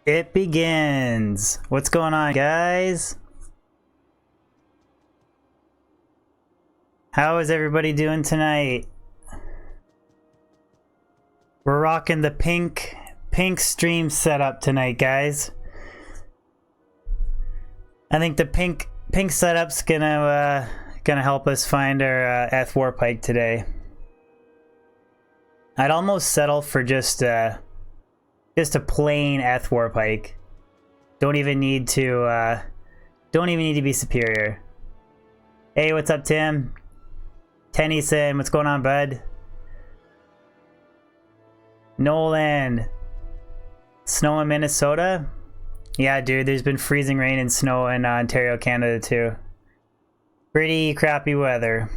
It begins. What's going on, guys? How is everybody doing tonight? We're rocking the pink stream setup tonight, guys. I think the pink setup's gonna help us find our Eth Warpike today. I'd almost settle for just a plain Eth Warpike. Don't even need to be superior. Hey, what's up, Tim? Tennyson, what's going on, bud? Nolan, snow in Minnesota? Yeah, dude, there's been freezing rain and snow in Ontario, Canada, too. Pretty crappy weather.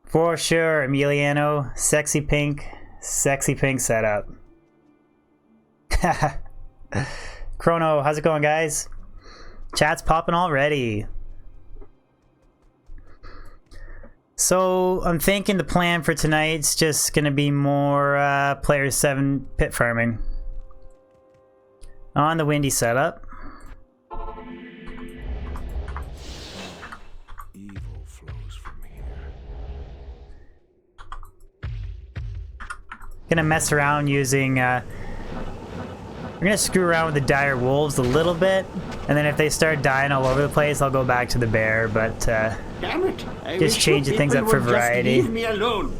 For sure, Emiliano, sexy pink setup. Chrono, how's it going, guys? Chat's popping already. So I'm thinking the plan for tonight's just gonna be more player 7 pit farming on the windy setup. Evil flows from here. Gonna mess around using we're gonna screw around with the dire wolves a little bit, and then if they start dying all over the place, I'll go back to the bear, but Damn it. just changing things up for variety. Leave me alone.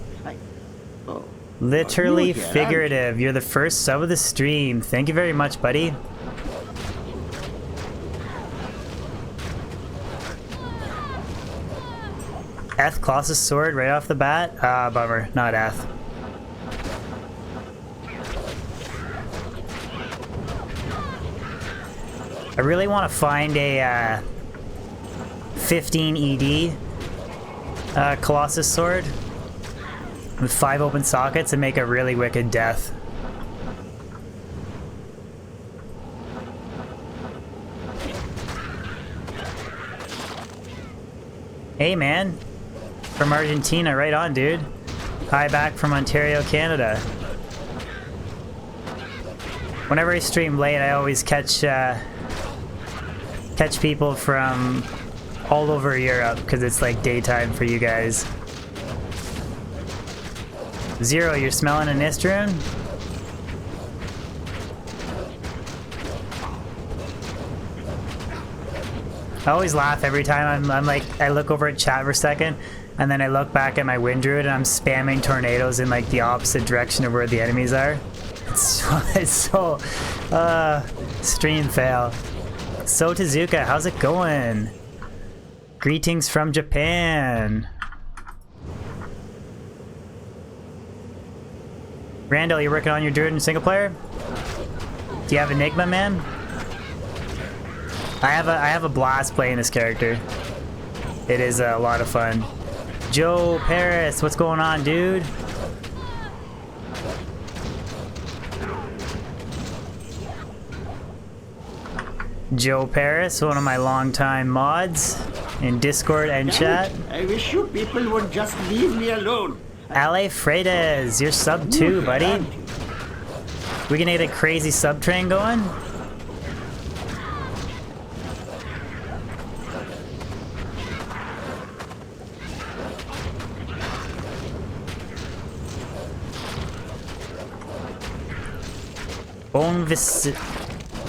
Literally you here, figurative. You're the first sub of the stream. Thank you very much, buddy. Eth Colossus sword right off the bat? Ah, bummer. Not Eth. I really want to find a 15 ED Colossus sword with 5 open sockets and make a really wicked death. Hey, man. From Argentina, right on, dude. Hi, back from Ontario, Canada. Whenever I stream late, I always catch people from all over Europe because it's like daytime for you guys. Zero, you're smelling an Istrun? I always laugh every time I'm like, I look over at chat for a second, and then I look back at my Wind Druid and I'm spamming tornadoes in like the opposite direction of where the enemies are. It's so stream fail. So Tezuka, how's it going? Greetings from Japan. Randall, you're working on your Druid in single player? Do you have Enigma, man? I have a blast playing this character. It is a lot of fun. Joe Paris, what's going on, dude? Joe Paris, one of my longtime mods in Discord and chat. I wish you people would just leave me alone. Ale Freitas, you're sub 2, buddy. We gonna get a crazy sub train going?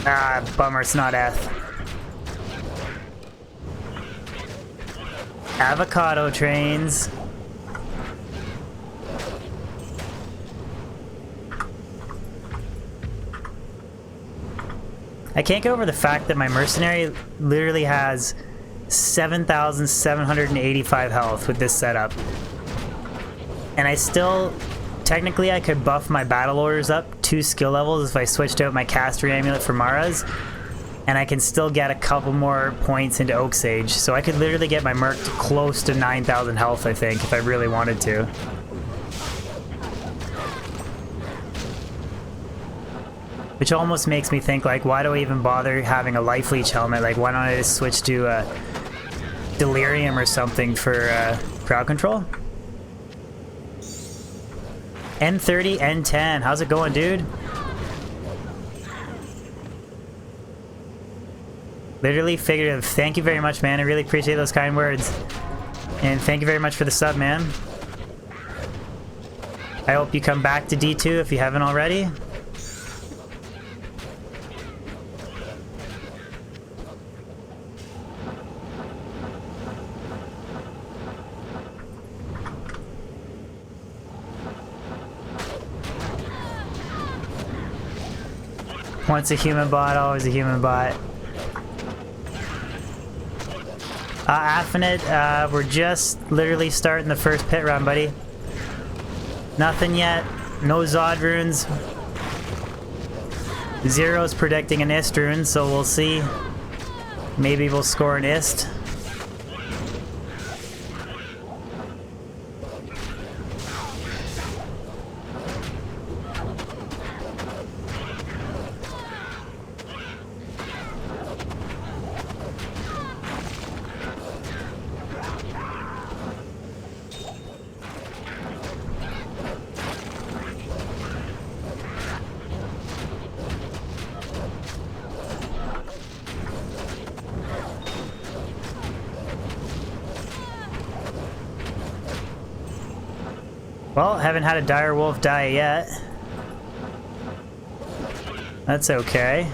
Ah, bummer, it's not Eth. Avocado trains. I can't get over the fact that my mercenary literally has 7,785 health with this setup. And I still... Technically, I could buff my battle orders up 2 skill levels if I switched out my caster amulet for Mara's, and I can still get a couple more points into Oak Sage. So I could literally get my merc to close to 9,000 health, I think, if I really wanted to. Which almost makes me think, like, why do I even bother having a life leech helmet? Like, why don't I just switch to Delirium or something for crowd control? N30, N10. How's it going, dude? Literally figurative. Thank you very much, man. I really appreciate those kind words. And thank you very much for the sub, man. I hope you come back to D2 if you haven't already. Once a human bot, always a human bot. Affinite, we're just literally starting the first pit run, buddy. Nothing yet. No Zod runes. Zero's predicting an Ist rune, so we'll see. Maybe we'll score an Ist. Well, haven't had a dire wolf die yet. That's okay.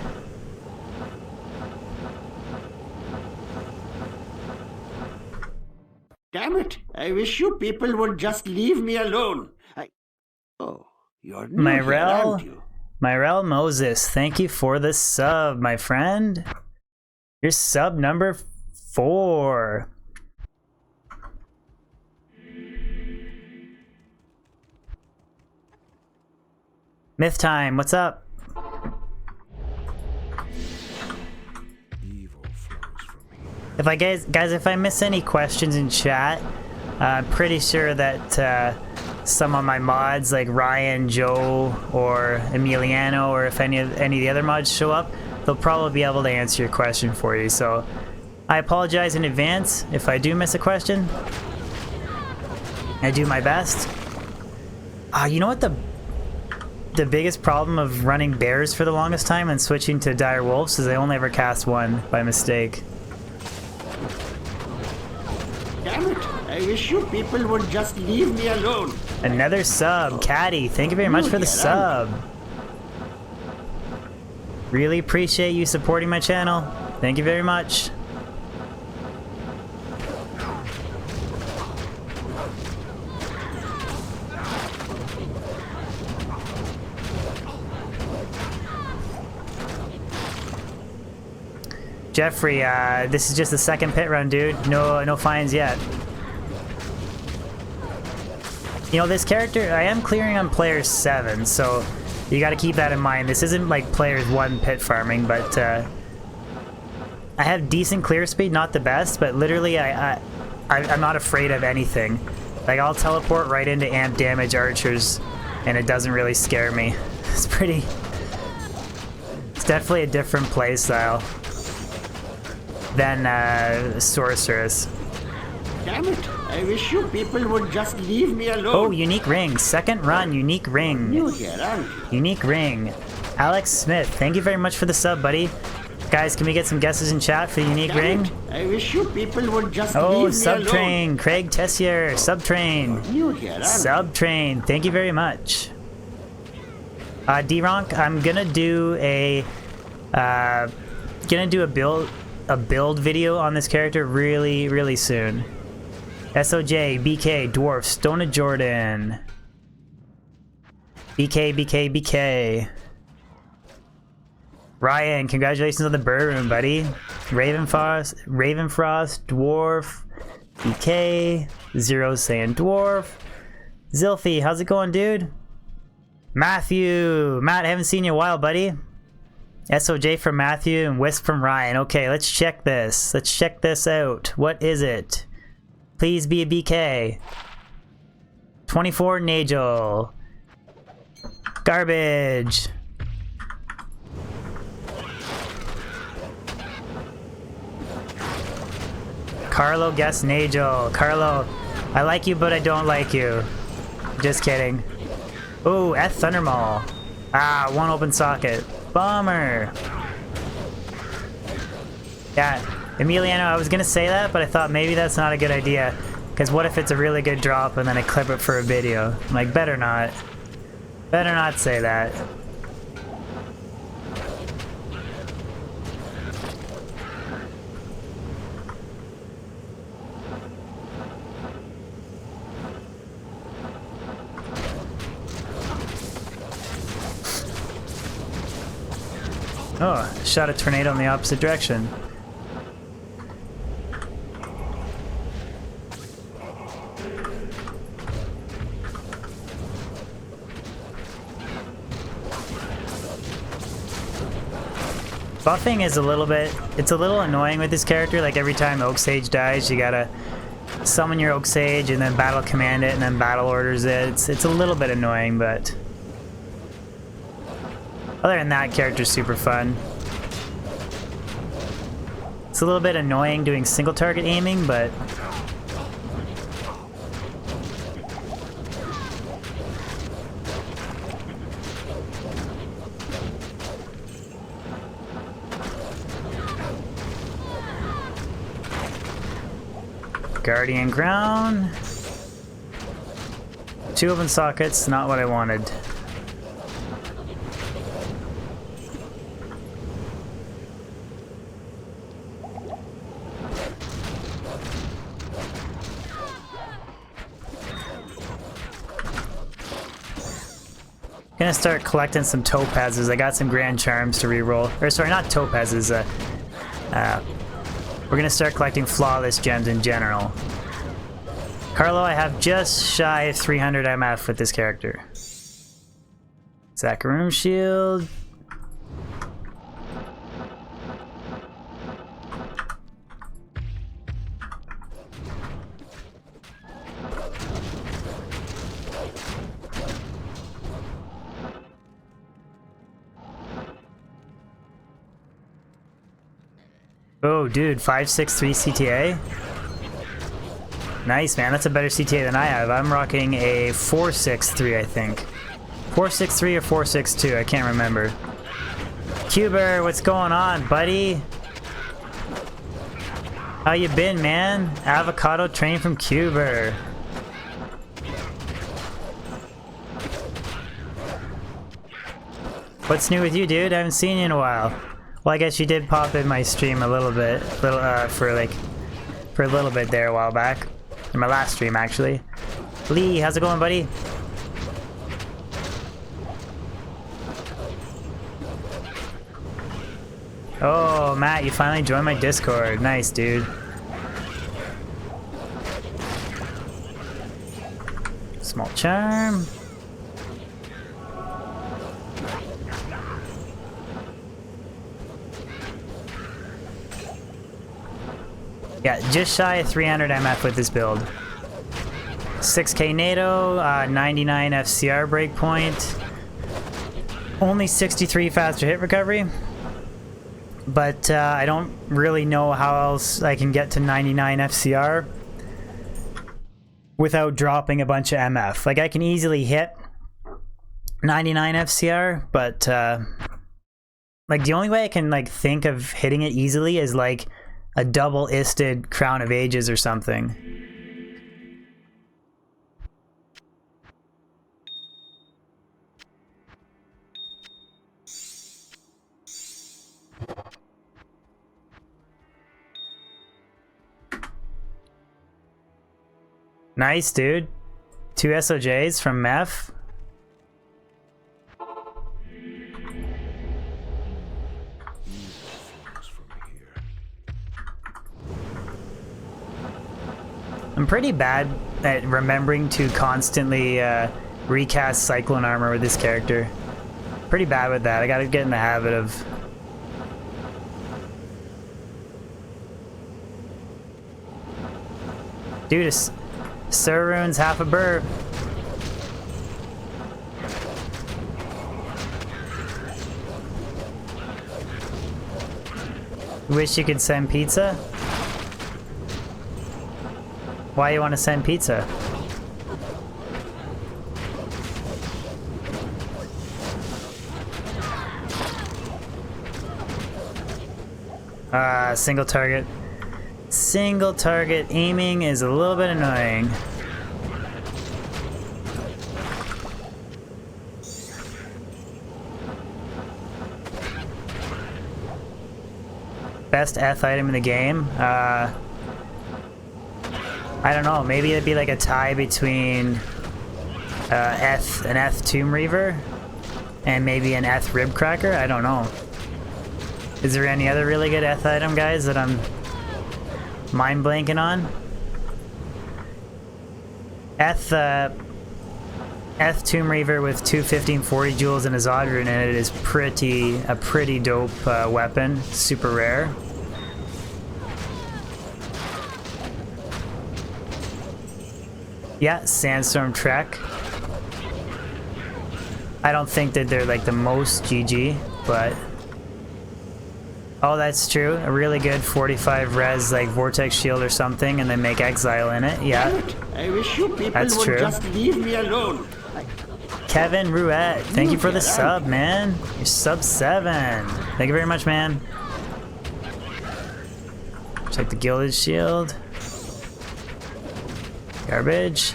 Damn it! I wish you people would just leave me alone. Oh, you're new here, aren't you? Myrel Moses, thank you for the sub, my friend. You're sub number 4. Myth time, what's up? Evil flows from me. If I guys, if I miss any questions in chat, I'm pretty sure that some of my mods like Ryan, Joe, or Emiliano, or if any of the other mods show up, they'll probably be able to answer your question for you. So I apologize in advance if I do miss a question. I do my best. You know what the biggest problem of running bears for the longest time and switching to dire wolves is I only ever cast one by mistake. Damn it! I wish you people would just leave me alone. Another sub, Caddy. Thank you very much for the sub. Really appreciate you supporting my channel. Thank you very much. Jeffrey, this is just the second pit run, dude. No fines yet. You know, this character, I am clearing on player 7, so you gotta keep that in mind. This isn't like players 1 pit farming, but I have decent clear speed, not the best, but literally I'm not afraid of anything. Like, I'll teleport right into amp damage archers, and it doesn't really scare me. It's definitely a different playstyle than Sorceress. Damn it! I wish you people would just leave me alone. Oh, unique ring. Second run, unique ring. New here, aren't you? Unique ring. Alex Smith, thank you very much for the sub, buddy. Guys, can we get some guesses in chat for the unique ring? It. I wish you people would just leave me Subtrain. alone. Craig Tessier, Subtrain. New here, aren't you? Subtrain, thank you very much. D-Ronk, I'm gonna do a build video on this character really soon. SOJ, BK, Dwarf, Stone of Jordan. BK. Ryan, congratulations on the bird room, buddy. Ravenfrost, Dwarf, BK, Zero saying Dwarf. Zilphy, how's it going, dude? Matthew, Matt, I haven't seen you in a while, buddy. SOJ from Matthew and Wisp from Ryan. Okay, let's check this. Let's check this out. What is it? Please be a BK. 24 Nagel. Garbage. Carlo guess Nagel. Carlo, I like you, but I don't like you. Just kidding. Ooh, at Thundermaul. One open socket. Bummer. Yeah, Emiliano, I was gonna say that, but I thought maybe that's not a good idea. Because what if it's a really good drop and then I clip it for a video? I'm like, better not. Better not say that. Oh, shot a tornado in the opposite direction. Buffing is a little bit, it's a little annoying with this character. Like every time Oak Sage dies, you gotta summon your Oak Sage and then battle command it and then battle orders it. It's a little bit annoying, but other than that, character's super fun. It's a little bit annoying doing single target aiming, but Guardian Crown. 2 open sockets, not what I wanted. Gonna start collecting some topazes. I got some grand charms to reroll. Or sorry, not topazes. We're gonna start collecting flawless gems in general. Carlo, I have just shy of 300 MF with this character. Zacharium shield. Oh, dude, 563 CTA? Nice, man. That's a better CTA than I have. I'm rocking a 463, I think. 463 or 462, I can't remember. Cuber, what's going on, buddy? How you been, man? Avocado train from Cuber. What's new with you, dude? I haven't seen you in a while. Well, I guess you did pop in my stream a little bit, for a little bit there a while back. In my last stream, actually. Lee, how's it going, buddy? Oh, Matt, you finally joined my Discord. Nice, dude. Small charm. Yeah, just shy of 300 MF with this build. 6k NATO, 99 FCR breakpoint, only 63 faster hit recovery. But I don't really know how else I can get to 99 FCR without dropping a bunch of MF. Like I can easily hit 99 FCR, but like the only way I can like think of hitting it easily is like a double-isted Crown of Ages or something. Nice, dude. 2 SOJs from Meph. I'm pretty bad at remembering to constantly recast Cyclone armor with this character. Pretty bad with that. I gotta get in the habit of... Dude, Sir Rune's half a burr. Wish you could send pizza? Why you want to send pizza? Single target. Single target aiming is a little bit annoying. Best Eth item in the game? I don't know, maybe it'd be like a tie between an Eth Tomb Reaver and maybe an Eth Rib Cracker? I don't know. Is there any other really good Eth item, guys, that I'm mind blanking on? Eth Tomb Reaver with 2 1540 jewels and a Zod rune in it is a pretty dope weapon. Super rare. Yeah, Sandstorm Trek. I don't think that they're like the most GG, but... Oh, that's true. A really good 45 res like Vortex Shield or something, and then make Exile in it. Yeah. I wish you people That's would true. just leave me alone. Kevin Ruette, thank you for the sub, man. You're sub 7. Thank you very much, man. Check the Gilded Shield. Garbage.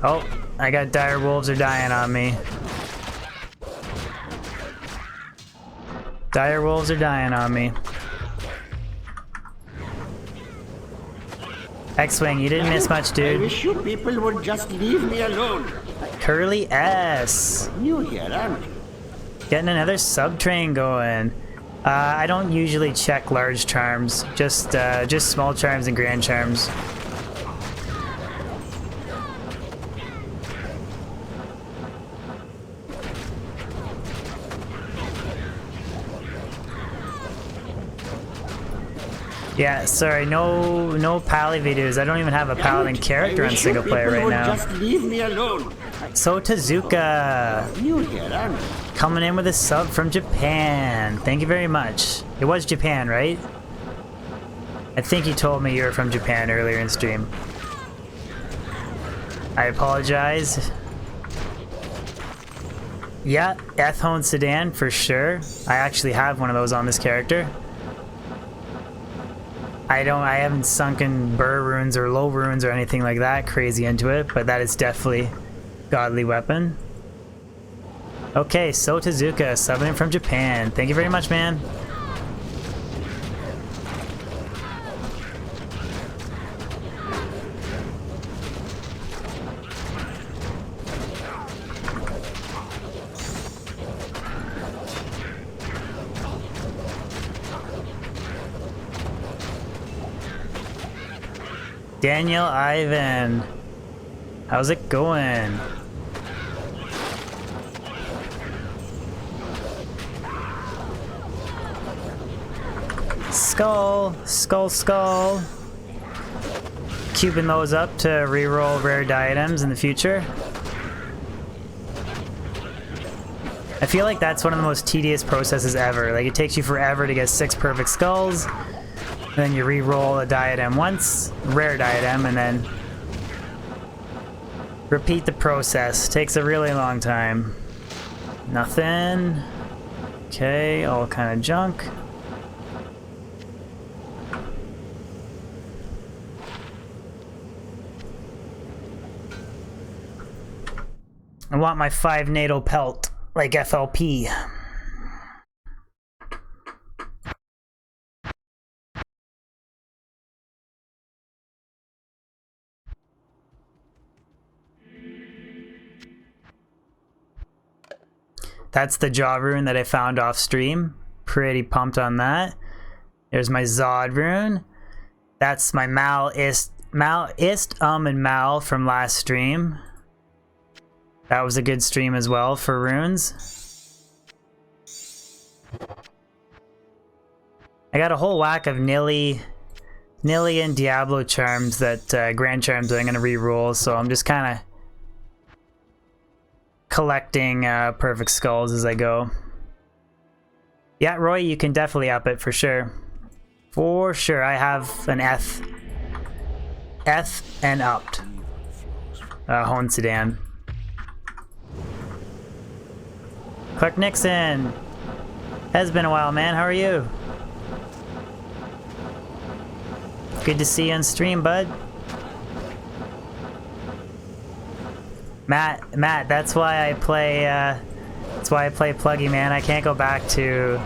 Oh, I got Dire Wolves are dying on me. Dire Wolves are dying on me. X-Wing, you didn't miss much, I dude. wish you people would just leave me alone. Curly S. New here, aren't you? Getting another sub train going. I don't usually check large charms, just small charms and grand charms. Yeah, sorry, no Pally videos. I don't even have a Paladin character on single player right now. Just leave me alone. So Tazuka New here, aren't you? coming in with a sub from Japan. Thank you very much. It was Japan, right? I think you told me you were from Japan earlier in stream. I apologize. Yeah, Ethone Sedan for sure. I actually have one of those on this character. I haven't sunken Burr runes or low runes or anything like that crazy into it, but that is definitely godly weapon. Okay, so Tazuka, subbing in from Japan. Thank you very much, man. Daniel Ivan, how's it going? Skull, skull, skull. Cubing those up to reroll rare diadems in the future. I feel like that's one of the most tedious processes ever. Like, it takes you forever to get 6 perfect skulls. Then you re-roll a diadem once, rare diadem, and then repeat the process. Takes a really long time. Nothing. Okay, all kind of junk. I want my 5 NATO pelt, like FLP. That's the jaw rune that I found off stream. Pretty pumped on that. There's my Zod rune. That's my Mal, Ist, and Mal from last stream. That was a good stream as well for runes. I got a whole whack of Nilly and Diablo charms that Grand Charms that I'm going to re-roll, so I'm just kind of collecting perfect skulls as I go. Yeah, Roy, you can definitely up it for sure. For sure, I have an Eth and upped Hone Sedan. Clark Nixon, has been a while, man. How are you? Good to see you on stream, bud. Matt, that's why I play, Pluggy, man. I can't go back to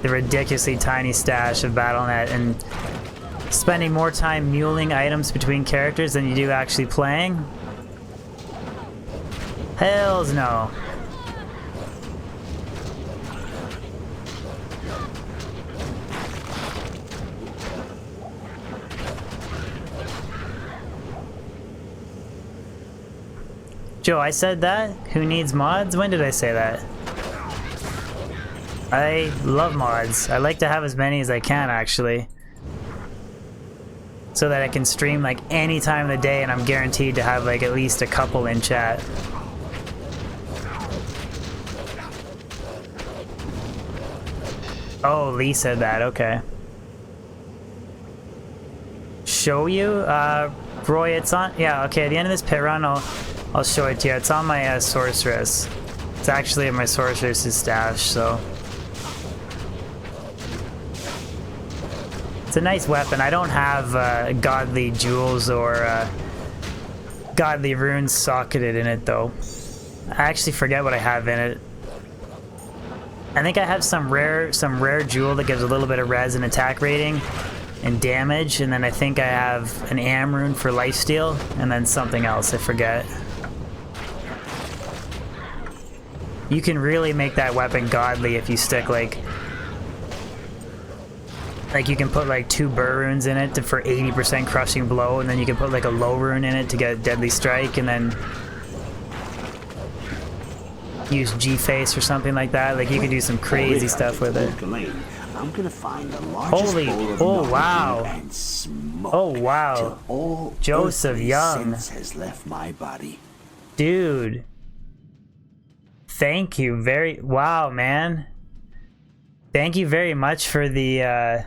the ridiculously tiny stash of Battle.net and spending more time muling items between characters than you do actually playing. Hells no. Joe, I said that? Who needs mods? When did I say that? I love mods. I like to have as many as I can, actually. So that I can stream like any time of the day and I'm guaranteed to have like at least a couple in chat. Oh, Lee said that, okay. Show you? Roy, it's on, yeah, okay, at the end of this pit run, I'll show it to you. It's on my sorceress. It's actually in my sorceress's stash, so. It's a nice weapon. I don't have godly jewels or godly runes socketed in it, though. I actually forget what I have in it. I think I have some rare jewel that gives a little bit of res and attack rating and damage, and then I think I have an am rune for lifesteal, and then something else, I forget. You can really make that weapon godly if you stick like you can put like 2 burr runes in it for 80% crushing blow, and then you can put like a low rune in it to get deadly strike, and then use G-face or something like that. Like you can do some crazy stuff with it. I'm gonna find the largest bowl of oh wow. and smoke Oh wow. till all Joseph Young has left my body. Dude. Thank you wow, man. Thank you very much for the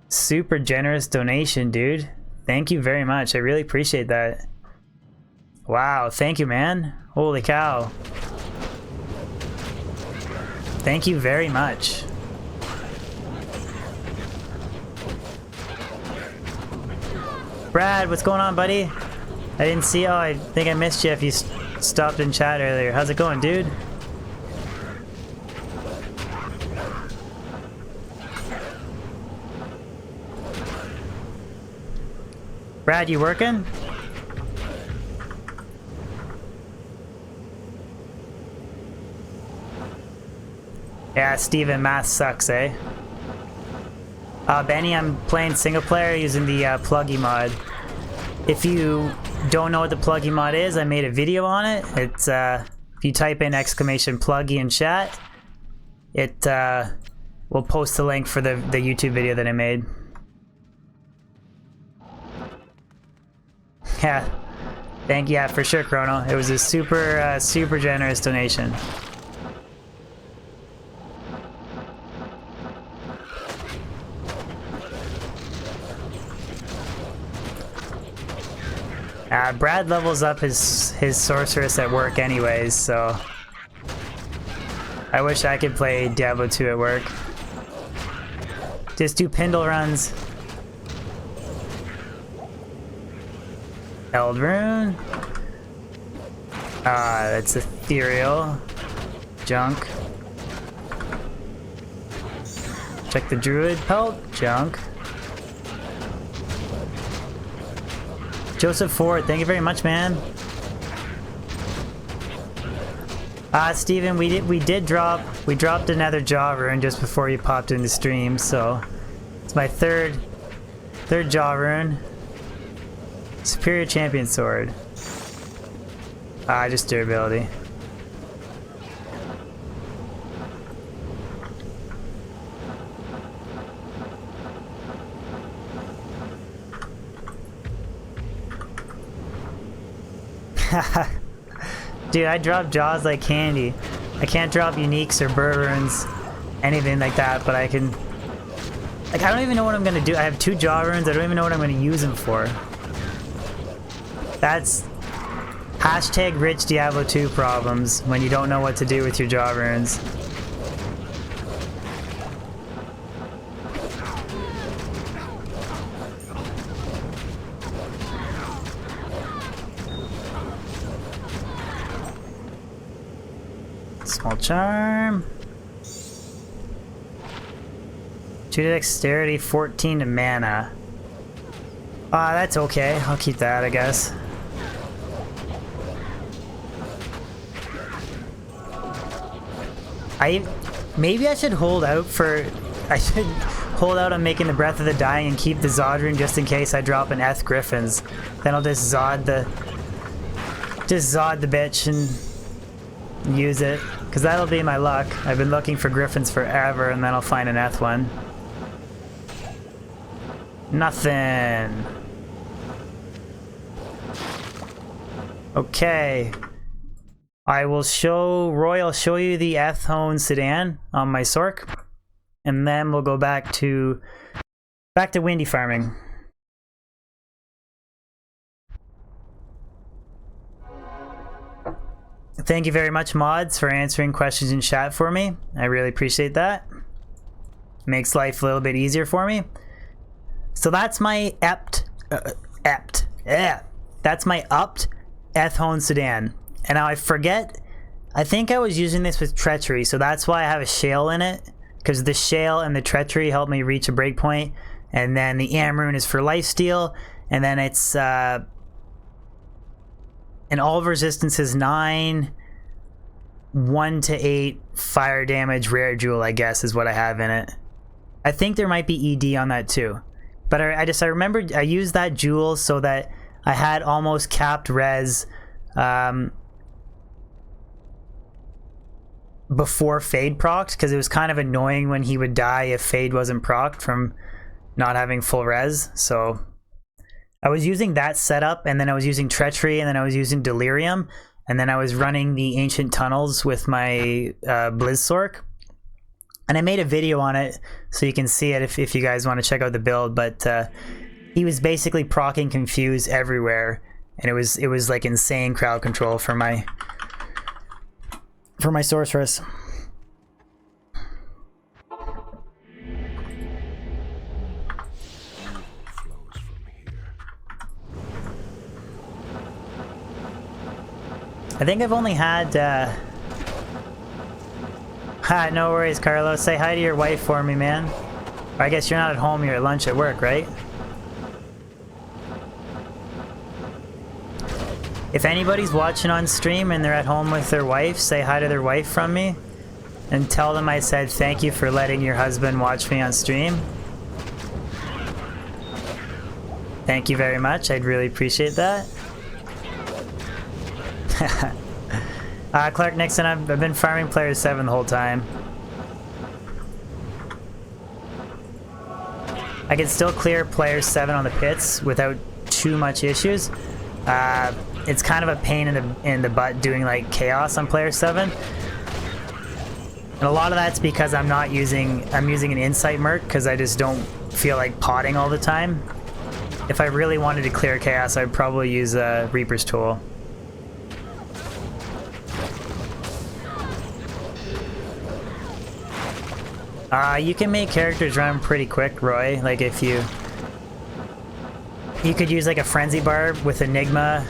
super generous donation, dude. Thank you very much. I really appreciate that. Wow, thank you, man. Holy cow. Thank you very much. Brad, what's going on, buddy? I didn't see. Oh, I think I missed you if you stopped in chat earlier. How's it going, dude? Brad, you working? Yeah, Steven, math sucks, eh? Benny, I'm playing single player using the Pluggy mod. If you don't know what the Pluggy mod is, I made a video on it. It's if you type in !Pluggy in chat, it will post the link for the YouTube video that I made. Yeah, thank you. Yeah, for sure, Chrono. It was a super super generous donation. Brad levels up his sorceress at work anyways, so I wish I could play Diablo 2 at work. Just do Pindle runs. Eldrune. That's ethereal. Junk. Check the Druid pelt. Junk. Joseph Ford, thank you very much, man. Steven, we dropped another jaw rune just before you popped in the stream, so it's my third jaw rune. Superior Champion Sword. Just durability. Dude, I drop jaws like candy. I can't drop uniques or burr runes, anything like that, but I can... Like, I don't even know what I'm gonna do. I have 2 jaw runes, I don't even know what I'm gonna use them for. That's... Hashtag rich Diablo 2 problems, when you don't know what to do with your jaw runes. Small charm. 2 to dexterity, 14 to mana. That's okay. I'll keep that, I guess. Maybe I should hold out for... I should hold out on making the Breath of the Dying and keep the Zod rune just in case I drop an Eth Griffins. Then I'll just Zod the bitch and use it. Because that'll be my luck. I've been looking for Griffins forever and then I'll find an Eth one. Nothing. Okay. Roy will show you the Ethone Sedan on my Sork. And then we'll go back to windy farming. Thank you very much, mods, for answering questions in chat for me. I really appreciate that. Makes life a little bit easier for me. So that's my that's my upped Ethone Sedan. And now I forget, I think I was using this with Treachery, so that's why I have a Shale in it, because the Shale and the Treachery help me reach a breakpoint, and then the Amrune is for lifesteal, and then it's, and all of resistance is 9, 1 to 8 fire damage rare jewel, I guess, is what I have in it. I think there might be ED on that too. But I remembered I used that jewel so that I had almost capped res, before Fade procced, because it was kind of annoying when he would die if Fade wasn't procced from not having full res. So I was using that setup, and then I was using Treachery, and then I was using Delirium, and then I was running the Ancient Tunnels with my Blizzsork. And I made a video on it, so you can see it if you guys want to check out the build, but he was basically proccing Confuse everywhere, and it was like insane crowd control for my sorceress. I think I've only had no worries, Carlos. Say hi to your wife for me, man. I guess you're not at home, you're at lunch at work, right? If anybody's watching on stream and they're at home with their wife, say hi to their wife from me. And tell them I said thank you for letting your husband watch me on stream. Thank you very much, I'd really appreciate that. Clark Nixon, I've been farming player 7 the whole time. I can still clear player 7 on the pits without too much issues. It's kind of a pain in the butt doing like chaos on player 7. And a lot of that's because I'm using an insight merc because I just don't feel like potting all the time. If I really wanted to clear chaos, I'd probably use a Reaper's Tool. You can make characters run pretty quick, Roy. Like if you could use like a Frenzy Barb with Enigma.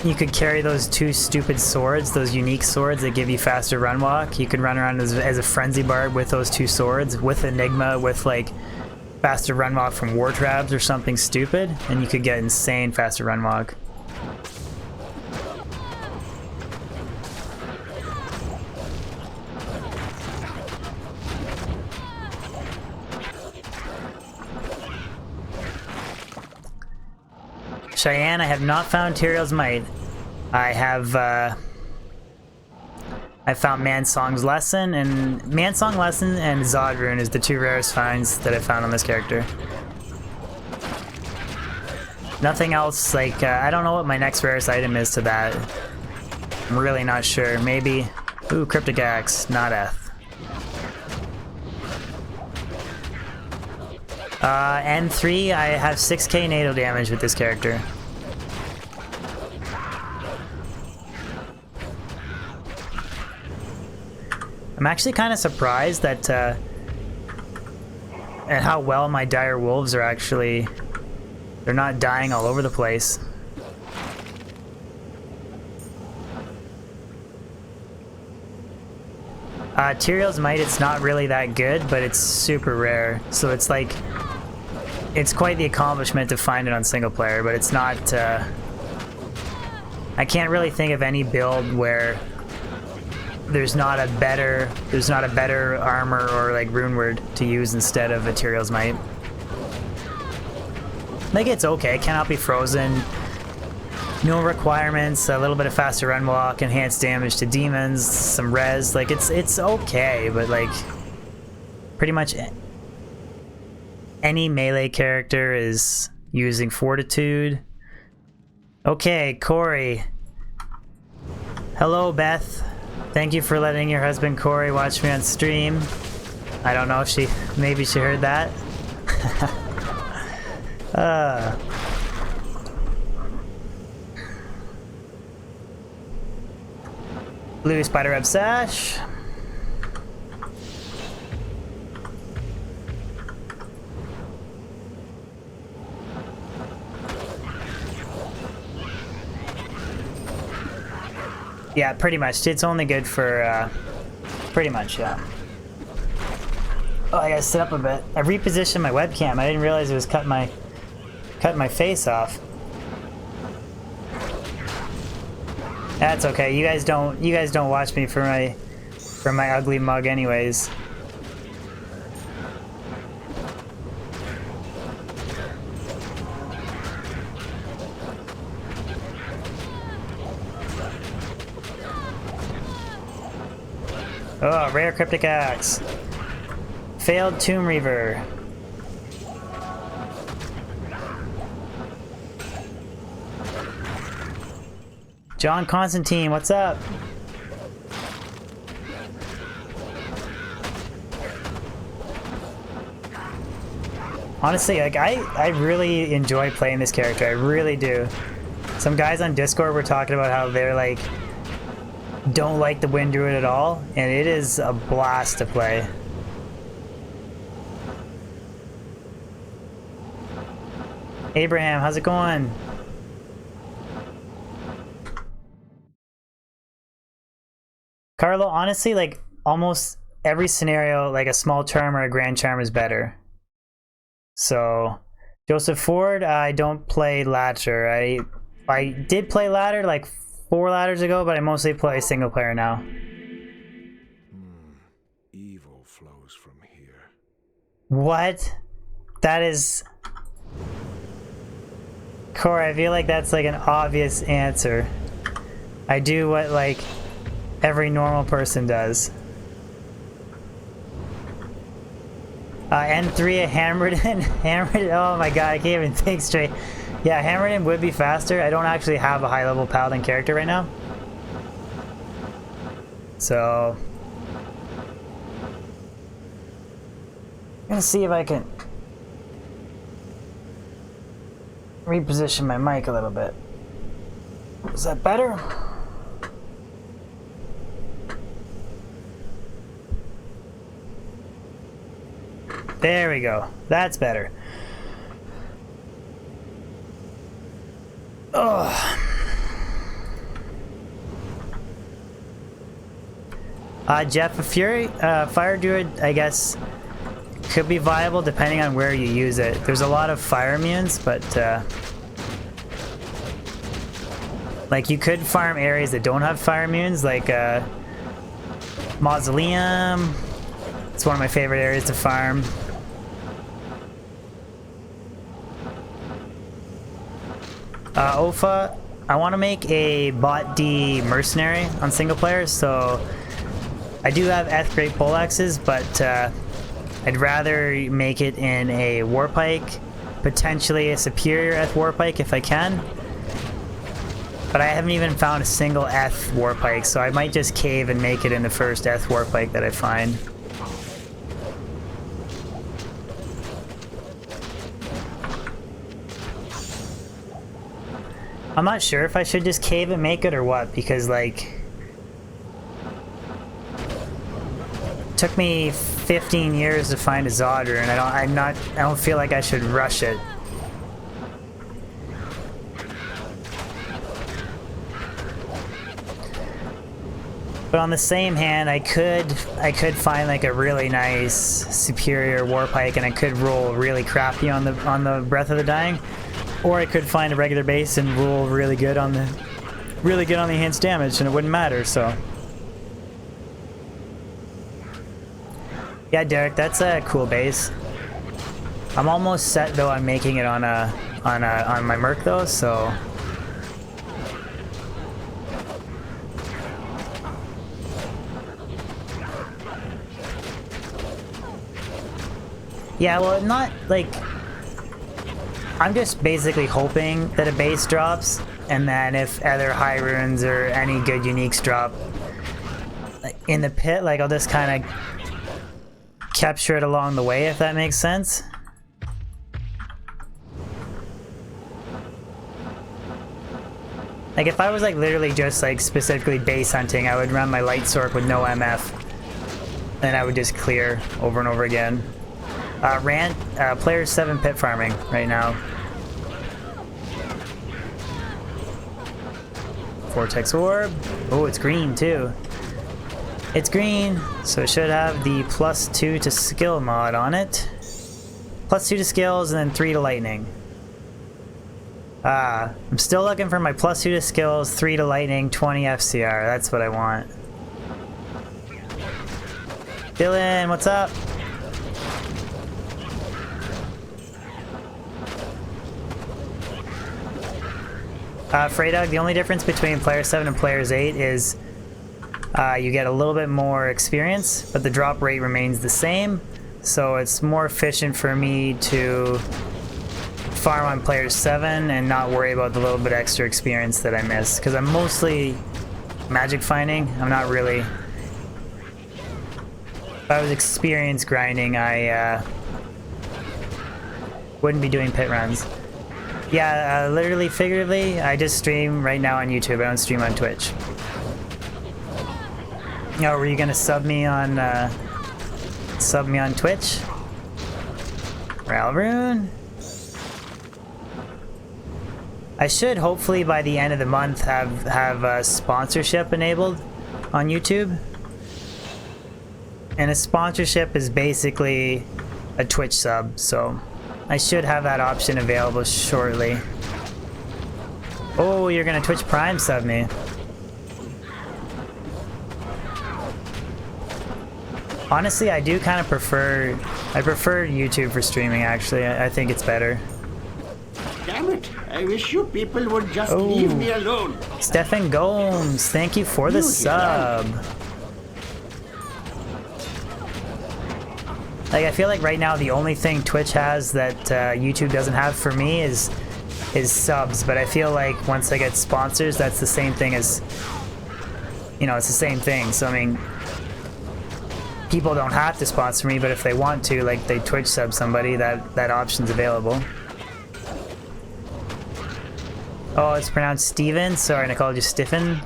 You could carry those 2 stupid swords, those unique swords that give you faster run walk. You could run around as a Frenzy Barb with those 2 swords, with Enigma, with like faster run walk from War Traps or something stupid, and you could get insane faster run walk. Cheyenne, I have not found Tyrael's Might. I have, I found Mansong's Lesson, and Mansong Lesson and Zod Rune is the 2 rarest finds that I found on this character. Nothing else, like, I don't know what my next rarest item is to that. I'm really not sure. Maybe, ooh, Cryptic Axe, not Eth. N3, I have 6k NATO damage with this character. I'm actually kind of surprised that at how well my Dire Wolves are actually... They're not dying all over the place. Tyrael's Might, it's not really that good, but it's super rare. So it's like, it's quite the accomplishment to find it on single player, but it's not, I can't really think of any build where there's not a better armor or like rune word to use instead of a Tyrael's Might. Like, it's okay, it cannot be frozen. No requirements, a little bit of faster run walk, enhanced damage to demons, some res, like it's okay, but like pretty much any melee character is using fortitude. Okay, Corey. Hello, Beth. Thank you for letting your husband Corey watch me on stream. I don't know if maybe she heard that. Blue Spider Web Sash. Yeah, pretty much. It's only good for, pretty much, yeah. Oh, I gotta sit up a bit. I repositioned my webcam. I didn't realize it was cutting my face off. That's okay. You guys don't watch me for my ugly mug anyways. Oh, rare cryptic axe. Failed Tomb Reaver. John Constantine, what's up? Honestly, like I really enjoy playing this character. I really do. Some guys on Discord were talking about how they're like don't like the Wind Druid at all, and it is a blast to play. Abraham, how's it going? Carlo, honestly, like almost every scenario, like a small charm or a grand charm is better. So, Joseph Ford, I don't play ladder. I did play ladder like 4 ladders ago, but I mostly play single player now. Evil flows from here. What? That is... Corey, I feel like that's like an obvious answer. I do what like every normal person does. N3 Hammerden, oh my god, I can't even think straight. Yeah, Hammerden would be faster. I don't actually have a high level paladin character right now. So... I'm gonna see if I can reposition my mic a little bit. Is that better? There we go. That's better. Oh. Jeff, a Fury, Fire Druid, I guess, could be viable depending on where you use it. There's a lot of fire immunes, but like you could farm areas that don't have fire immunes, like Mausoleum. It's one of my favorite areas to farm. Ofa, I want to make a Ebotd mercenary on single player, so I do have Eth Great Poleaxes, but I'd rather make it in a Warpike, potentially a superior Eth Warpike if I can. But I haven't even found a single Eth Warpike, so I might just cave and make it in the first Eth Warpike that I find. I'm not sure if I should just cave and make it or what, because like it took me 15 years to find a Zodder, and I don't feel like I should rush it. But on the same hand, I could find like a really nice superior war pike, and I could roll really crappy on the Breath of the Dying, or I could find a regular base and roll really good on the enhanced damage, and it wouldn't matter. So yeah, Derek, that's a cool base. I'm almost set though on making it on my Merc though, so. Yeah, well, not like... I'm just basically hoping that a base drops, and then if other high runes or any good uniques drop in the pit, like I'll just kind of capture it along the way, if that makes sense. Like if I was like literally just like specifically base hunting, I would run my light sword with no MF, and I would just clear over and over again. Player 7 pit farming right now. Vortex orb. Oh, it's green too. It's green, so it should have the +2 to skill mod on it. +2 to skills and then 3 to lightning. I'm still looking for my +2 to skills, 3 to lightning, 20 FCR. That's what I want. Dylan, what's up? Freydog, the only difference between player 7 and players 8 is you get a little bit more experience, but the drop rate remains the same, so it's more efficient for me to farm on player 7 and not worry about the little bit extra experience that I miss, because I'm mostly magic finding. I'm not really... If I was experience grinding, I wouldn't be doing pit runs. Yeah, literally, figuratively, I just stream right now on YouTube. I don't stream on Twitch. Oh, were you gonna sub me on Twitch? Ralrune? I should hopefully by the end of the month have a sponsorship enabled on YouTube. And a sponsorship is basically a Twitch sub, so I should have that option available shortly. Oh, you're gonna Twitch Prime sub me. Honestly, I do kind of prefer YouTube for streaming, actually. I think it's better. Damn it! I wish you people would just leave me alone. Stefan Gomes, thank you for the sub. Like, I feel like right now the only thing Twitch has that YouTube doesn't have for me is subs, but I feel like once I get sponsors, that's the same thing as, you know, it's the same thing. So, I mean, people don't have to sponsor me, but if they want to, like, they Twitch sub somebody, that option's available. Oh, it's pronounced Steven? Sorry, and I called you Stephen.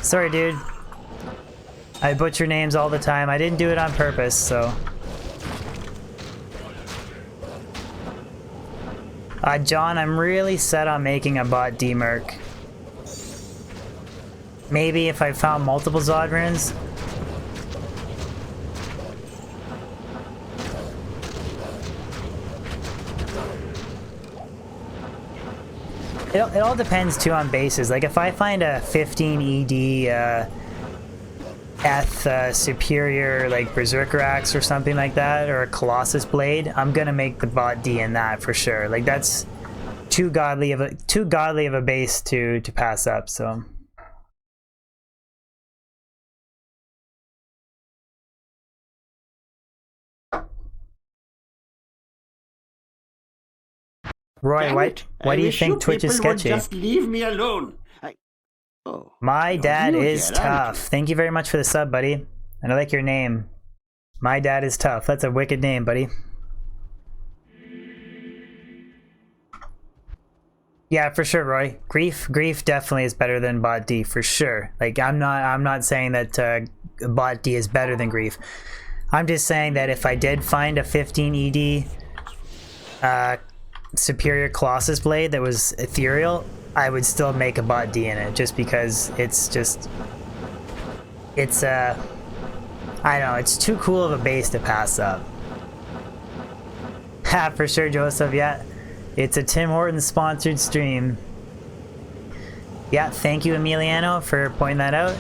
Sorry, dude. I butcher names all the time. I didn't do it on purpose, so. John, I'm really set on making a bot D-Merc. Maybe if I found multiple Zod runes. It all depends too on bases. Like if I find a 15 ED superior like Berserker Axe or something like that, or a Colossus Blade, I'm gonna make the bot D in that for sure. Like that's too godly of a base to pass up. So. Roy, why do you think Twitch is sketchy? Just leave me alone. My dad is tough. Thank you very much for the sub, buddy. And I like your name. My dad is tough. That's a wicked name, buddy. Yeah, for sure, Roy. Grief definitely is better than Bot D, for sure. Like I'm not saying that Bot D is better than Grief. I'm just saying that if I did find a 15 ED superior Colossus Blade that was ethereal, I would still make a Bot D in it, just because it's just it's I don't know, it's too cool of a base to pass up. Ha, for sure, Joseph, yeah. It's a Tim Hortons sponsored stream. Yeah, thank you, Emiliano, for pointing that out.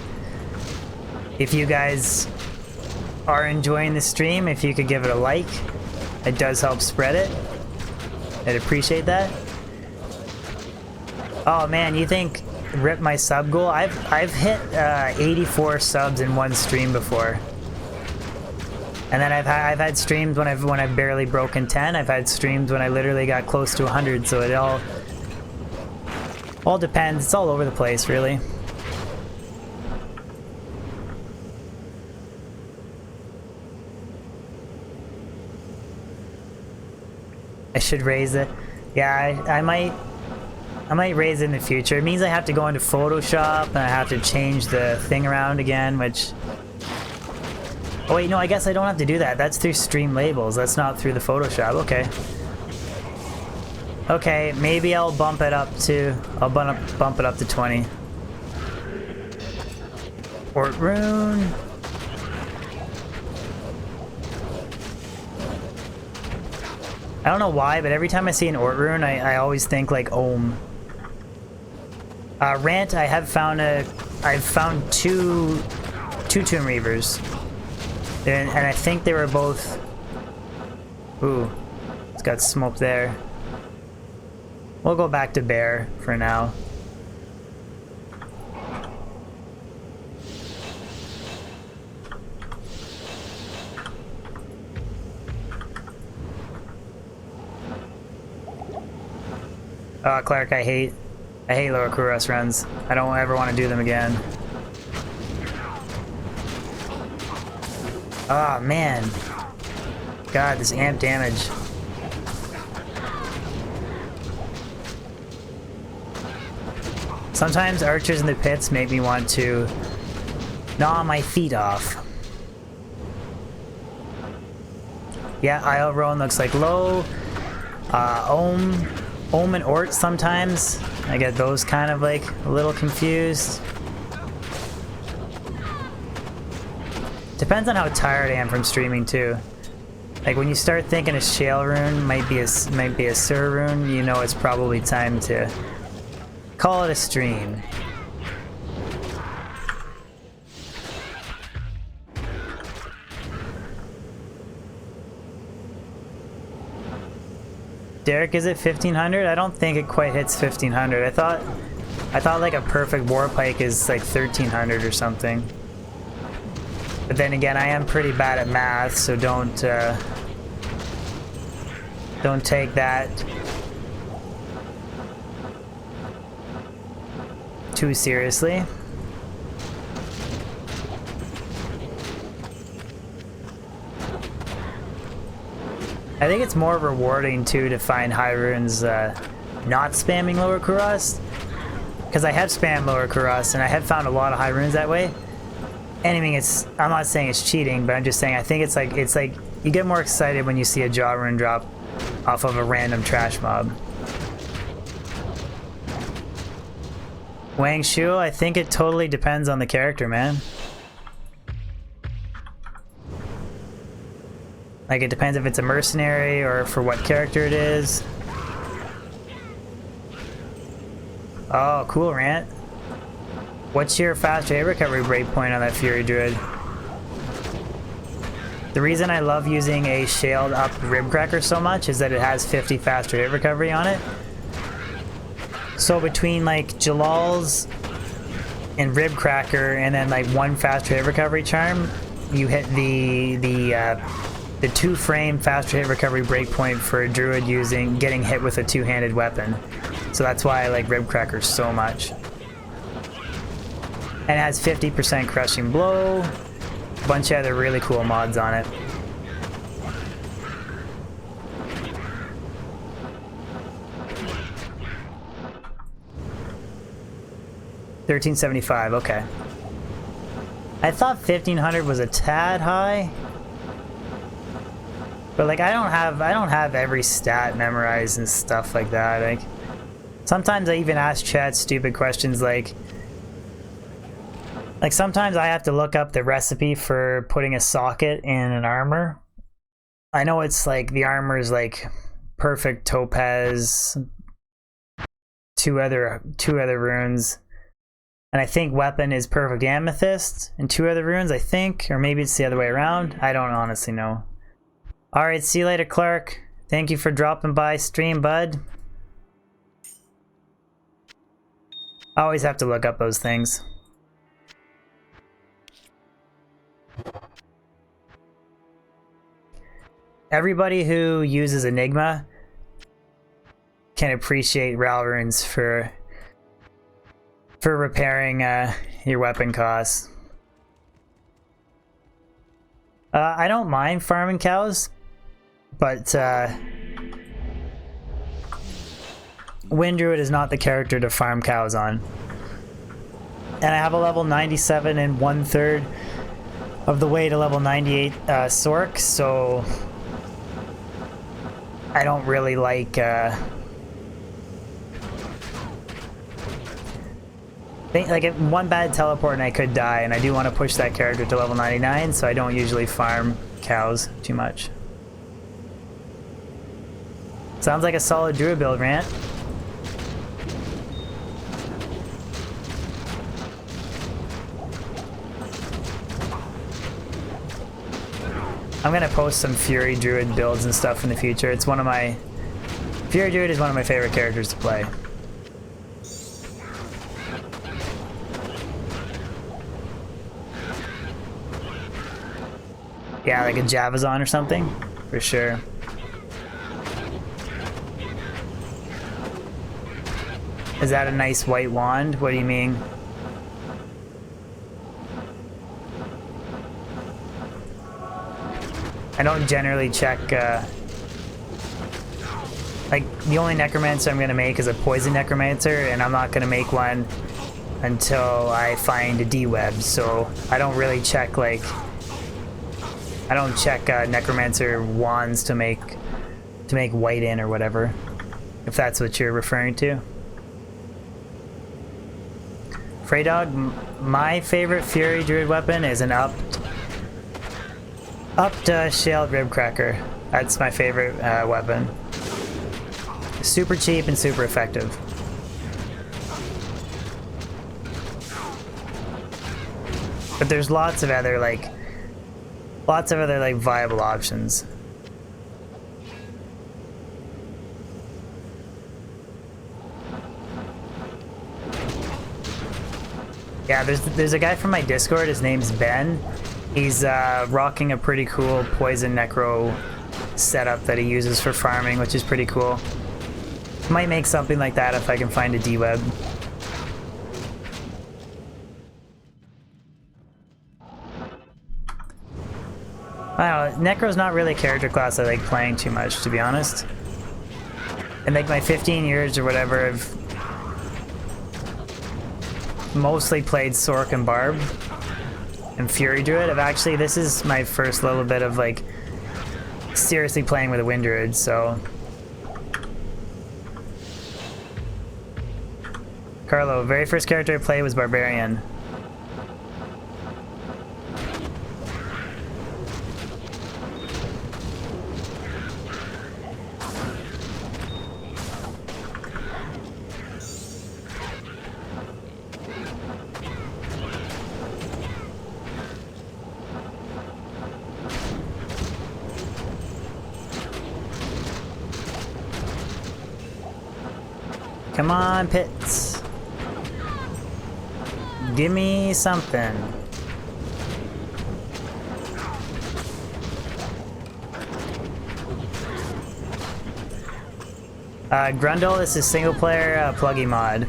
If you guys are enjoying the stream, if you could give it a like, it does help spread it. I'd appreciate that. Oh man, you think rip my sub goal? I've hit 84 subs in one stream before. And then I've had streams when I've barely broken 10. I've had streams when I literally got close to 100. So it all depends. It's all over the place, really. I should raise it. Yeah, I might raise it in the future. It means I have to go into Photoshop and I have to change the thing around again, which... Oh wait, no, I guess I don't have to do that. That's through stream labels. That's not through the Photoshop. Okay. Okay, maybe I'll bump it up to... I'll bump it up to 20. Ort rune. I don't know why, but every time I see an Ort rune, I always think like Ohm. Rant, I've found two Tomb Reavers. And I think they were both... Ooh, it's got smoke there. We'll go back to bear for now. Clark, I hate Lower Kuros runs. I don't ever want to do them again. Oh man. God, this amp damage. Sometimes archers in the pits make me want to gnaw my feet off. Yeah, IL Rowan looks like low. Ohm and Ort sometimes. I get those kind of like a little confused. Depends on how tired I am from streaming too. Like when you start thinking a Shale rune might be a Sur rune, you know it's probably time to call it a stream. Derek, is it 1500? I don't think it quite hits 1500. I thought like a perfect war pike is like 1300 or something. But then again, I am pretty bad at math, so don't take that too seriously. I think it's more rewarding too to find high runes not spamming Lower Kuros, because I have spammed Lower Kuros and I have found a lot of high runes that way. And I mean, I'm not saying it's cheating, but I'm just saying I think it's like you get more excited when you see a jaw rune drop off of a random trash mob. Wang Shu, I think it totally depends on the character, man. Like, it depends if it's a mercenary or for what character it is. Oh, cool, Rant. What's your fast rate recovery breakpoint on that Fury Druid? The reason I love using a shaled up Ribcracker so much is that it has 50 fast rate recovery on it. So between like Jalal's and Ribcracker and then like one fast rate recovery charm, you hit the 2-frame fast rate recovery breakpoint for a Druid getting hit with a two-handed weapon. So that's why I like Ribcracker so much. And it has 50% crushing blow, a bunch of other really cool mods on it. $1375, okay. I thought 1500 was a tad high. But like I don't have every stat memorized and stuff like that. Like sometimes I even ask chat stupid questions like Like sometimes I have to look up the recipe for putting a socket in an armor. I know it's like the armor is like perfect topaz, two other runes, and I think weapon is perfect amethyst and two other runes, I think, or maybe it's the other way around. I don't honestly know. All right, see you later, Clark. Thank you for dropping by stream, bud. I always have to look up those things. Everybody who uses Enigma can appreciate Ral runes for repairing your weapon costs. I don't mind farming cows, but Wind Druid is not the character to farm cows on. And I have a level 97 and 1/3 of the way to level 98 Sork, so I don't really like like if one bad teleport and I could die, and I do want to push that character to level 99, so I don't usually farm cows too much. Sounds like a solid Druid build, Rant. I'm gonna post some Fury Druid builds and stuff in the future. It's one of my... Fury Druid is one of my favorite characters to play. Yeah, like a Javazon or something, for sure. Is that a nice white wand? What do you mean? I don't generally check, like, the only necromancer I'm gonna make is a poison necromancer, and I'm not gonna make one until I find a D-web, so I don't really check, like, I don't check necromancer wands to make white in or whatever, if that's what you're referring to. Freydog, my favorite Fury Druid weapon is an upped Shelled Ribcracker. That's my favorite weapon. Super cheap and super effective. But there's lots of other viable options. Yeah, there's a guy from my Discord, his name's Ben. He's rocking a pretty cool poison necro setup that he uses for farming, which is pretty cool. Might make something like that if I can find a D-web. I don't know, Necro's not really a character class I like playing too much, to be honest. In like my 15 years or whatever, I've mostly played Sork and Barb and Fury Druid. This is my first little bit of like seriously playing with a Wind Druid, so. Carlo, very first character I played was Barbarian. Come on, Pits. Give me something. Grundle, this is single player pluggy mod.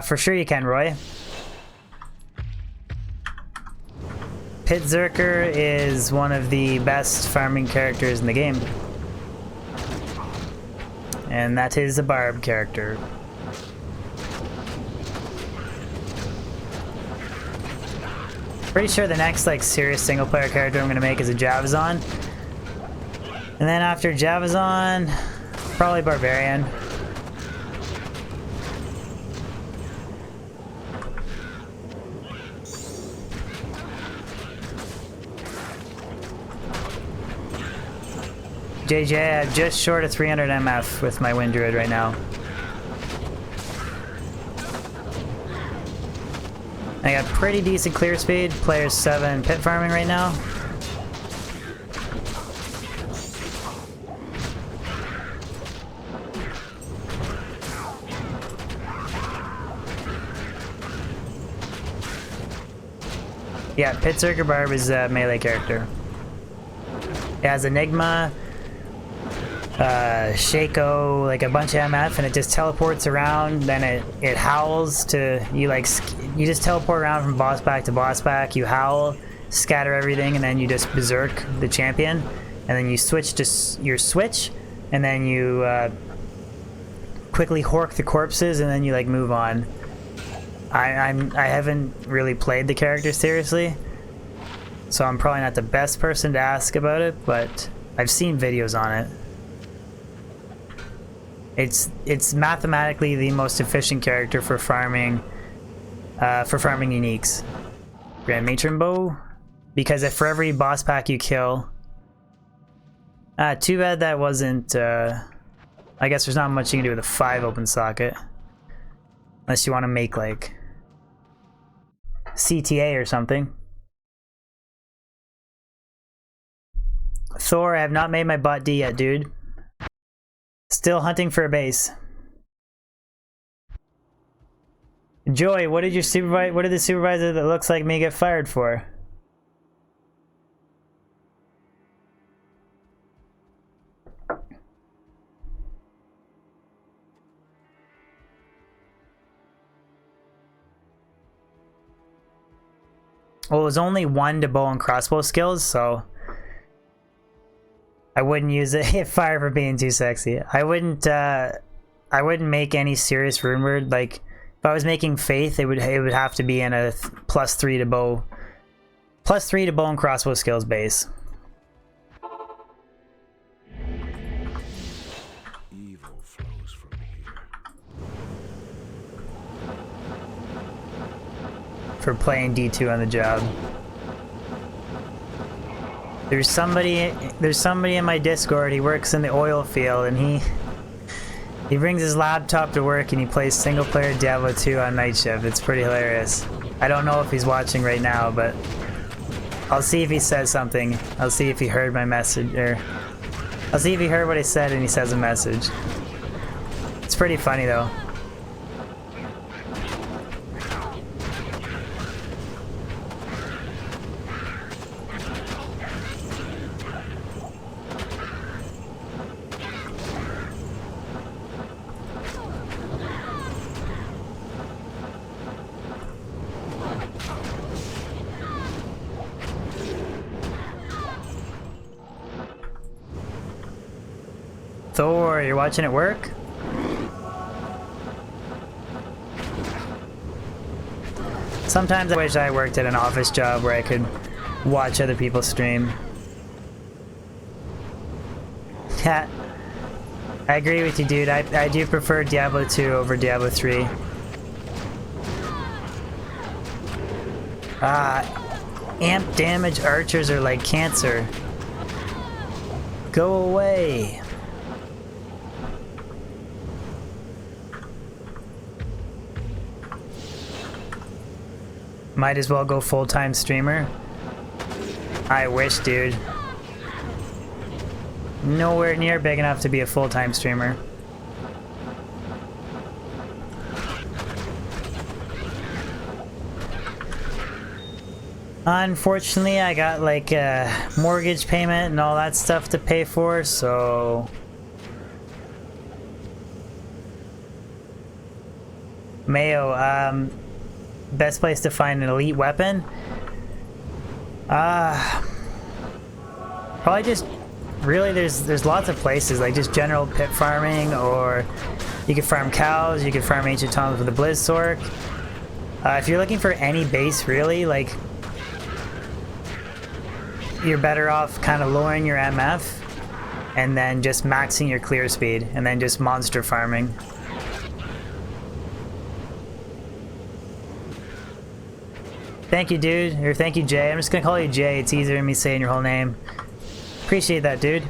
For sure you can, Roy. Pit Zerker is one of the best farming characters in the game. And that is a Barb character. Pretty sure the next like serious single player character I'm gonna make is a Javazon. And then after Javazon, Probably barbarian. JJ, I'm just short of 300 MF with my Wind Druid right now. I got pretty decent clear speed. Player 7 pit farming right now. Yeah, Pit Circuit Barb is a melee character. It has Enigma, Shaco, like a bunch of MF, and it just teleports around. Then it howls to you, like you just teleport around from boss back to boss back. You howl, scatter everything, and then you just berserk the champion, and then you switch to your switch, and then you quickly hork the corpses, and then you like move on. I haven't really played the character seriously, so I'm probably not the best person to ask about it, but I've seen videos on it. It's mathematically the most efficient character for farming uniques. Grand Matron Bow, because if for every boss pack you kill, too bad that wasn't. I guess there's not much you can do with a 5 open socket, unless you want to make like CTA or something. Thor, I have not made my bot D yet, dude. Still hunting for a base. Joy, what did your supervisor? What did the supervisor that looks like me get fired for? Well, it was only 1 to bow and crossbow skills, so I wouldn't use it. Hit fire for being too sexy. I wouldn't make any serious rune word. Like if I was making faith, it would have to be in a +3 to bow, +3 to bow and crossbow skills base. Evil flows from here. For playing D2 on the job. There's somebody in my Discord. He works in the oil field, and he brings his laptop to work and he plays single player Diablo 2 on night shift. It's pretty hilarious. I don't know if he's watching right now, but I'll see if he says something. I'll see if he heard my message, or I'll see if he heard what I said and he says a message. It's pretty funny though. Thor, you're watching it work? Sometimes I wish I worked at an office job where I could watch other people stream. Yeah, I agree with you, dude. I do prefer Diablo 2 over Diablo 3. Amp damage archers are like cancer. Go away. Might as well go full-time streamer. I wish, dude. Nowhere near big enough to be a full-time streamer. Unfortunately, I got like a mortgage payment and all that stuff to pay for, so... Mayo, best place to find an elite weapon? Probably just... Really, there's lots of places, like just general pit farming, or you could farm cows, you could farm ancient tomes with a Blizzsork. If you're looking for any base, really, like... You're better off kind of lowering your MF and then just maxing your clear speed, and then just monster farming. Thank you, dude, or thank you, Jay. I'm just gonna call you Jay. It's easier than me saying your whole name. Appreciate that, dude.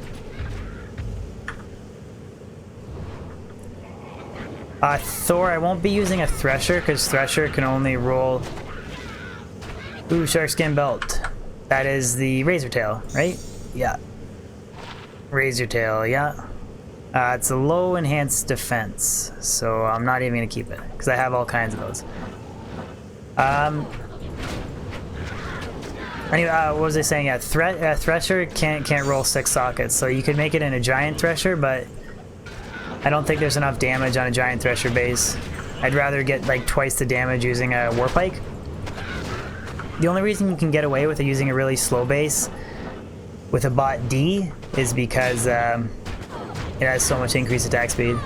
Thor, I won't be using a Thresher because Thresher can only roll. Ooh, Sharkskin Belt. That is the Razor Tail, right? Yeah. Razor Tail, yeah. It's a low enhanced defense, so I'm not even gonna keep it because I have all kinds of those. Anyway, what was I saying? Yeah, Thresher can't roll 6 sockets, so you could make it in a Giant Thresher, but I don't think there's enough damage on a Giant Thresher base. I'd rather get like twice the damage using a Warpike. The only reason you can get away with it using a really slow base with Ebotd is because it has so much increased attack speed.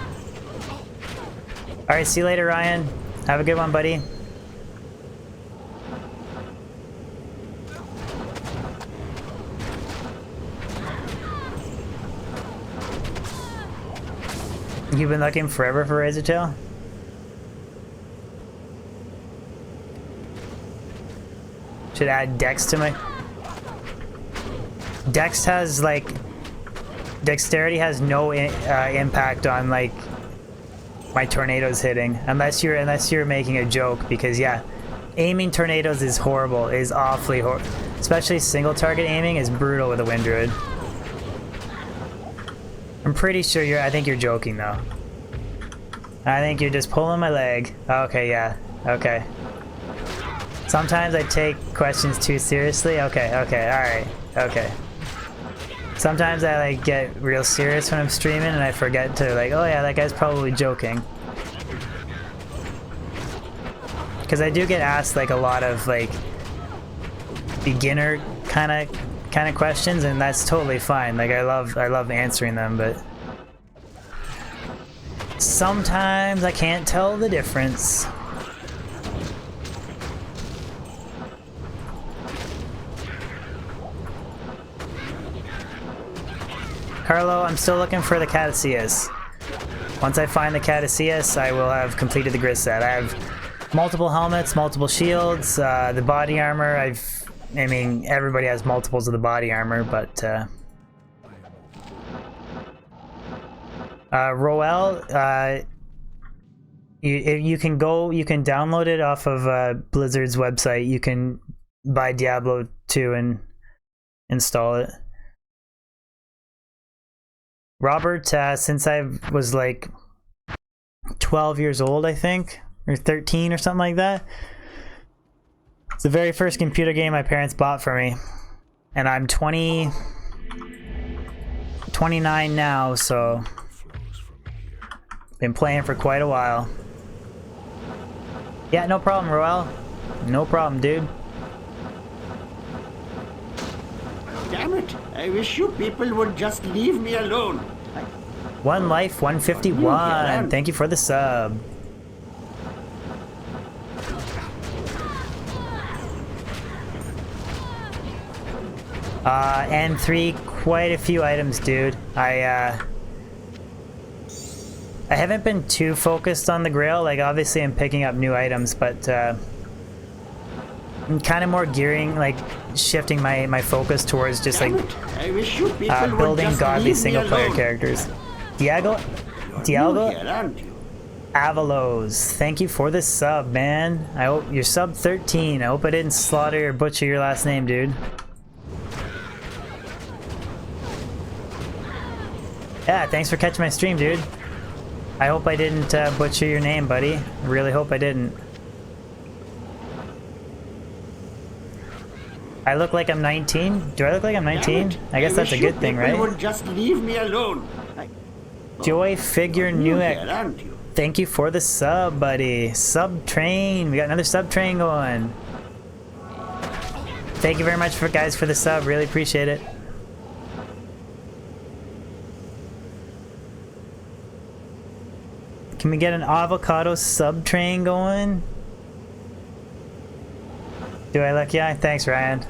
Alright, see you later, Ryan. Have a good one, buddy. You've been looking forever for Razor Tail? Should add Dex to my... Dex has, like... Dexterity has no impact on, like, my tornadoes hitting. Unless you're making a joke, because, yeah, aiming tornadoes is horrible. It is awfully horrible. Especially single target aiming is brutal with a Wind Druid. I'm pretty sure I think you're joking, though. I think you're just pulling my leg. Okay, yeah. Okay. Sometimes I take questions too seriously. Okay, alright. Okay. Sometimes I, like, get real serious when I'm streaming and I forget to, like, oh yeah, that guy's probably joking. Because I do get asked, like, a lot of, like, beginner kind of questions, and that's totally fine. Like, I love answering them, but sometimes I can't tell the difference. Carlo, I'm still looking for the Caduceus. Once I find the Caduceus, I will have completed the grid set. I have multiple helmets, multiple shields, the body armor. I mean, everybody has multiples of the body armor, but Roel, you can download it off of Blizzard's website. You can buy Diablo 2 and install it. Robert, since I was like 12 years old, I think, or 13 or something like that. It's the very first computer game my parents bought for me. And I'm 29 now, so been playing for quite a while. Yeah, no problem, Roel. No problem, dude. Damn it! I wish you people would just leave me alone. One Life 151. Thank you for the sub. N3, quite a few items, dude. I haven't been too focused on the Grail. Like, obviously I'm picking up new items, but I'm kind of more gearing, like, shifting my focus towards just, like, building godly single-player characters. Diablo Avalos, thank you for the sub, man. I hope you're sub 13. I hope I didn't slaughter or butcher your last name, dude. Yeah, thanks for catching my stream, dude. I hope I didn't butcher your name, buddy. I really hope I didn't. I look like I'm 19? Do I look like I'm 19? I guess that's a good thing, right? Would just leave me alone. Joy Figure Newick. Thank you for the sub, buddy. Sub train. We got another sub train going. Thank you very much guys for the sub. Really appreciate it. Can we get an avocado sub train going? Do I look young? Thanks, Ryan.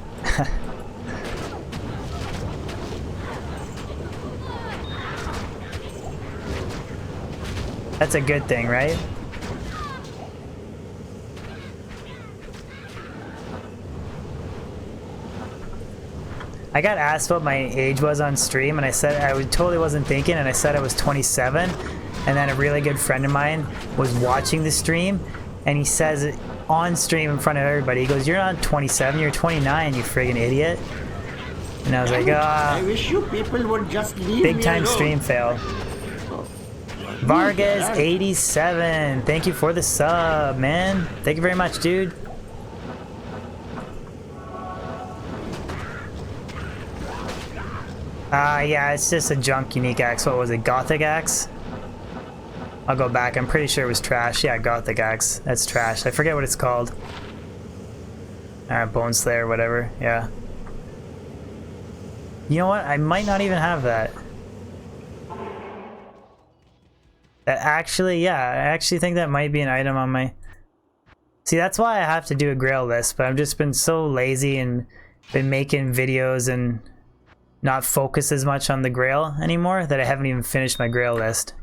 That's a good thing, right? I got asked what my age was on stream, and I said totally wasn't thinking, and I said I was 27. And then a really good friend of mine was watching the stream, and he says it on stream in front of everybody. He goes, "You're not 27, you're 29, you friggin' idiot." And I was like, ah. I wish you people would just leave Big me time alone. stream fail. Vargas 87, thank you for the sub, man. Thank you very much, dude. Yeah, it's just a junk unique axe. What was it, Gothic axe? I'll go back, I'm pretty sure it was trash. Yeah, Gothic axe, that's trash. I forget what it's called. Bone Slayer, whatever, yeah. You know what, I might not even have that. That actually, yeah, I actually think that might be an item on my... See, that's why I have to do a grail list, but I've just been so lazy and been making videos and not focus as much on the grail anymore that I haven't even finished my grail list.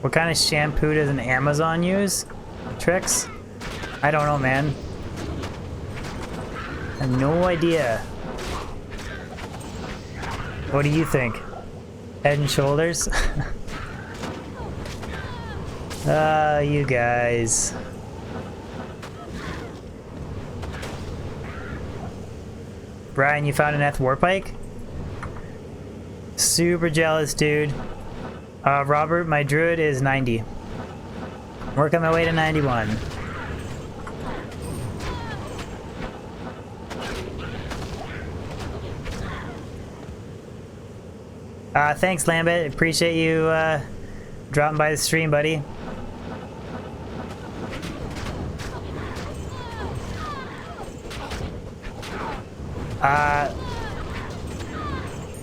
What kind of shampoo does an Amazon use? Tricks? I don't know, man. I have no idea. What do you think? Head and Shoulders? You guys. Brian, you found an Eth Warpike? Super jealous, dude. Robert, my druid is 90. Working my way to 91. Thanks, Lambit. Appreciate you dropping by the stream, buddy.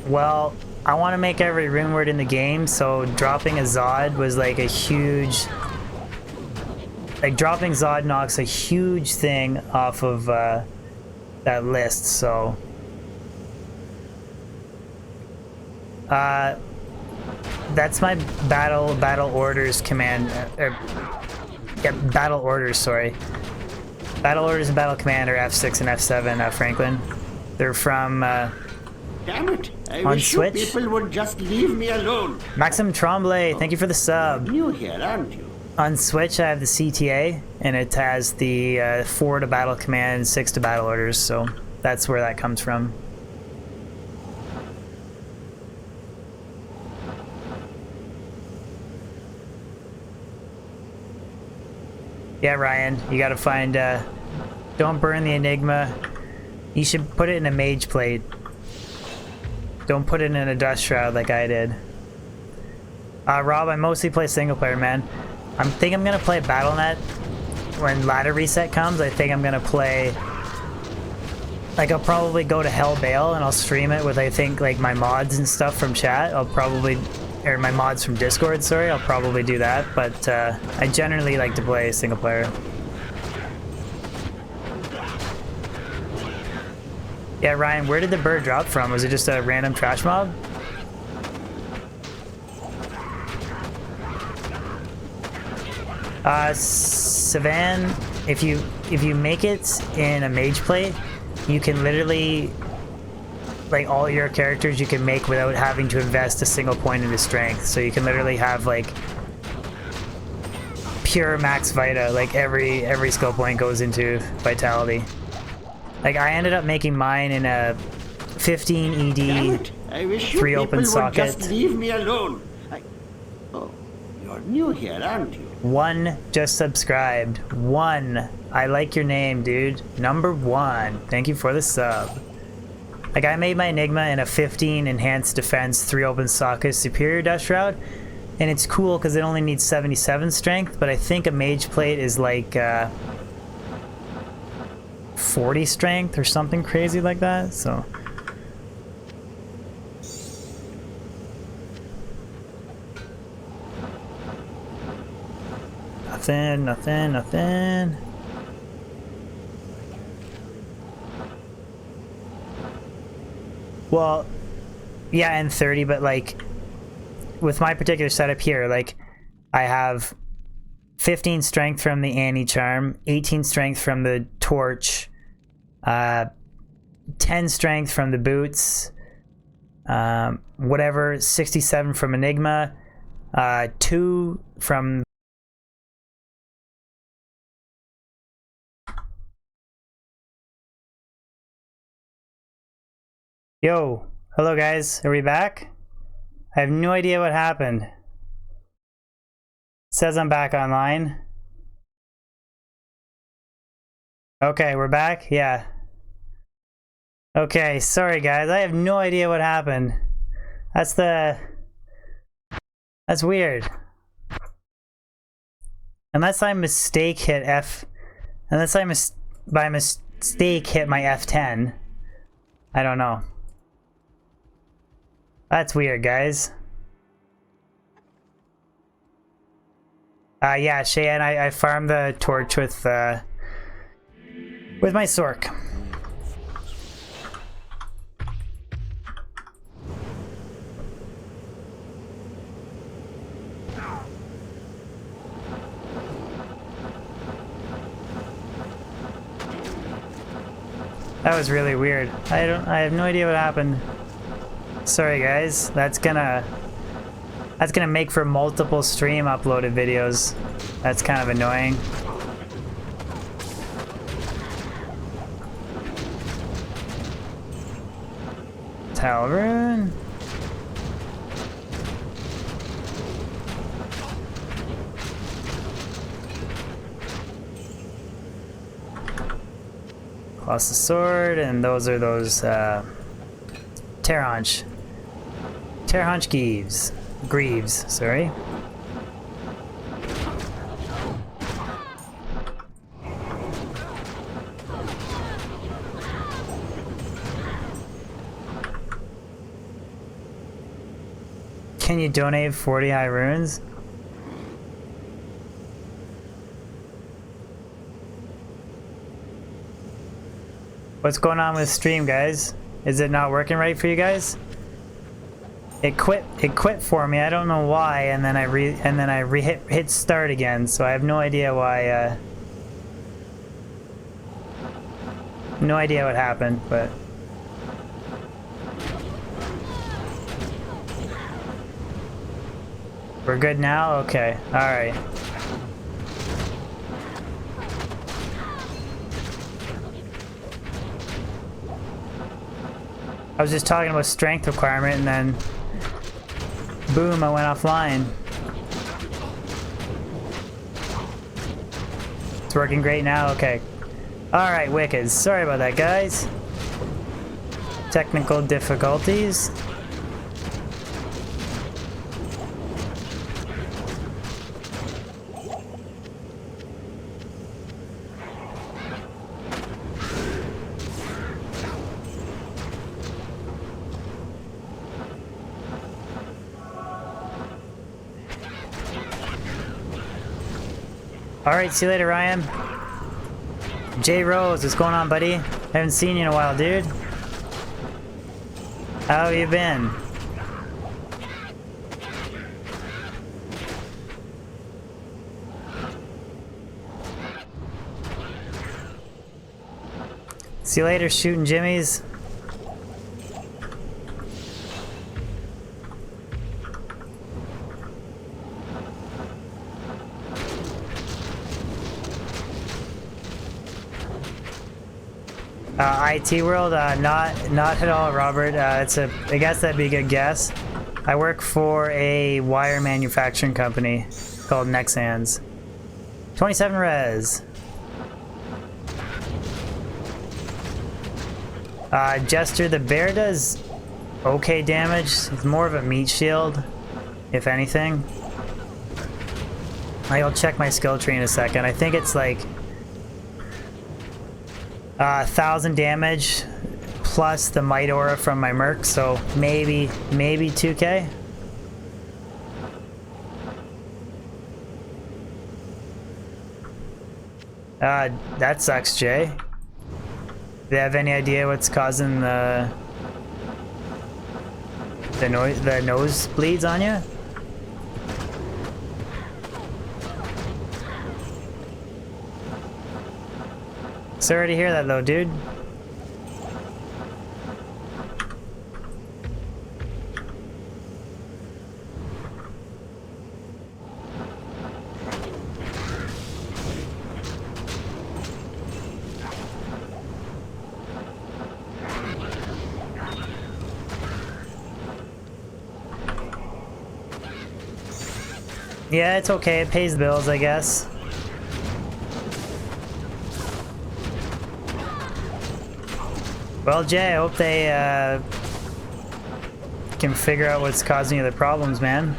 Well, I want to make every rune word in the game, so dropping a Zod was like a huge... Like, dropping Zod knocks a huge thing off of that list, so... That's my battle orders command, yeah, battle orders, sorry. Battle orders and battle command are F6 and F7, Franklin. They're from, Damn it! I on wish Switch. you people would just leave me alone. Maxim Tremblay, thank you for the sub. New here, aren't you? On Switch, I have the CTA, and it has the 4 to battle command, 6 to battle orders, so that's where that comes from. Yeah, Ryan, you gotta find, don't burn the Enigma. You should put it in a mage plate. Don't put it in a dust shroud like I did. Rob, I mostly play single player, man. I think I'm gonna play Battle.net when ladder reset comes. I think I'm gonna play... Like, I'll probably go to Hell Bale and I'll stream it with, I think, like, my mods and stuff from chat. I'll probably... Or my mods from Discord, sorry. I'll probably do that, but I generally like to play single player. Yeah, Ryan, where did the bird drop from? Was it just a random trash mob? Savan, if you make it in a mage plate, you can literally, like, all your characters you can make without having to invest a single point into strength. So you can literally have like pure max vita, like every skill point goes into vitality. Like, I ended up making mine in a 15 ED, I wish you 3 open people would socket. just leave me alone. Oh, you're new here, aren't you? 1 just subscribed. 1. I like your name, dude. Number 1. Thank you for the sub. Like, I made my Enigma in a 15 enhanced defense, 3 open sockets, superior dust shroud, and it's cool because it only needs 77 strength, but I think a mage plate is like 40 strength or something crazy like that, so... Nothing, nothing, nothing. Well, yeah, and 30, but like with my particular setup here, like I have 15 strength from the anti-charm, 18 strength from the torch, 10 strength from the boots, whatever, 67 from Enigma, 2 from... Yo, hello guys, are we back? I have no idea what happened. It says I'm back online. Okay, we're back? Yeah. Okay, sorry guys, I have no idea what happened. That's weird. Unless I mistake hit F... Unless I by mistake hit my F10. I don't know. That's weird, guys. Yeah, Cheyenne, I farmed the torch with my Sork. That was really weird. I have no idea what happened. Sorry guys, that's gonna make for multiple stream uploaded videos. That's kind of annoying. Talrun. Lost the sword, and those are those Terranch Greaves, sorry. Can you donate 40 high runes? What's going on with stream, guys? Is it not working right for you guys? It quit for me. I don't know why, and then I hit start again. So I have no idea why. No idea what happened, but we're good now. Okay, all right. I was just talking about strength requirement, and then boom, I went offline. It's working great now? Okay. Alright, Wicked. Sorry about that, guys. Technical difficulties. Alright, see you later, Ryan. J Rose, what's going on, buddy? Haven't seen you in a while, dude. How have you been? See you later, Shooting Jimmies. IT World, not at all, Robert. I guess that'd be a good guess. I work for a wire manufacturing company called Nexans. 27 res. Jester the Bear does okay damage. It's more of a meat shield, if anything. I'll check my skill tree in a second. I think it's like 1,000 damage plus the might aura from my merc, so maybe 2k. That sucks, Jay. Do you have any idea what's causing the nosebleeds on you? Sorry to hear that though, dude. Yeah, it's okay. It pays the bills, I guess. Well, Jay, I hope they can figure out what's causing you the problems, man.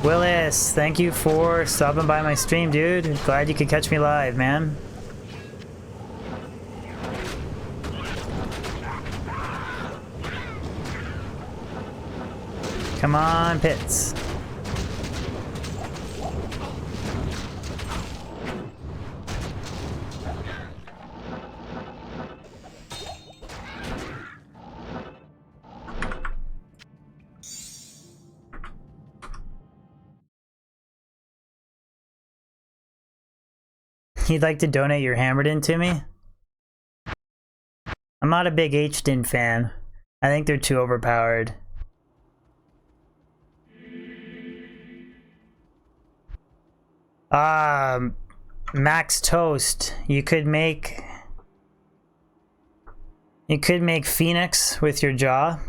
Willis, thank you for stopping by my stream, dude. Glad you could catch me live, man. Come on, Pits. You'd like to donate your Hammerden to me? I'm not a big H-Din fan. I think they're too overpowered. Max Toast. You could make Phoenix with your jaw.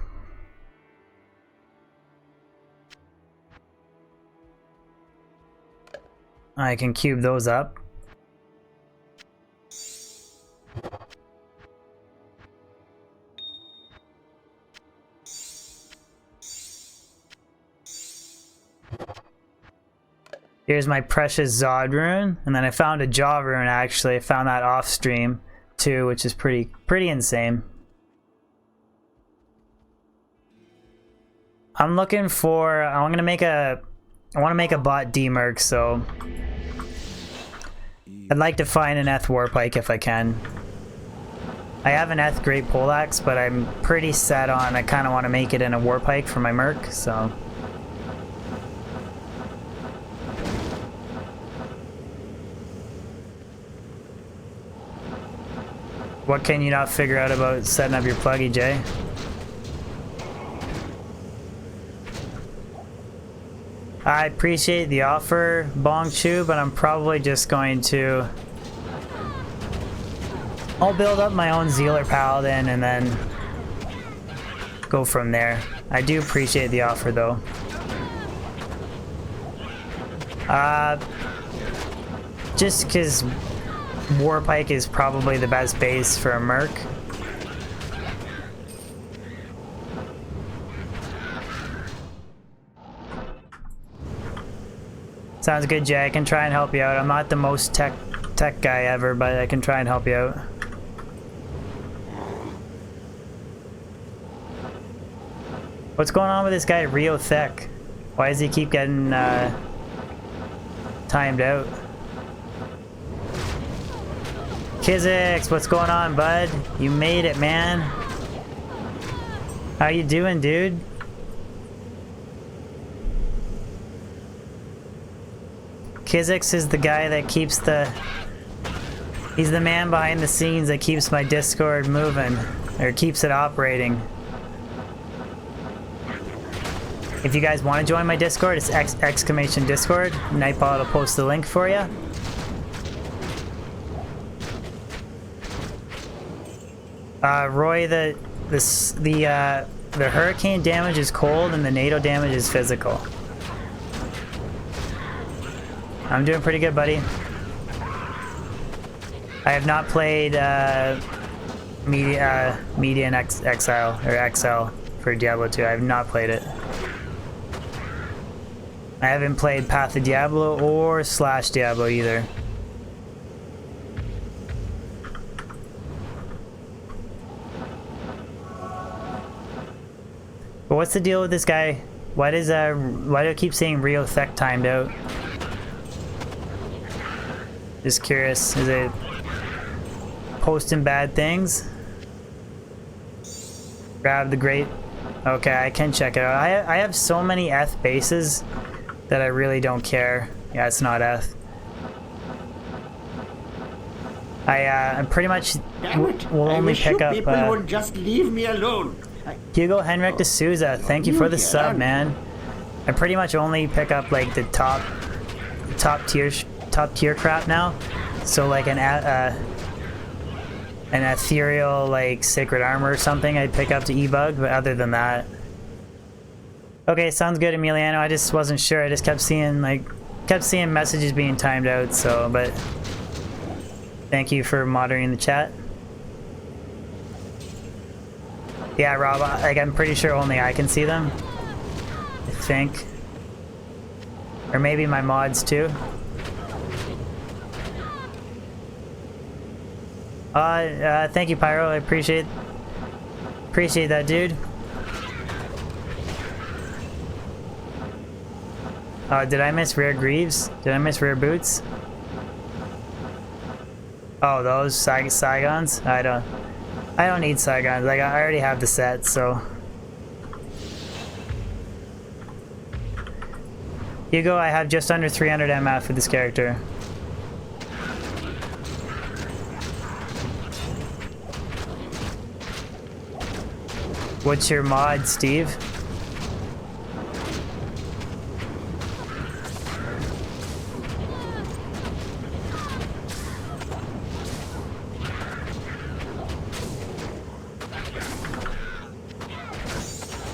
I can cube those up. Here's my precious Zod rune, and then I found a jaw rune actually. I found that off stream too, which is pretty insane. I'm looking for. I want to make a bot demerc, so I'd like to find an Eth Warpike if I can. I have an Eth Great Poleaxe, but I'm pretty set on. I kind of want to make it in a Warpike for my merc, so. What can you not figure out about setting up your pluggy, Jay? I appreciate the offer, Bong Chu, but I'm probably just going to... I'll build up my own Zealer Paladin and then go from there. I do appreciate the offer, though. Just because Warpike is probably the best base for a merc. Sounds good, Jay. I can try and help you out. I'm not the most tech guy ever, but I can try and help you out. What's going on with this guy, Rio Thick? Why does he keep getting timed out? Kizix, what's going on, bud? You made it, man. How you doing, dude? Kizix is the guy that keeps the... He's the man behind the scenes that keeps my Discord moving. Or keeps it operating. If you guys want to join my Discord, it's exclamation Discord. Nightbot will post the link for you. Roy, the hurricane damage is cold and the NATO damage is physical. I'm doing pretty good, buddy. I have not played Media in Exile or XL for Diablo 2. I have not played it. I haven't played Path of Diablo or / Diablo either. But what's the deal with this guy? Why do I keep saying Rio Thick timed out? Just curious, is it posting bad things? Grab the great. Okay, I can check it out. I have so many Eth bases that I really don't care. Yeah, it's not Eth. I'm pretty much will only pick up. People would just leave me alone. Hugo Henrik D'Souza, thank you for the sub, man. I pretty much only pick up like the top tier crap now. So like an ethereal like sacred armor or something I'd pick up to Ebotd, but other than that. Okay, sounds good, Emiliano. I just wasn't sure. I just kept seeing messages being timed out, so but thank you for moderating the chat. Yeah, Rob, like I'm pretty sure only I can see them. I think. Or maybe my mods too. Thank you, Pyro. I appreciate that, dude. Did I miss rare greaves? Did I miss rare boots? Oh, those Saigons? I don't need Saigons. Like I already have the set, so. Hugo, I have just under 300 MF for this character. What's your mod, Steve?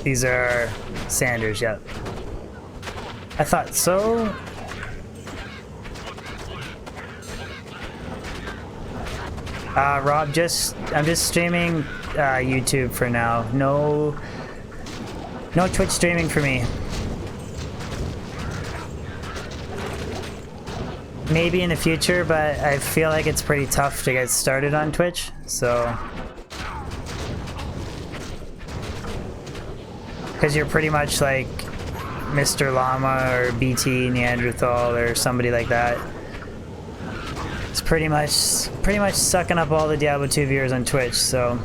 These are Sanders, yep. I thought so. Rob, I'm just streaming YouTube for now. No Twitch streaming for me. Maybe in the future, but I feel like it's pretty tough to get started on Twitch, so. Because you're pretty much like Mr. Llama or BT Neanderthal or somebody like that. It's pretty much sucking up all the Diablo 2 viewers on Twitch, so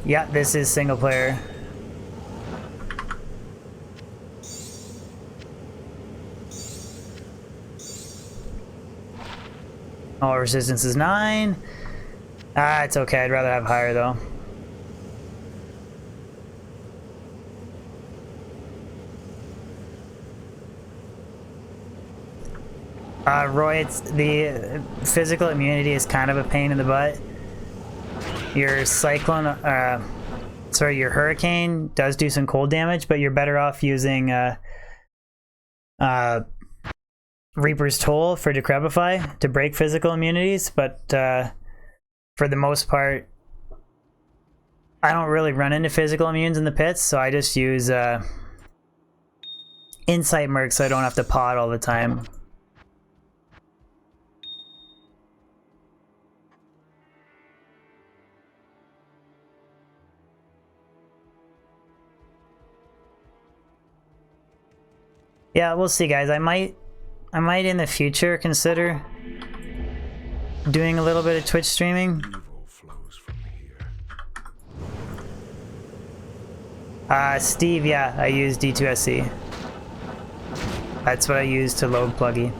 yeah, this is single player. Oh, resistance is 9. It's okay, I'd rather have higher though. Roy, it's the physical immunity is kind of a pain in the butt. Your cyclone, your hurricane does do some cold damage, but you're better off using Reaper's Toll for Decrepify to break physical immunities, but for the most part, I don't really run into physical immunes in the pits, so I just use Insight Merc so I don't have to pot all the time. Yeah, we'll see, guys. I might in the future consider doing a little bit of Twitch streaming. Evil flows from here. Steve, yeah, I use D2SC. That's what I use to load Pluggy.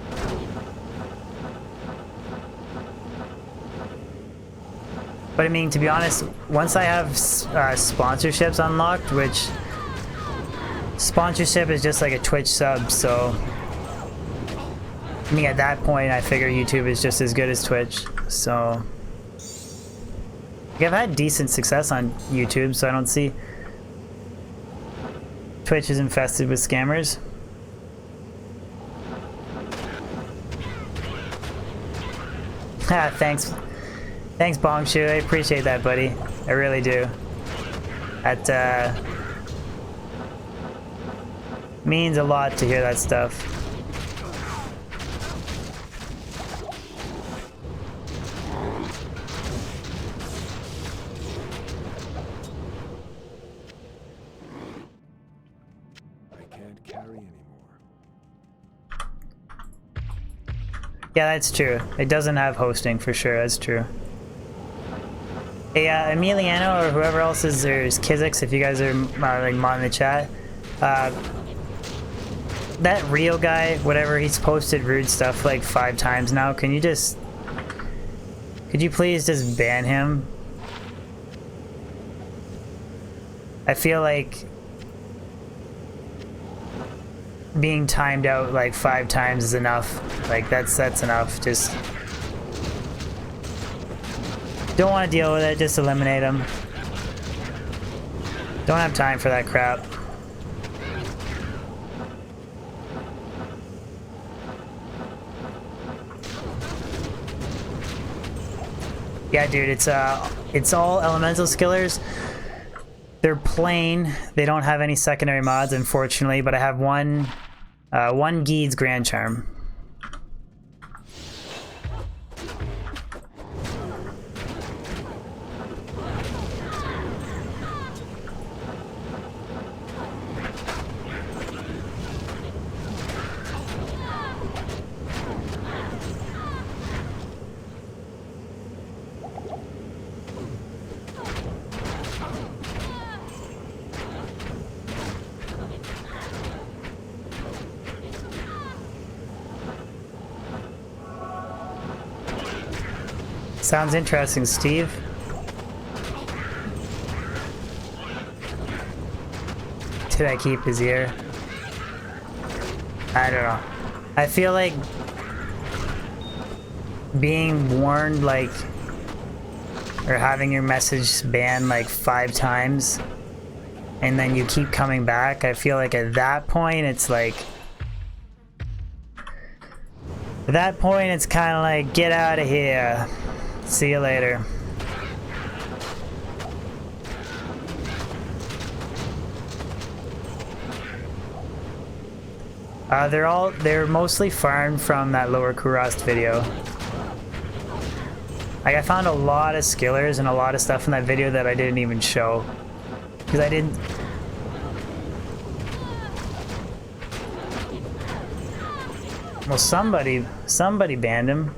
But I mean, to be honest, once I have sponsorships unlocked, which sponsorship is just like a Twitch sub, so I mean, at that point, I figure YouTube is just as good as Twitch. So like, I've had decent success on YouTube, so I don't see Twitch is infested with scammers. Thanks, Bongshu. I appreciate that, buddy. I really do. That means a lot to hear that stuff. I can't carry anymore. Yeah, that's true. It doesn't have hosting for sure. That's true. Hey, Emiliano or whoever else is there's Kizix, if you guys are like modding the chat. That Rio guy, whatever, he's posted rude stuff like 5 times now. Can you just... Could you please just ban him? I feel like being timed out like 5 times is enough. Like that's enough. Just don't want to deal with it. Just eliminate him. Don't have time for that crap. Yeah, dude, it's all elemental skillers. They're plain. They don't have any secondary mods, unfortunately, but I have one Geed's Grand Charm. Sounds interesting, Steve. Did I keep his ear? I don't know. I feel like being warned, like, or having your message banned like 5 times and then you keep coming back, I feel like at that point it's like, at that point it's kind of like, get out of here. See you later. They're mostly farmed from that lower Kurast video. Like I found a lot of skillers and a lot of stuff in that video that I didn't even show. Because I didn't... Well, somebody banned him.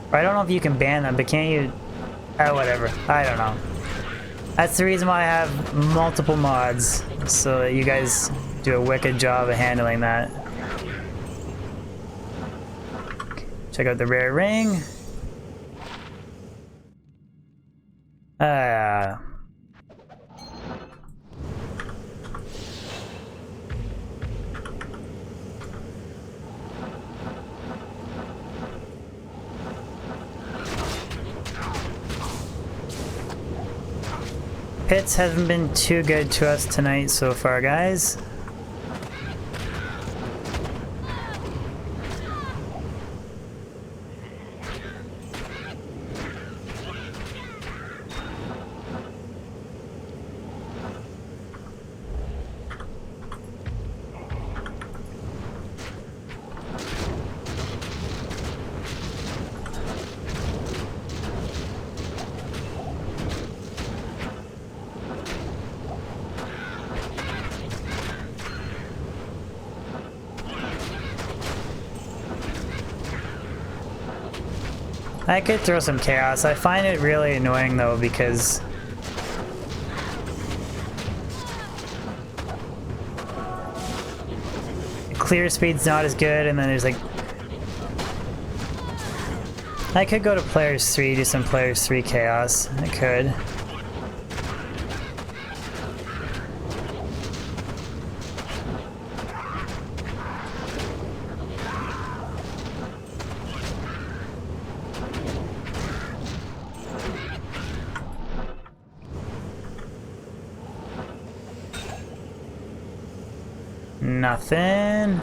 I don't know if you can ban them, but can't you... Oh, whatever. I don't know. That's the reason why I have multiple mods, so that you guys do a wicked job of handling that. Check out the rare ring. Pits haven't been too good to us tonight so far, guys. I could throw some chaos. I find it really annoying though because clear speed's not as good, and then there's like I could go to players 3, do some players 3 chaos. I could. Nothing.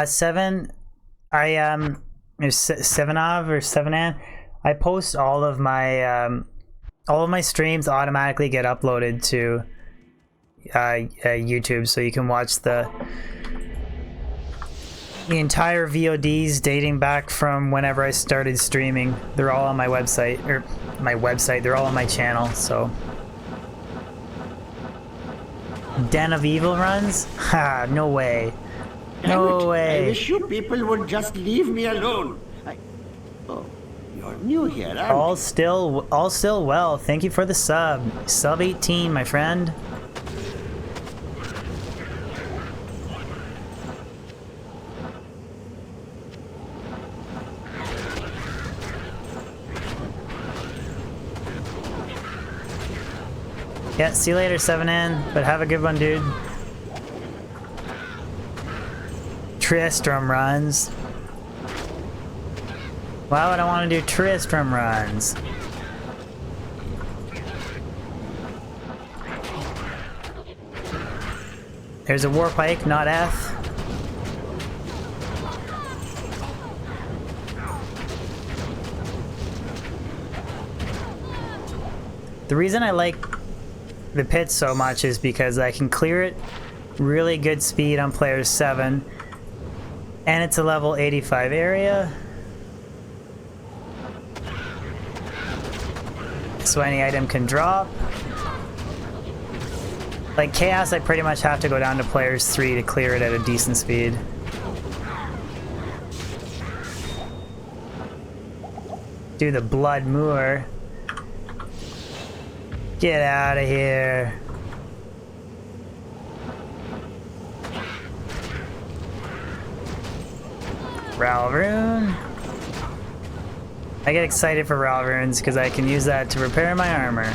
Seven. There's 7av or 7an. I post all of my streams automatically get uploaded to YouTube, so you can watch the entire VODs dating back from whenever I started streaming. They're all on my website, they're all on my channel, so. Den of Evil runs? Ha, no way. No way. I wish you people would just leave me alone. Oh, you're new here, aren't you? All still well. Thank you for the sub. Sub 18, my friend. Yeah, see you later, 7N, but have a good one, dude. Tristram runs. Why would I want to do Tristram runs? There's a Warpike, not F. The reason I like the pit so much is because I can clear it really good speed on player 7, and it's a level 85 area, so any item can drop. Like Chaos, I pretty much have to go down to players 3 to clear it at a decent speed. Do the Blood Moor. Get out of here. Ralrune. I get excited for Ralrunes because I can use that to repair my armor.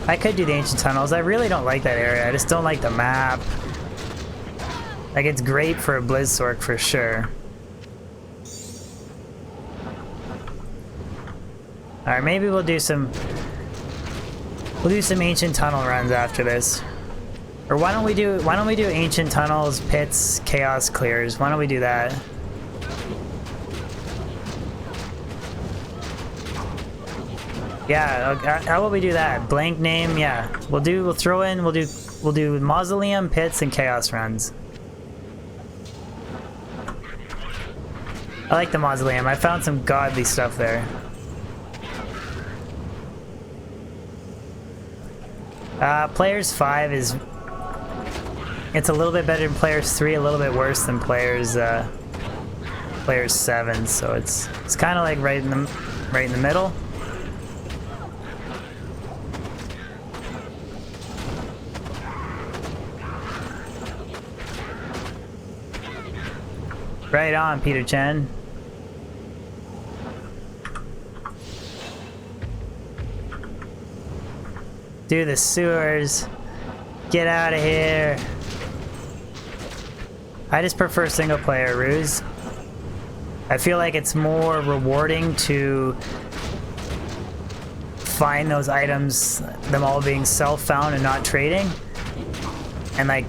I could do the Ancient Tunnels. I really don't like that area. I just don't like the map. Like, it's great for a Blizzsork for sure. Alright, maybe we'll do some Ancient Tunnel runs after this. Or why don't we do Ancient Tunnels, Pits, Chaos Clears? Why don't we do that? Yeah, how will we do that? Blank name, yeah. We'll do Mausoleum, Pits, and Chaos runs. I like the Mausoleum. I found some godly stuff there. Players 5 is... It's a little bit better than Players 3, a little bit worse than Players 7, so it's kind of like right in the middle. Right on, Peter Chen. Do the sewers. Get out of here. I just prefer single player Ruse. I feel like it's more rewarding to find those items, them all being self-found and not trading. And like,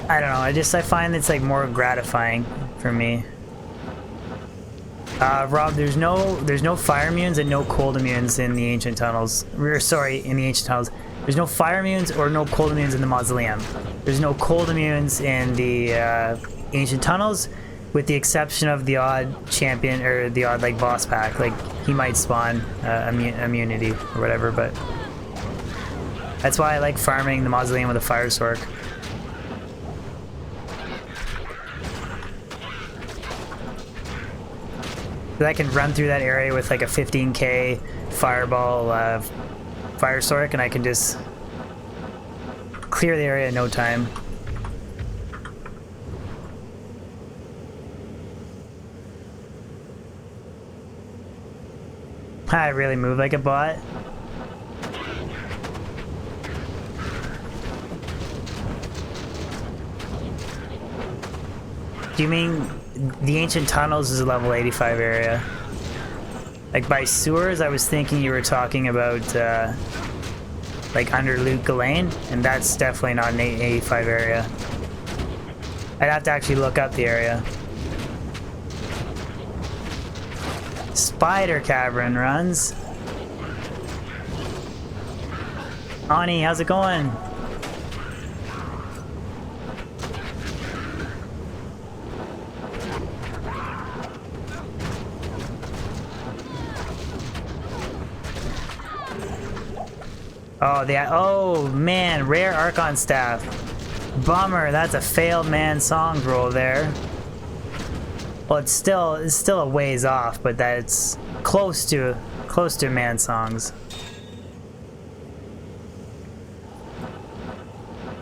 I don't know, I find it's like more gratifying for me. Rob, there's no fire immunes and no cold immunes in the Ancient Tunnels. In the Ancient Tunnels. There's no fire immunes or no cold immunes in the Mausoleum. There's no cold immunes in the Ancient Tunnels, with the exception of the odd champion or the odd like boss pack. Like he might spawn immunity or whatever, but that's why I like farming the Mausoleum with a Fire Sork. I can run through that area with like a 15k fireball Fire Sork, and I can just clear the area in no time. I really move like a bot. Do you mean the Ancient Tunnels is a level 85 area? Like by sewers, I was thinking you were talking about like under Luke Ghislaine, and that's definitely not an 85 area. I'd have to actually look up the area. spider cavern runs. Ani, how's it going? Oh man, rare Archon staff. Bummer, that's a failed man songs roll there. Well, it's still a ways off, but that's close to man songs.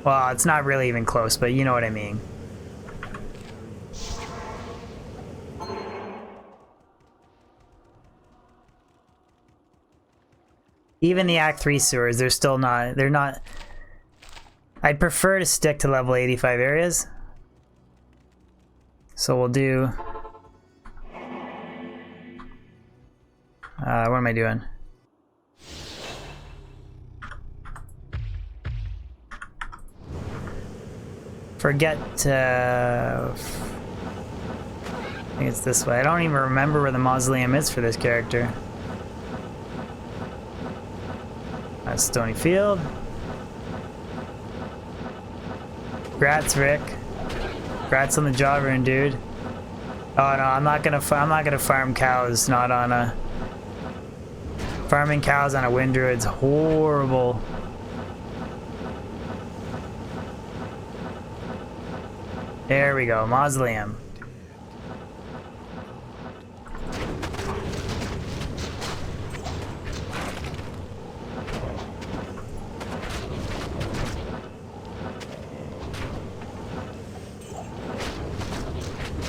Well, it's not really even close, but you know what I mean. Even the Act 3 sewers, they're not... I'd prefer to stick to level 85 areas. So we'll do... what am I doing? Forget I think it's this way. I don't even remember where the mausoleum is for this character. That's Stony Field. Grats, Rick. Grats on the job rune, dude. Oh no, I'm not gonna farm cows. Not on a farming cows on a wind druid's horrible. There we go, mausoleum.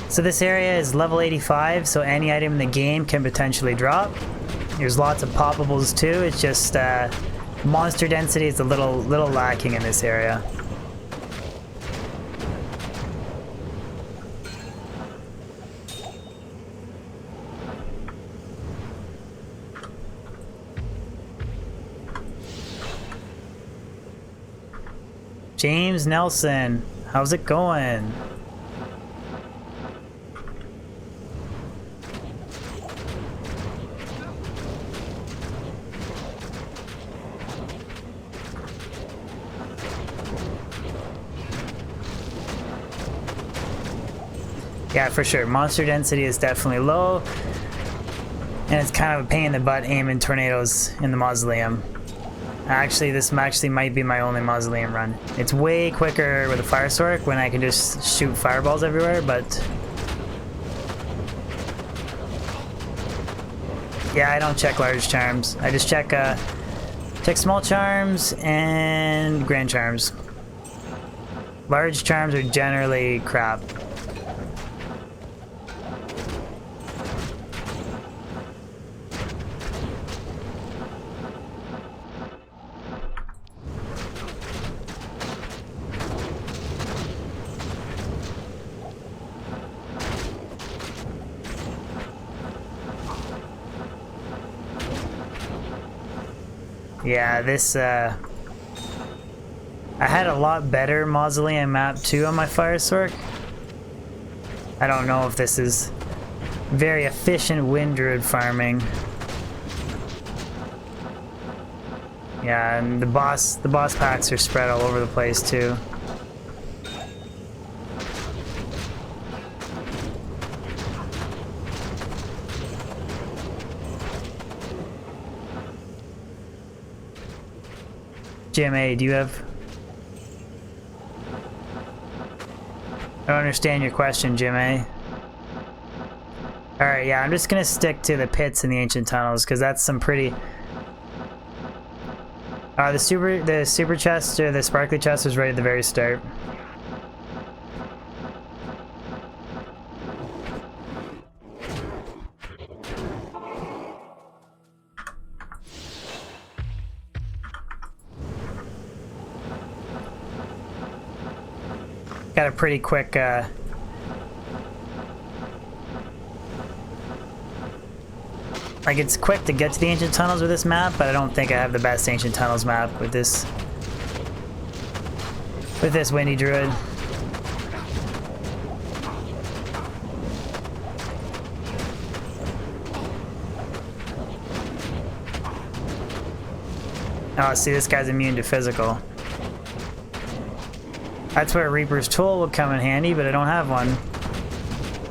So this area is level 85, so any item in the game can potentially drop. There's lots of poppables too, it's just monster density is a little lacking in this area. James Nelson, how's it going? Yeah, for sure. Monster density is definitely low, and it's kind of a pain in the butt aiming tornadoes in the mausoleum. Actually, this actually might be my only mausoleum run. It's way quicker with a fire stork when I can just shoot fireballs everywhere, but yeah, I don't check large charms. I just check small charms and grand charms. Large charms are generally crap. Yeah, this, I had a lot better mausoleum map too on my fire stork. I don't know if this is very efficient wind druid farming. Yeah, and the boss packs are spread all over the place too. GMA, do you have... I don't understand your question, GMA. Alright, yeah, I'm just gonna stick to the pits and the ancient tunnels, because that's some pretty... the super chest, or the sparkly chest was right at the very start. Got a pretty quick, like, it's quick to get to the ancient tunnels with this map, but I don't think I have the best ancient tunnels map with this windy druid. Oh, see, this guy's immune to physical. That's where Reaper's Tool would come in handy, but I don't have one.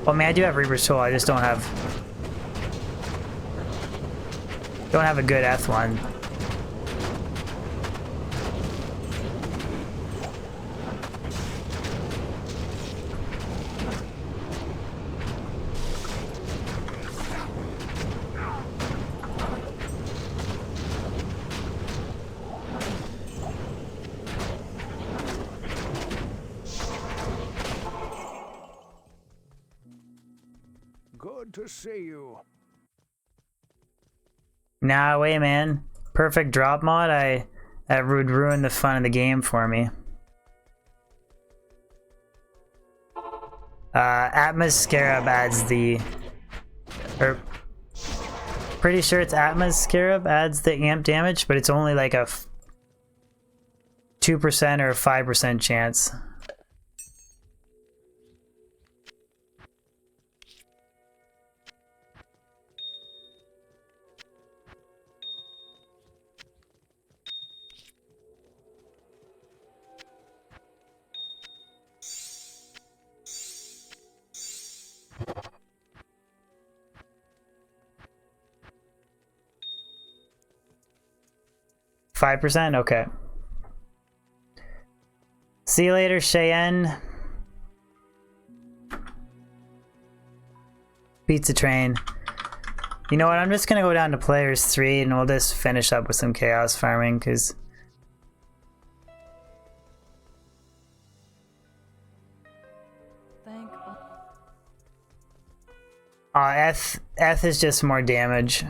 Well, I mean, I do have Reaper's Tool, I just don't have a good Eth one. Good to see you. Nah, wait, man. Perfect drop mod, that would ruin the fun of the game for me. Atma's Scarab adds the... pretty sure it's Atma's Scarab adds the amp damage, but it's only like a 2% or 5% chance. %? Okay. See you later, Cheyenne. Pizza train. You know what? I'm just gonna go down to players 3 and we'll just finish up with some chaos farming because Eth is just more damage.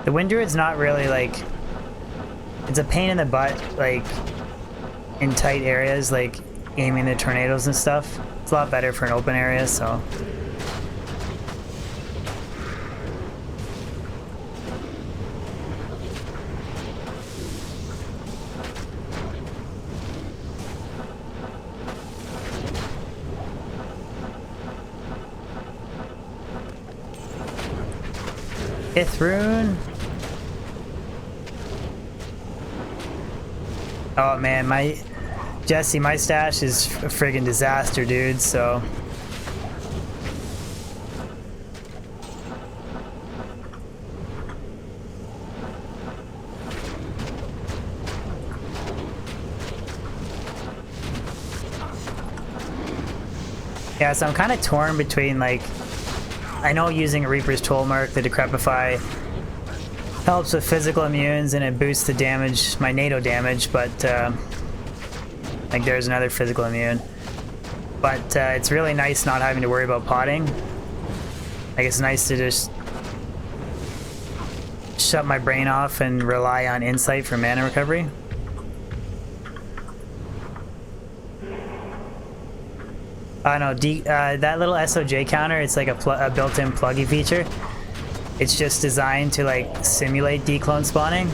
The Wind Druid's not really like... It's a pain in the butt, like, in tight areas, like aiming the tornadoes and stuff. It's a lot better for an open area, so... Ithrune. Oh man, Jesse, my stash is a friggin' disaster, dude, so... Yeah, so I'm kind of torn between, like... I know using a Reaper's Toll Mark, the Decrepify, helps with physical immunes and it boosts the damage, my NATO damage, but like there's another physical immune. But it's really nice not having to worry about potting. Like it's nice to just shut my brain off and rely on insight for mana recovery. No, that little SOJ counter, it's like a built-in pluggy feature. It's just designed to like simulate declone spawning.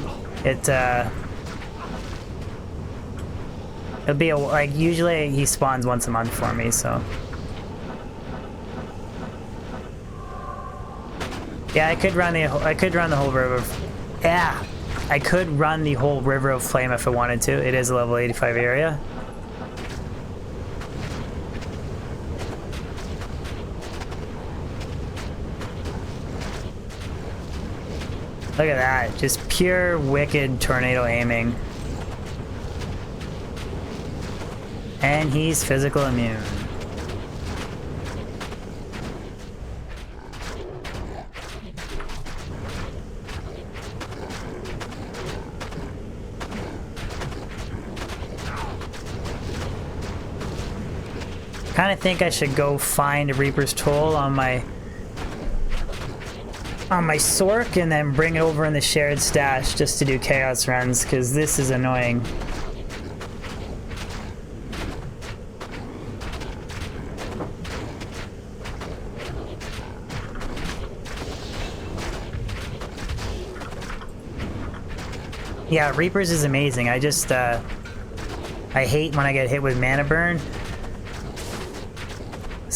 It'll be like usually he spawns once a month for me, so. Yeah, I could run the whole river. Yeah, I could run the whole River of Flame if I wanted to. It is a level 85 area. Look at that, just pure wicked tornado aiming. And he's physical immune. Kind of think I should go find a Reaper's Toll on my Sork and then bring it over in the shared stash just to do chaos runs, because this is annoying. Yeah, Reapers is amazing. I just, I hate when I get hit with mana burn.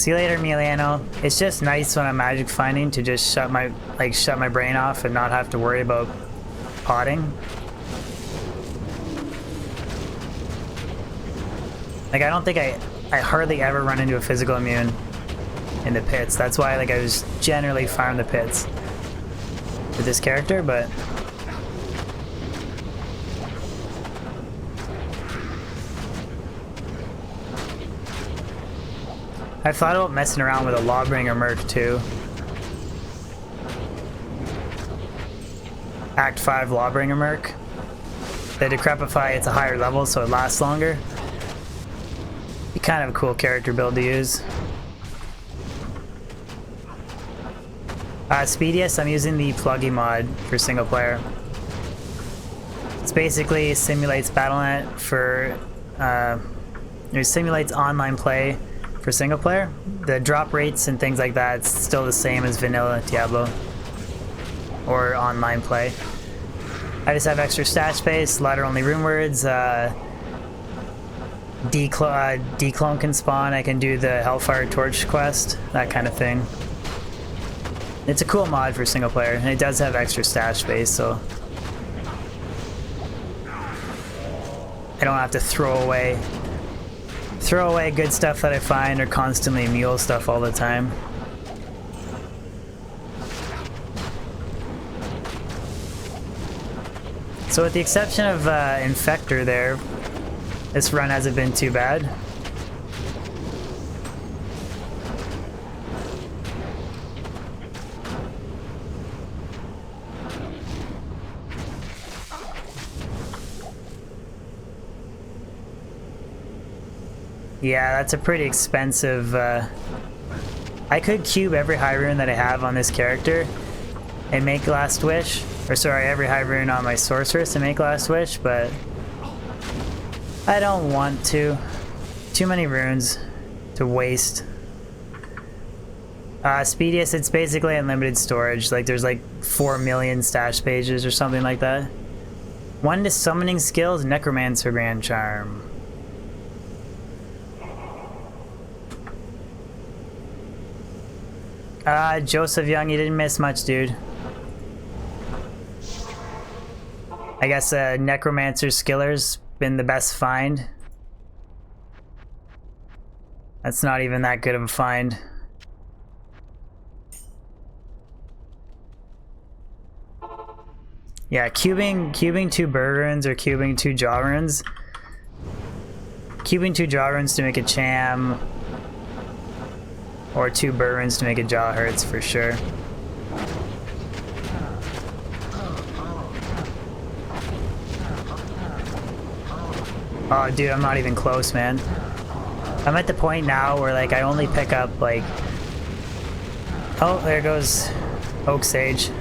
See you later, Miliano. It's just nice when I'm magic finding to just shut my brain off and not have to worry about potting. Like, I don't think I hardly ever run into a physical immune in the pits. That's why, like, I just generally farm the pits with this character, but I've thought about messing around with a Lawbringer Merc too. Act 5 Lawbringer Merc. The Decrepify, it's a higher level, so it lasts longer. Be kind of a cool character build to use. Speediest, I'm using the Pluggy mod for single player. It's basically simulates Battle.net for, it simulates online play for single player. The drop rates and things like that, it's still the same as vanilla Diablo or online play. I just have extra stat space, ladder only rune words, declone can spawn, I can do the Hellfire Torch quest, that kind of thing. It's a cool mod for single player, and it does have extra stash space, so I don't have to throw away good stuff that I find or constantly mule stuff all the time. So with the exception of Infector there, this run hasn't been too bad. Yeah, that's a pretty expensive... I could cube every high rune that I have on this character and make Last Wish. Or sorry, every high rune on my Sorceress and make Last Wish, but I don't want to. Too many runes to waste. Speediest, it's basically unlimited storage. Like, there's like 4 million stash pages or something like that. 1 to summoning skills, Necromancer Grand Charm. Joseph Young, you didn't miss much, dude. I guess Necromancer Skiller's been the best find. That's not even that good of a find. Yeah, cubing 2 bird runes or cubing 2 jaw runes. Cubing 2 jaw runes to make a cham, or 2 bird runes to make a jaw hurts for sure. Oh, dude, I'm not even close, man. I'm at the point now where, like, I only pick up, like... Oh, there goes Oak Sage.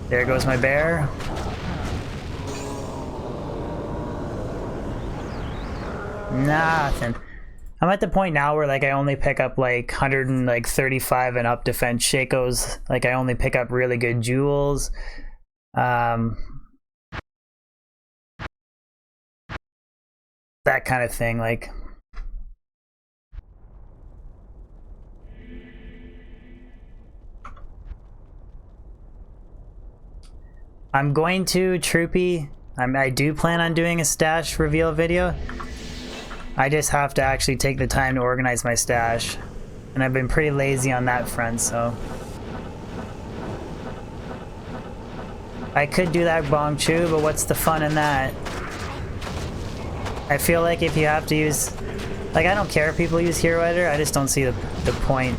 There goes my bear. Nothing. I'm at the point now where, like, I only pick up, like, 135 and up defense Shakos. Like, I only pick up really good jewels. That kind of thing, like... I'm going to, Troopy. I do plan on doing a stash reveal video. I just have to actually take the time to organize my stash. And I've been pretty lazy on that front, so... I could do that Bong Chu, but what's the fun in that? I feel like if you have to use... Like, I don't care if people use Hero Editor, I just don't see the point.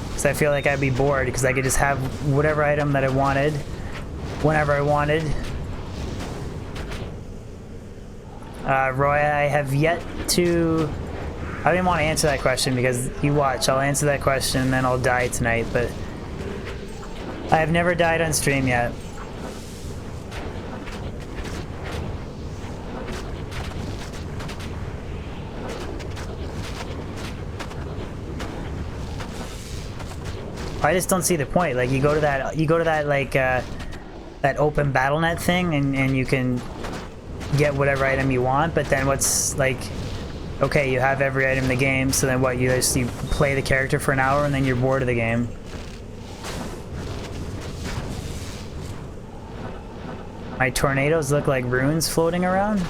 Because I feel like I'd be bored, because I could just have whatever item that I wanted, whenever I wanted. Roy, I have yet to... I didn't want to answer that question, because you watch, I'll answer that question and then I'll die tonight, but... I have never died on stream yet. I just don't see the point. Like, you go to that like that open Battle.net thing and you can get whatever item you want, but then what's like Okay, you have every item in the game, so then what, you play the character for an hour and then you're bored of the game. My tornadoes look like runes floating around?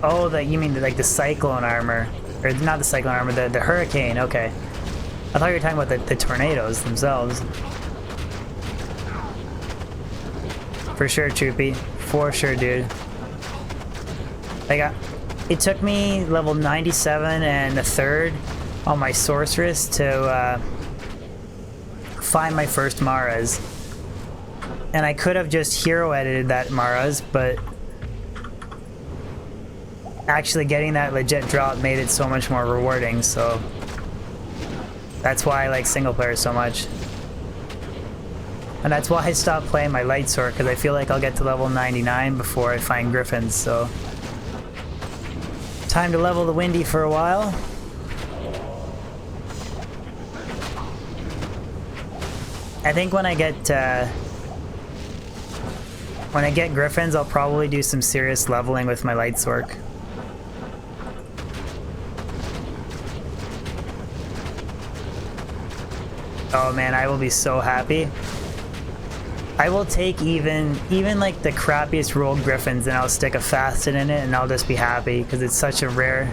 Oh, you mean like the cyclone armor. Or not the cyclone armor, the hurricane, okay. I thought you were talking about the tornadoes themselves. For sure, Troopy. For sure, dude. It took me level 97 and a third on my sorceress to find my first Maras. And I could have just hero edited that Maras, but actually getting that legit drop made it so much more rewarding, so that's why I like single player so much. And that's why I stopped playing my light sword, because I feel like I'll get to level 99 before I find griffins, so time to level the Windy for a while. I think when I get griffins, I'll probably do some serious leveling with my light sword. Oh man, I will be so happy. I will take even like the crappiest rolled griffins and I'll stick a facet in it and I'll just be happy because it's such a rare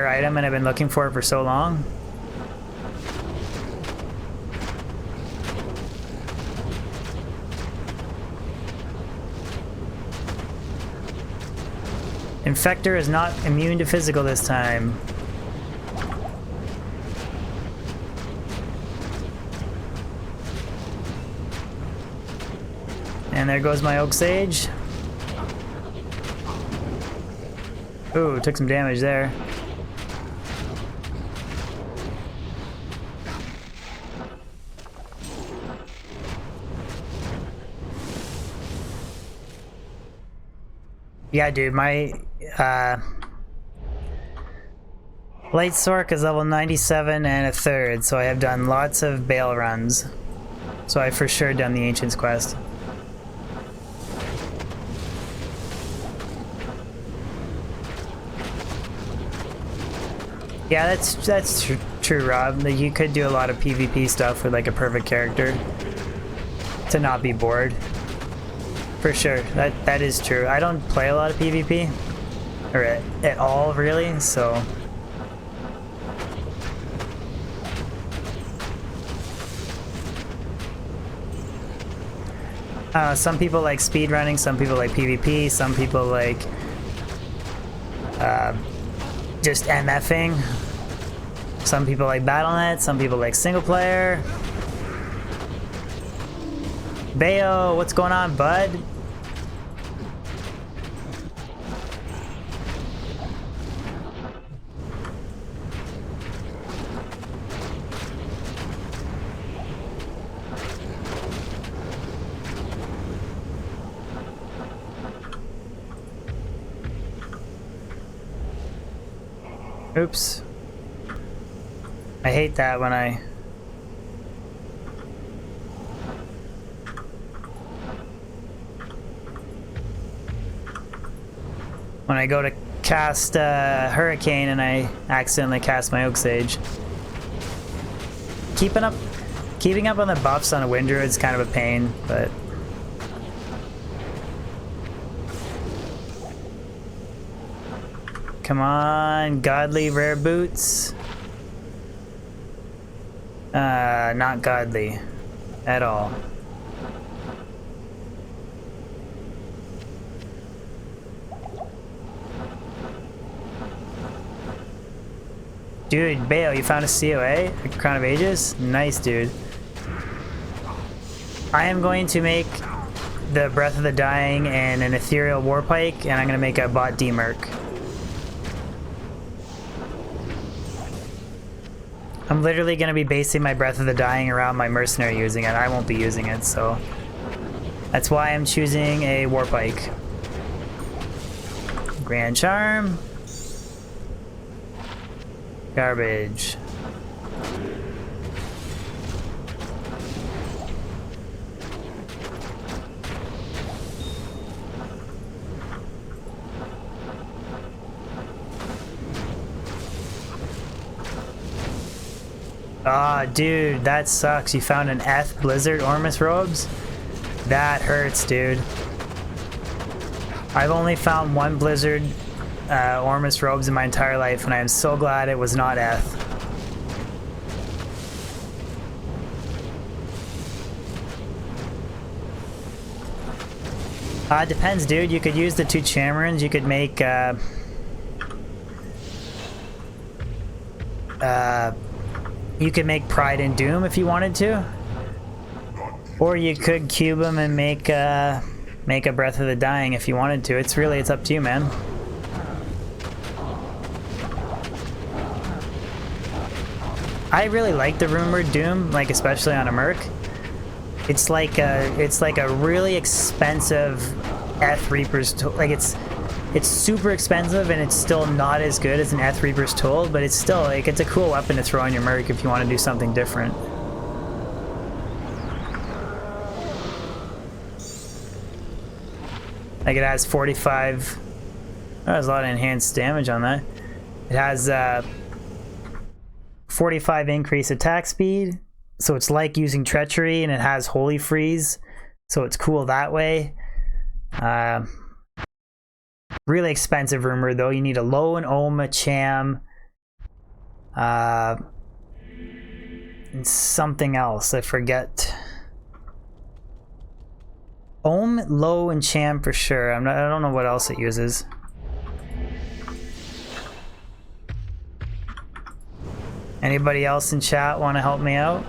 item and I've been looking for it for so long. Infector is not immune to physical this time. And there goes my Oak Sage. Ooh, took some damage there. Yeah, dude, my Light Sork is level 97 and a third, so I have done lots of Bale runs. So I've for sure done the Ancient's Quest. Yeah, that's true, Rob. Like, you could do a lot of PvP stuff with like a perfect character to not be bored. For sure, that is true. I don't play a lot of PvP, or at all really, so. Some people like speedrunning, some people like PvP, some people like just MFing. Some people like Battle.net, some people like single player. Bayo, what's going on, bud? Oops. I hate that when I go to cast Hurricane and I accidentally cast my Oak Sage. Keeping up on the buffs on a Wind Druid is kind of a pain, but come on, godly rare boots. Not godly at all. Dude, Bayo, you found a COA? A Crown of Ages? Nice, dude. I am going to make the Breath of the Dying and an Ethereal Warpike, and I'm going to make a bot D-Merc. I'm literally going to be basing my Breath of the Dying around my Mercenary using it. I won't be using it, so that's why I'm choosing a Warpike. Grand Charm. Garbage. Ah, dude, that sucks. You found an Eth Blizzard Ormus robes? That hurts, dude. I've only found one Blizzard Ormus robes in my entire life, and I am so glad it was not Eth. It depends, dude. You could use the 2 Chamarins. You could make you could make Pride and Doom if you wanted to, or you could cube them and make a Breath of the Dying if you wanted to. It's up to you, man. I really like the rumored Doom, like especially on a Merc. It's like a really expensive Eth Reaper's tool. Like it's super expensive, and it's still not as good as an Eth Reaper's tool, but it's still like it's a cool weapon to throw on your Merc if you want to do something different. Like it has 45. Oh, there's a lot of enhanced damage on that. It has 45 increased attack speed. So it's like using Treachery, and it has Holy Freeze, so it's cool that way. Really expensive rumor though. You need a Low and Ohm, a Cham, and something else. I forget. Ohm, Low, and Cham for sure. I don't know what else it uses. Anybody else in chat want to help me out?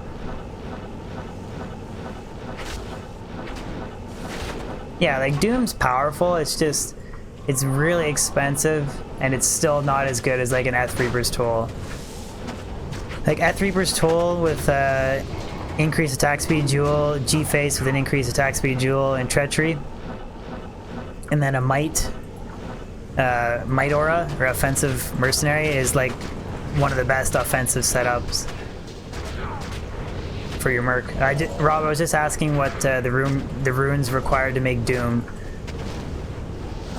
Yeah, like Doom's powerful, it's just, it's really expensive, and it's still not as good as like an Eth Reaper's Toll. Like Eth Reaper's Toll with increased attack speed jewel, G-Face with an increased attack speed jewel, and Treachery. And then a Might Aura, or Offensive Mercenary, is like one of the best offensive setups for your Merc. Rob, I was just asking what the runes required to make Doom.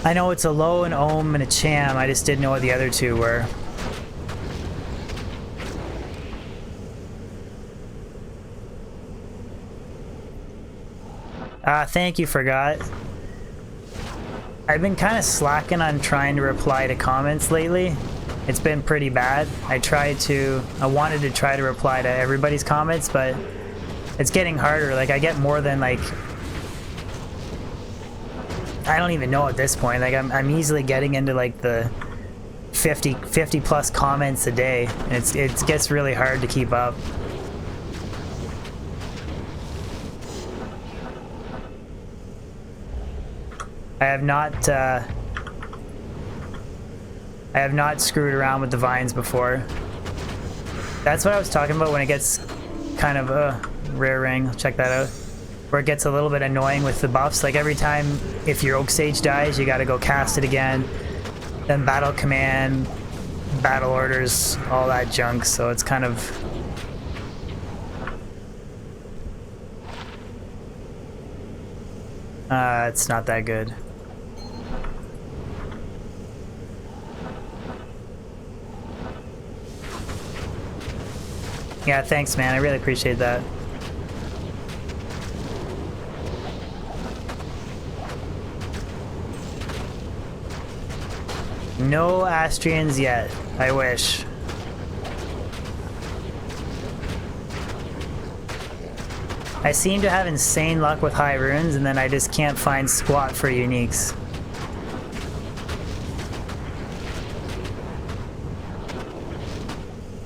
I know it's a Low, an Ohm, and a Cham. I just didn't know what the other 2 were. Thank you, Forgot. I've been kind of slacking on trying to reply to comments lately. It's been pretty bad. I wanted to try to reply to everybody's comments, but it's getting harder. Like I get more than like, I don't even know at this point. Like I'm easily getting into like the 50 plus comments a day, and it gets really hard to keep up. I have not screwed around with the vines before. That's what I was talking about when it gets kind of rare ring. Check that out. Where it gets a little bit annoying with the buffs. Like every time if your Oak Sage dies, you gotta go cast it again. Then battle command, battle orders, all that junk. So it's kind of... it's not that good. Yeah, thanks, man. I really appreciate that. No Astrians yet. I wish. I seem to have insane luck with high runes, and then I just can't find squat for uniques.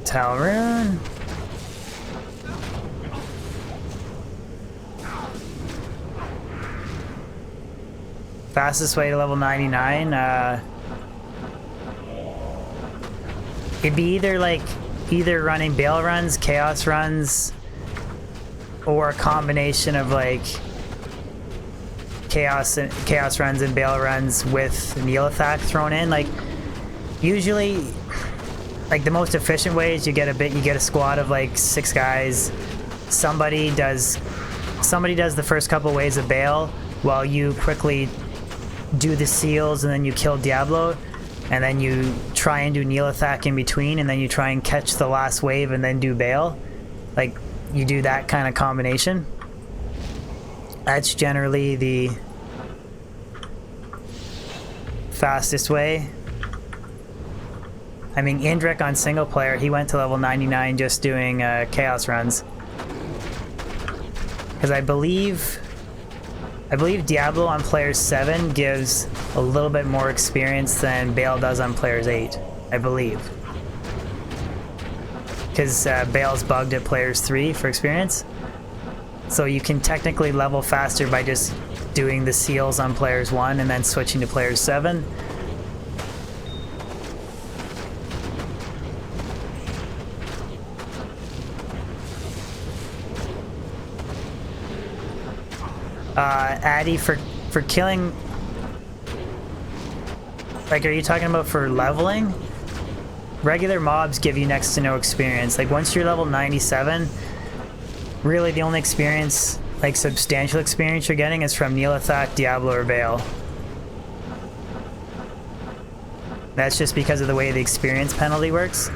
Talrune. Fastest way to level 99, it'd be either running Bale runs, Chaos runs, or a combination of like Chaos runs and Bale runs with Neelathak thrown in. Like usually, like the most efficient way is you get a squad of like 6 guys. Somebody does the first couple waves of Bale while you quickly do the seals, and then you kill Diablo, and then you try and do Neelathak in between, and then you try and catch the last wave and then do Bale. like you do that kind of combination. That's generally the fastest way. I mean, Indrik on single player, he went to level 99 just doing chaos runs. Because I believe Diablo on players 7 gives a little bit more experience than Bale does on players 8. I believe. Because Bale's bugged at players 3 for experience. So you can technically level faster by just doing the seals on players 1 and then switching to players 7. Addy, for killing... Like, are you talking about for leveling? Regular mobs give you next to no experience. Like, once you're level 97, really the only experience, like substantial experience you're getting is from Neelathak, Diablo, or Vale. That's just because of the way the experience penalty works.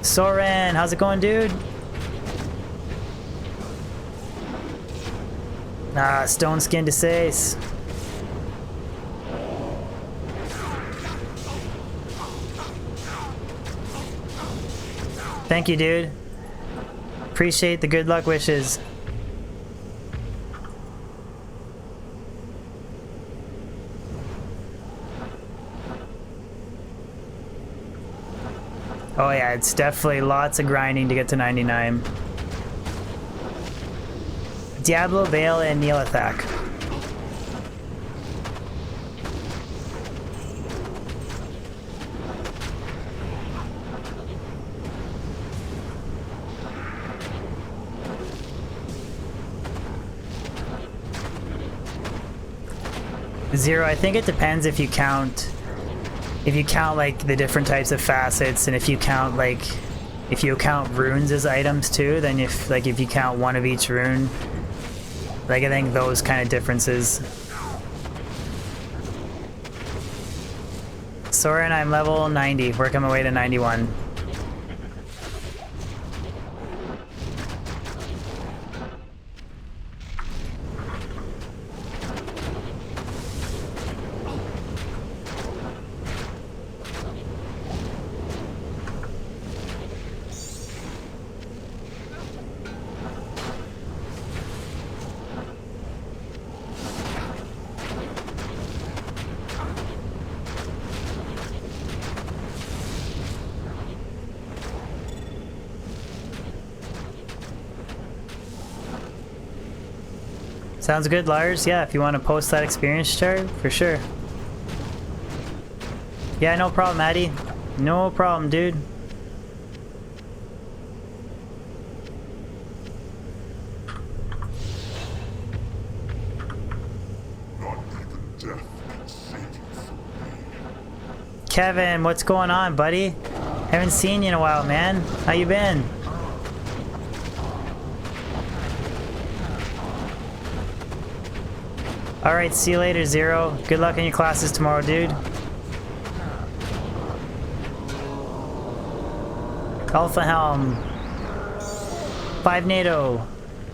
Soren, how's it going, dude? Stone Skin to Sace. Thank you, dude. Appreciate the good luck wishes. Oh yeah, it's definitely lots of grinding to get to 99. Diablo, Vale, and Neelathak. Zero, I think it depends if you count like the different types of facets, and if you count runes as items too, then if you count one of each rune, like I think those kind of differences. Soren, I'm level 90, working my way to 91. Sounds good, Lars. Yeah, if you want to post that experience chart, for sure. Yeah, no problem, Addy. No problem, dude. Kevin, what's going on, buddy? Haven't seen you in a while, man. How you been? Alright, see you later, Zero. Good luck in your classes tomorrow, dude. Alpha Helm. 5 NATO.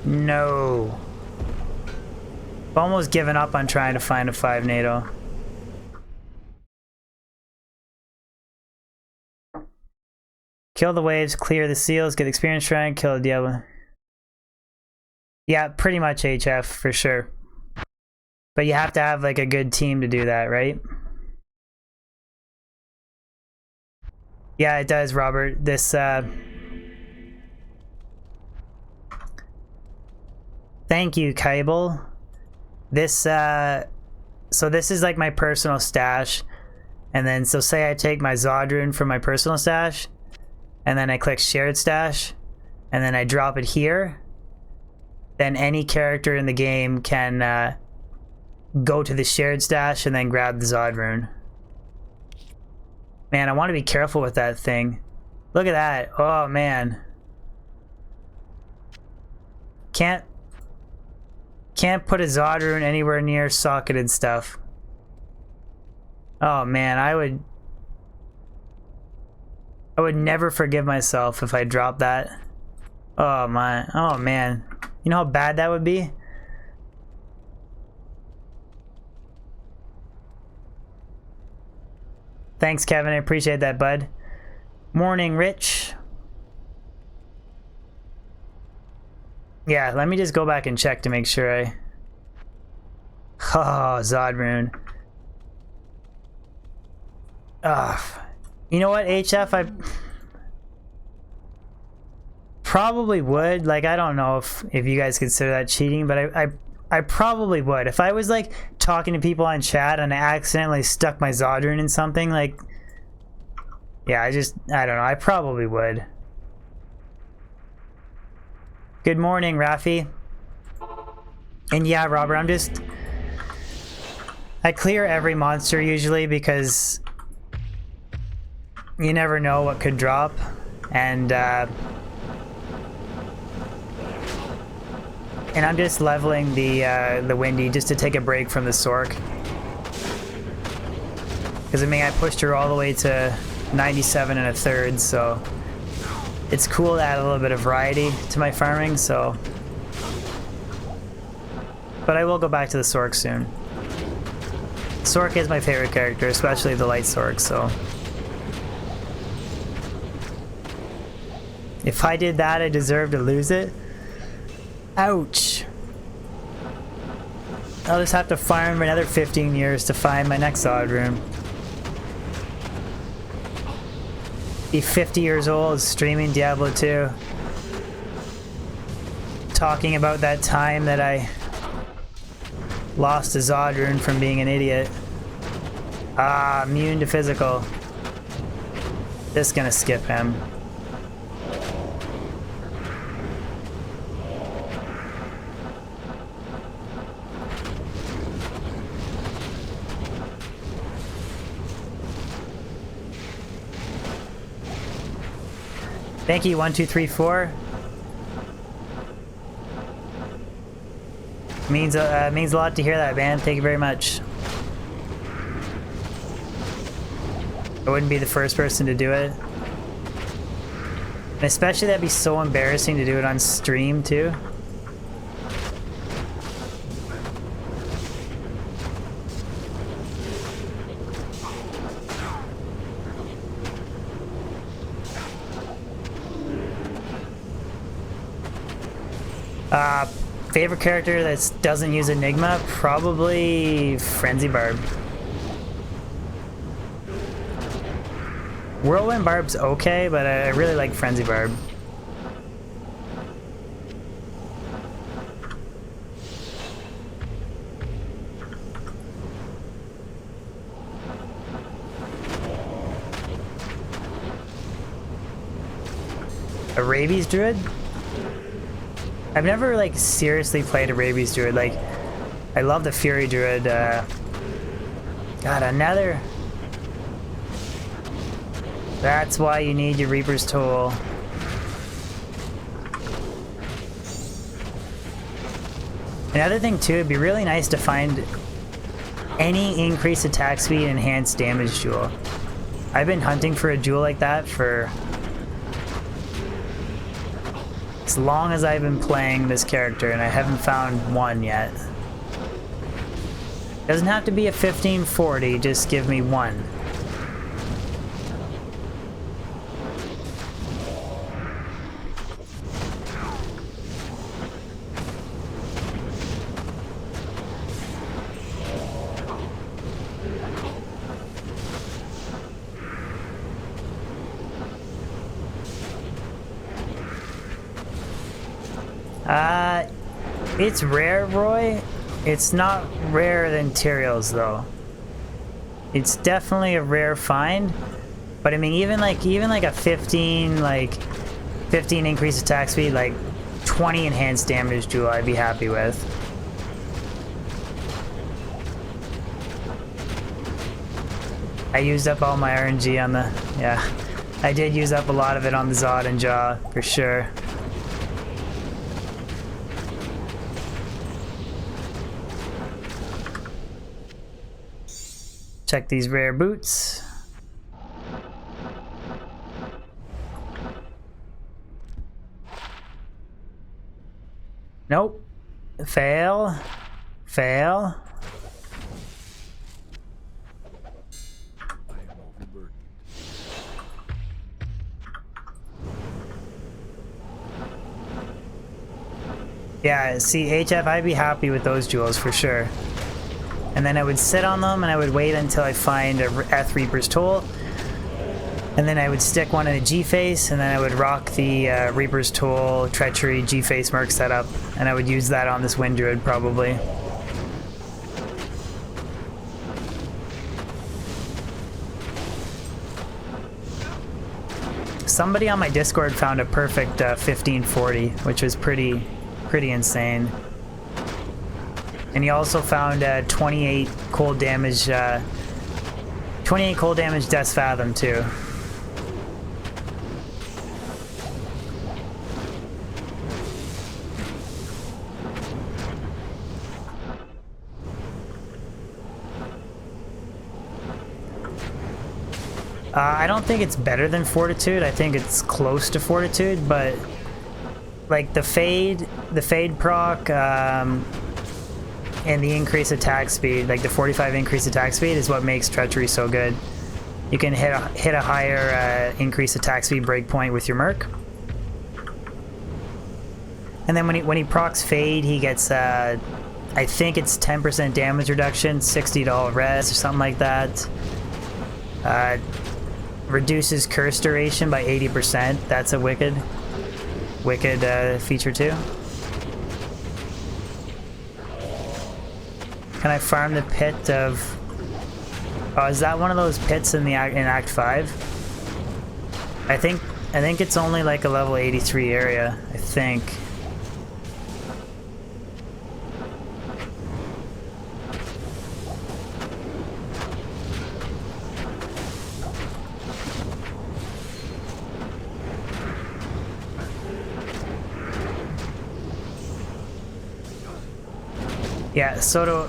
No. I've almost given up on trying to find a 5 NATO. Kill the waves, clear the seals, get experience shrine, kill the Diablo. Yeah, pretty much HF, for sure. But you have to have like a good team to do that, right? Yeah, it does, Robert. This thank you, Kaibel. This so this is like my personal stash. And then so say I take my Zod rune from my personal stash, and then I click shared stash, and then I drop it here. Then any character in the game can go to the shared stash and then grab the Zod rune. Man, I want to be careful with that thing. Look at that. Oh, man. Can't put a Zod rune anywhere near socketed stuff. Oh, man, I would never forgive myself if I dropped that. Oh my, oh man. You know how bad that would be? Thanks, Kevin. I appreciate that, bud. Morning, Rich. Yeah, let me just go back and check to make sure I... Oh, Zodrune. Ugh. You know what, HF? I probably would. Like, I don't know if you guys consider that cheating, but I probably would. If I was, like, talking to people on chat and I accidentally stuck my Zodrune in something, like... Yeah, I don't know. I probably would. Good morning, Rafi. And yeah, Robert, I clear every monster usually because you never know what could drop. And I'm just leveling the Windy just to take a break from the Sork. Because I mean, I pushed her all the way to 97 and a third, so it's cool to add a little bit of variety to my farming, so... But I will go back to the Sork soon. Sork is my favorite character, especially the light Sork, so... If I did that, I deserve to lose it? Ouch! I'll just have to farm another 15 years to find my next Zodrune. Be 50 years old, streaming Diablo 2. Talking about that time that I lost a Zodrune from being an idiot. Ah, immune to physical. Just gonna skip him. Thank you, 1234. Means a lot to hear that, man. Thank you very much. I wouldn't be the first person to do it. And especially that'd be so embarrassing to do it on stream too. Favorite character that doesn't use Enigma? Probably Frenzy Barb. Whirlwind Barb's okay, but I really like Frenzy Barb. A Rabies Druid? I've never, like, seriously played a Rabies Druid. Like, I love the Fury Druid. God, another... That's why you need your Reaper's Toll. Another thing, too, it'd be really nice to find any increased attack speed and enhanced damage jewel. I've been hunting for a jewel like that for... as long as I've been playing this character, and I haven't found one yet. Doesn't have to be a 1540, just give me one. It's rare, Roy. It's not rarer than Tyrael's, though. It's definitely a rare find. But I mean, even like a 15 increased attack speed, like 20 enhanced damage jewel, I'd be happy with. I used up all my RNG on the... yeah. I did use up a lot of it on the Zod and Jaw, for sure. Check these rare boots. Nope. Fail. Fail. I am overburdened. Yeah, see, HF, I'd be happy with those jewels for sure. And then I would sit on them and I would wait until I find a Eth Reaper's Toll. And then I would stick one in a G-Face, and then I would rock the Reaper's Toll, Treachery, G-Face Merc setup. And I would use that on this Wind Druid, probably. Somebody on my Discord found a perfect 1540, which was pretty insane. And he also found 28 cold damage, 28 cold damage Death's Fathom too. I don't think it's better than Fortitude. I think it's close to Fortitude, but like the fade proc, and the increased attack speed, like the 45 increased attack speed, is what makes Treachery so good. You can hit a higher increased attack speed breakpoint with your Merc, and then when he procs fade, he gets I think it's 10% damage reduction, 60 res or something like that. Reduces curse duration by 80%. That's a wicked feature too. Can I farm the pit of... Oh, is that one of those pits in Act 5? I think it's only like a level 83 area, I think. Yeah, so do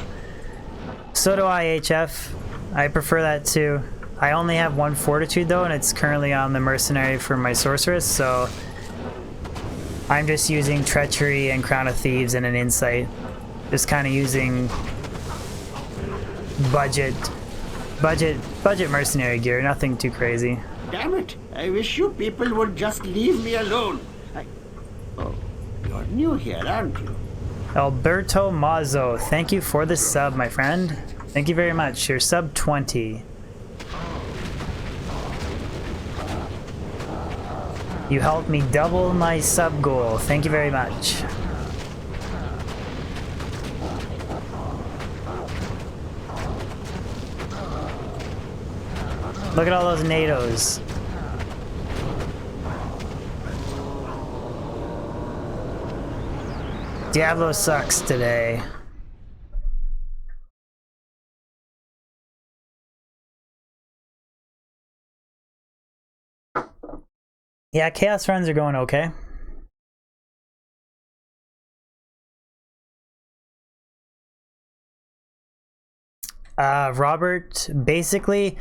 IHF. I prefer that too. I only have one Fortitude though, and it's currently on the Mercenary for my Sorceress, so I'm just using Treachery and Crown of Thieves and an Insight. Just kind of using budget Mercenary gear, nothing too crazy. Damn it! I wish you people would just leave me alone. Oh, you're new here, aren't you? Alberto Mazzo, thank you for the sub, my friend. Thank you very much. You're sub 20. You helped me double my sub goal. Thank you very much. Look at all those NATOs. Diablo sucks today. Yeah, chaos runs are going okay. Robert, basically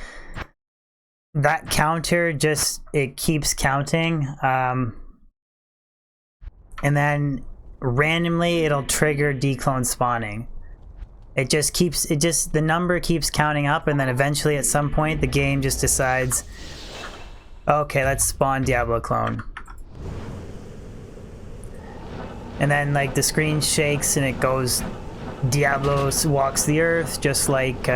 that counter just, it keeps counting, and then randomly it'll trigger declone spawning. The number keeps counting up, and then eventually at some point the game just decides, okay, let's spawn Diablo clone. And then like the screen shakes and it goes, Diablo walks the earth, just like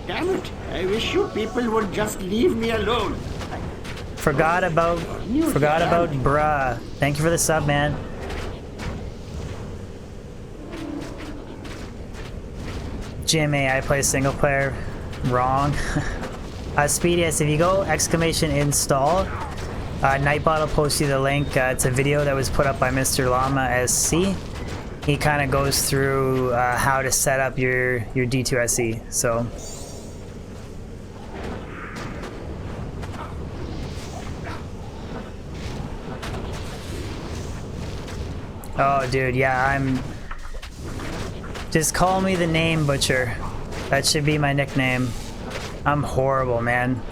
Damn it! I wish you people would just leave me alone. Forgot about bruh. Thank you for the sub, man. GMA, I play single player. Wrong. Speedius, if you go !install, Nightbot will post you the link. It's a video that was put up by Mr. Llama SC. He kind of goes through how to set up your D2SE. So. Oh, dude, yeah, just call me the Name Butcher. That should be my nickname. I'm horrible, man.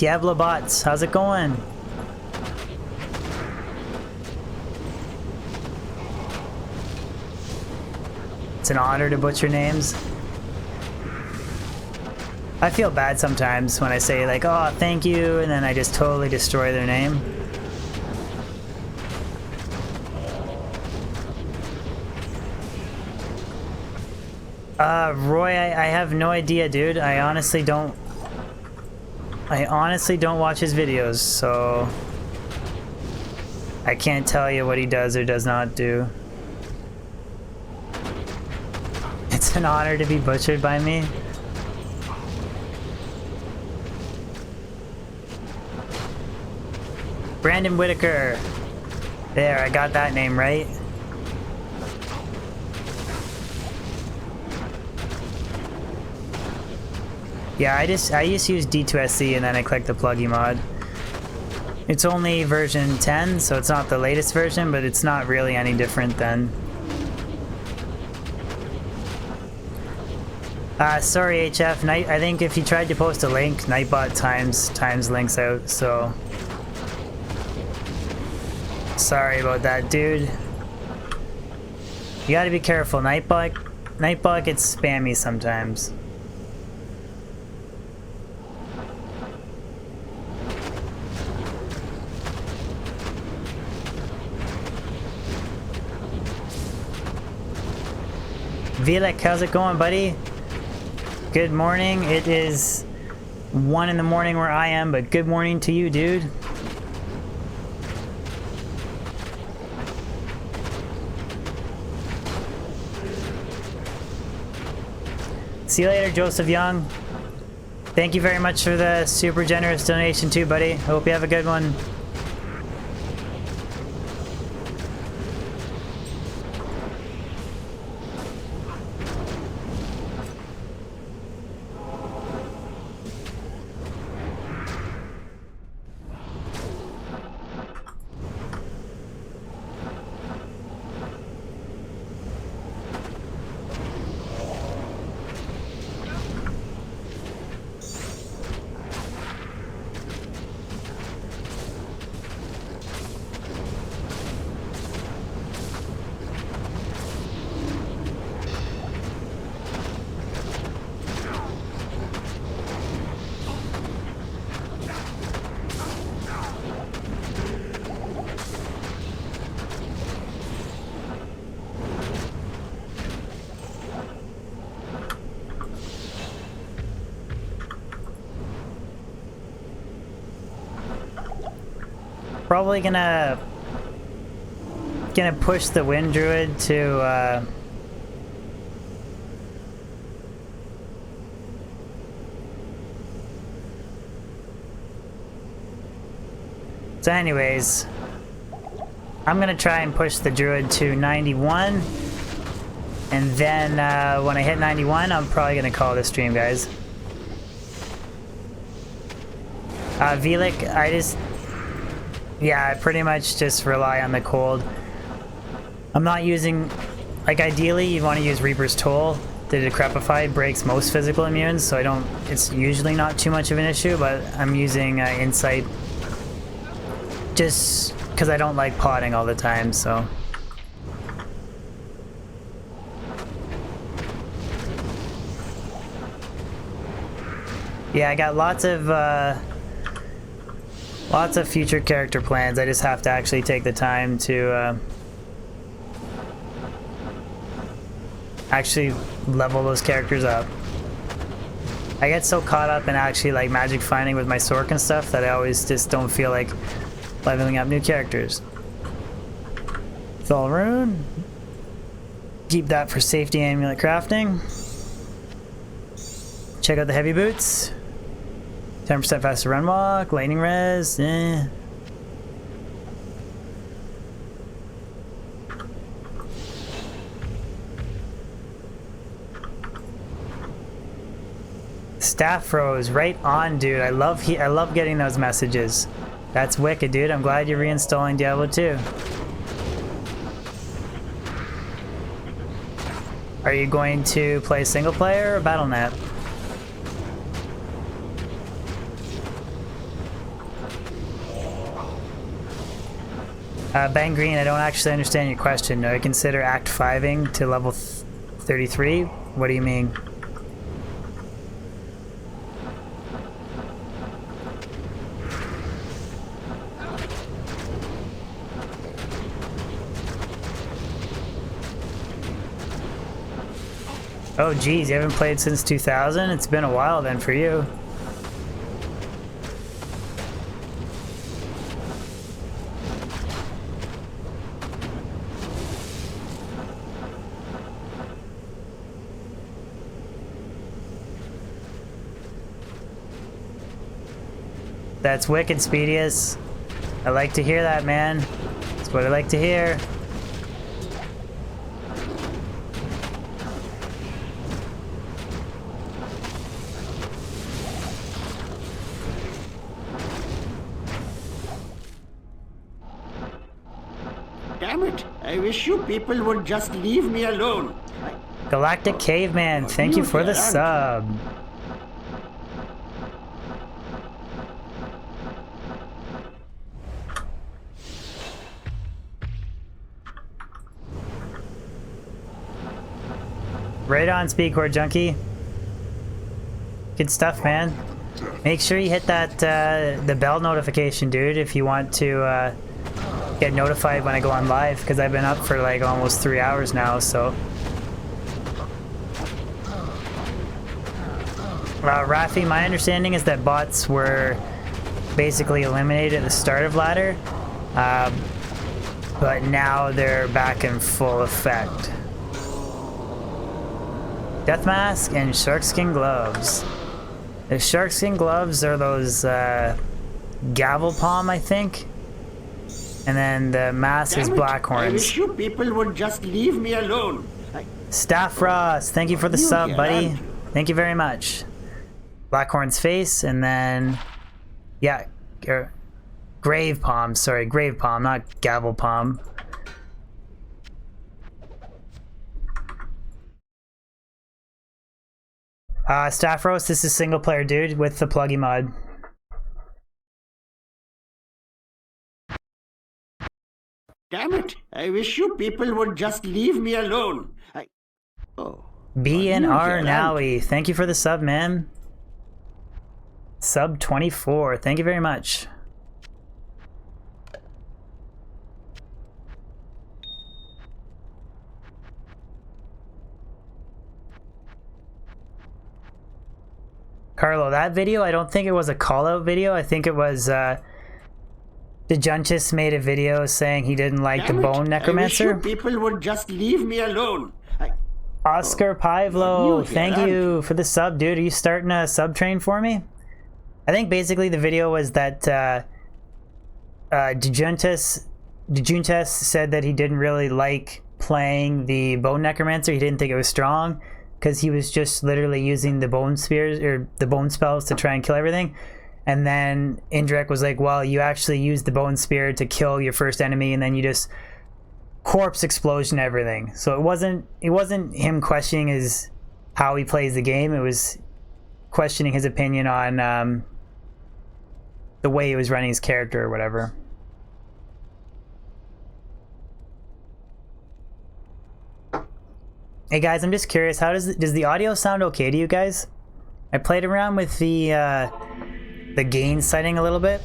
Diablo bots, how's it going? It's an honor to butcher names. I feel bad sometimes when I say like, oh, thank you, and then I just totally destroy their name. Roy, I have no idea, dude. I honestly don't watch his videos, so I can't tell you what he does or does not do. It's an honor to be butchered by me. Brandon Whitaker. There, I got that name right. Yeah, I just use D2SC and then I click the pluggy mod. It's only version 10, so it's not the latest version, but it's not really any different than. Sorry HF, I think if you tried to post a link, Nightbot times links out, so. Sorry about that, dude. You gotta be careful, Nightbot gets spammy sometimes. Vilek, how's it going, buddy? Good morning. It is 1 in the morning where I am, but good morning to you, dude. See you later, Joseph Young. Thank you very much for the super generous donation too, buddy. Hope you have a good one. Probably gonna push the Wind Druid to so anyways, I'm gonna try and push the Druid to 91, and then when I hit 91, I'm probably gonna call this stream, guys. Vilik, I pretty much just rely on the cold. I'm not using, like, ideally you want to use Reaper's Toll. The Decrepified breaks most physical immunes, so it's usually not too much of an issue, but I'm using Insight just because I don't like potting all the time, so. Yeah, I got lots of future character plans. I just have to actually take the time to actually level those characters up. I get so caught up in actually like magic finding with my Sork and stuff that I always just don't feel like leveling up new characters. Thal Rune. Keep that for safety amulet crafting. Check out the heavy boots. 10% faster run walk, lightning res, Staff Rose, right on, dude. I love getting those messages. That's wicked, dude. I'm glad you're reinstalling Diablo 2. Are you going to play single player or BattleNet? Bang Green, I don't actually understand your question. Do I consider Act 5ing to level 33? What do you mean? Oh geez, you haven't played since 2000? It's been a while then for you. That's wicked, Speedius. I like to hear that, man. That's what I like to hear. Damn it! I wish you people would just leave me alone. Galactic Caveman, thank you for the sub. Right on, Speedcore Junkie. Good stuff, man. Make sure you hit that the bell notification, dude, if you want to get notified when I go on live, because I've been up for like almost 3 hours now, so. Rafi, my understanding is that bots were basically eliminated at the start of ladder, but now they're back in full effect. Death Mask and Sharkskin Gloves. The Sharkskin Gloves are those gavel palm, I think. And then the mask is black horns. I wish you people would just leave me alone. Staff Ross, thank you for the sub, buddy. Thank you very much. Blackhorn's face, and then yeah, grave palm. Sorry, grave palm, not gavel palm. Staff Roast, this is single player, dude, with the pluggy mod. Damn it! I wish you people would just leave me alone. BNR Nowie, thank you for the sub, man. Sub 24, thank you very much. Carlo, that video, I don't think it was a call-out video. I think it was, DeJuntis made a video saying he didn't like the Bone Necromancer. I wish you people would just leave me alone. Oscar Pivlo, thank you for the sub, dude. Are you starting a sub train for me? I think basically the video was that DeJuntis said that he didn't really like playing the Bone Necromancer. He didn't think it was strong, because he was just literally using the bone spears or the bone spells to try and kill everything. And then Indrek was like, well, you actually used the bone spear to kill your first enemy, and then you just corpse explosion everything. So it wasn't him questioning how he plays the game. It was questioning his opinion on the way he was running his character or whatever. Hey guys, I'm just curious, how does the audio sound okay to you guys? I played around with the gain setting a little bit.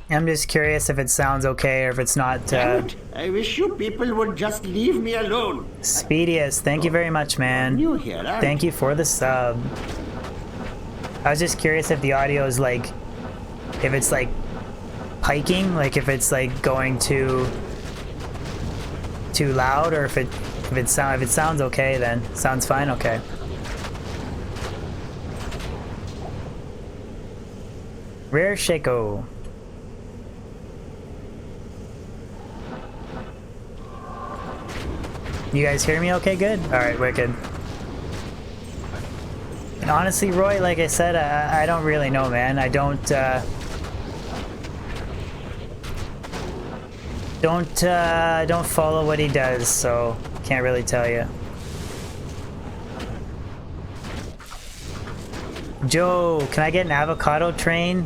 I'm just curious if it sounds okay or if it's not. I wish you people would just leave me alone. Speedius, thank you very much, man. New here, thank you for the sub. I was just curious if the audio is like, if it's like piking, like if it's like going too loud, or if it sounds okay, then sounds fine. Okay. Rare Shaco. You guys hear me okay? Good? Alright, wicked. And honestly, Roy, like I said, I don't really know, man. I don't follow what he does, so can't really tell you. Joe, can I get an avocado train?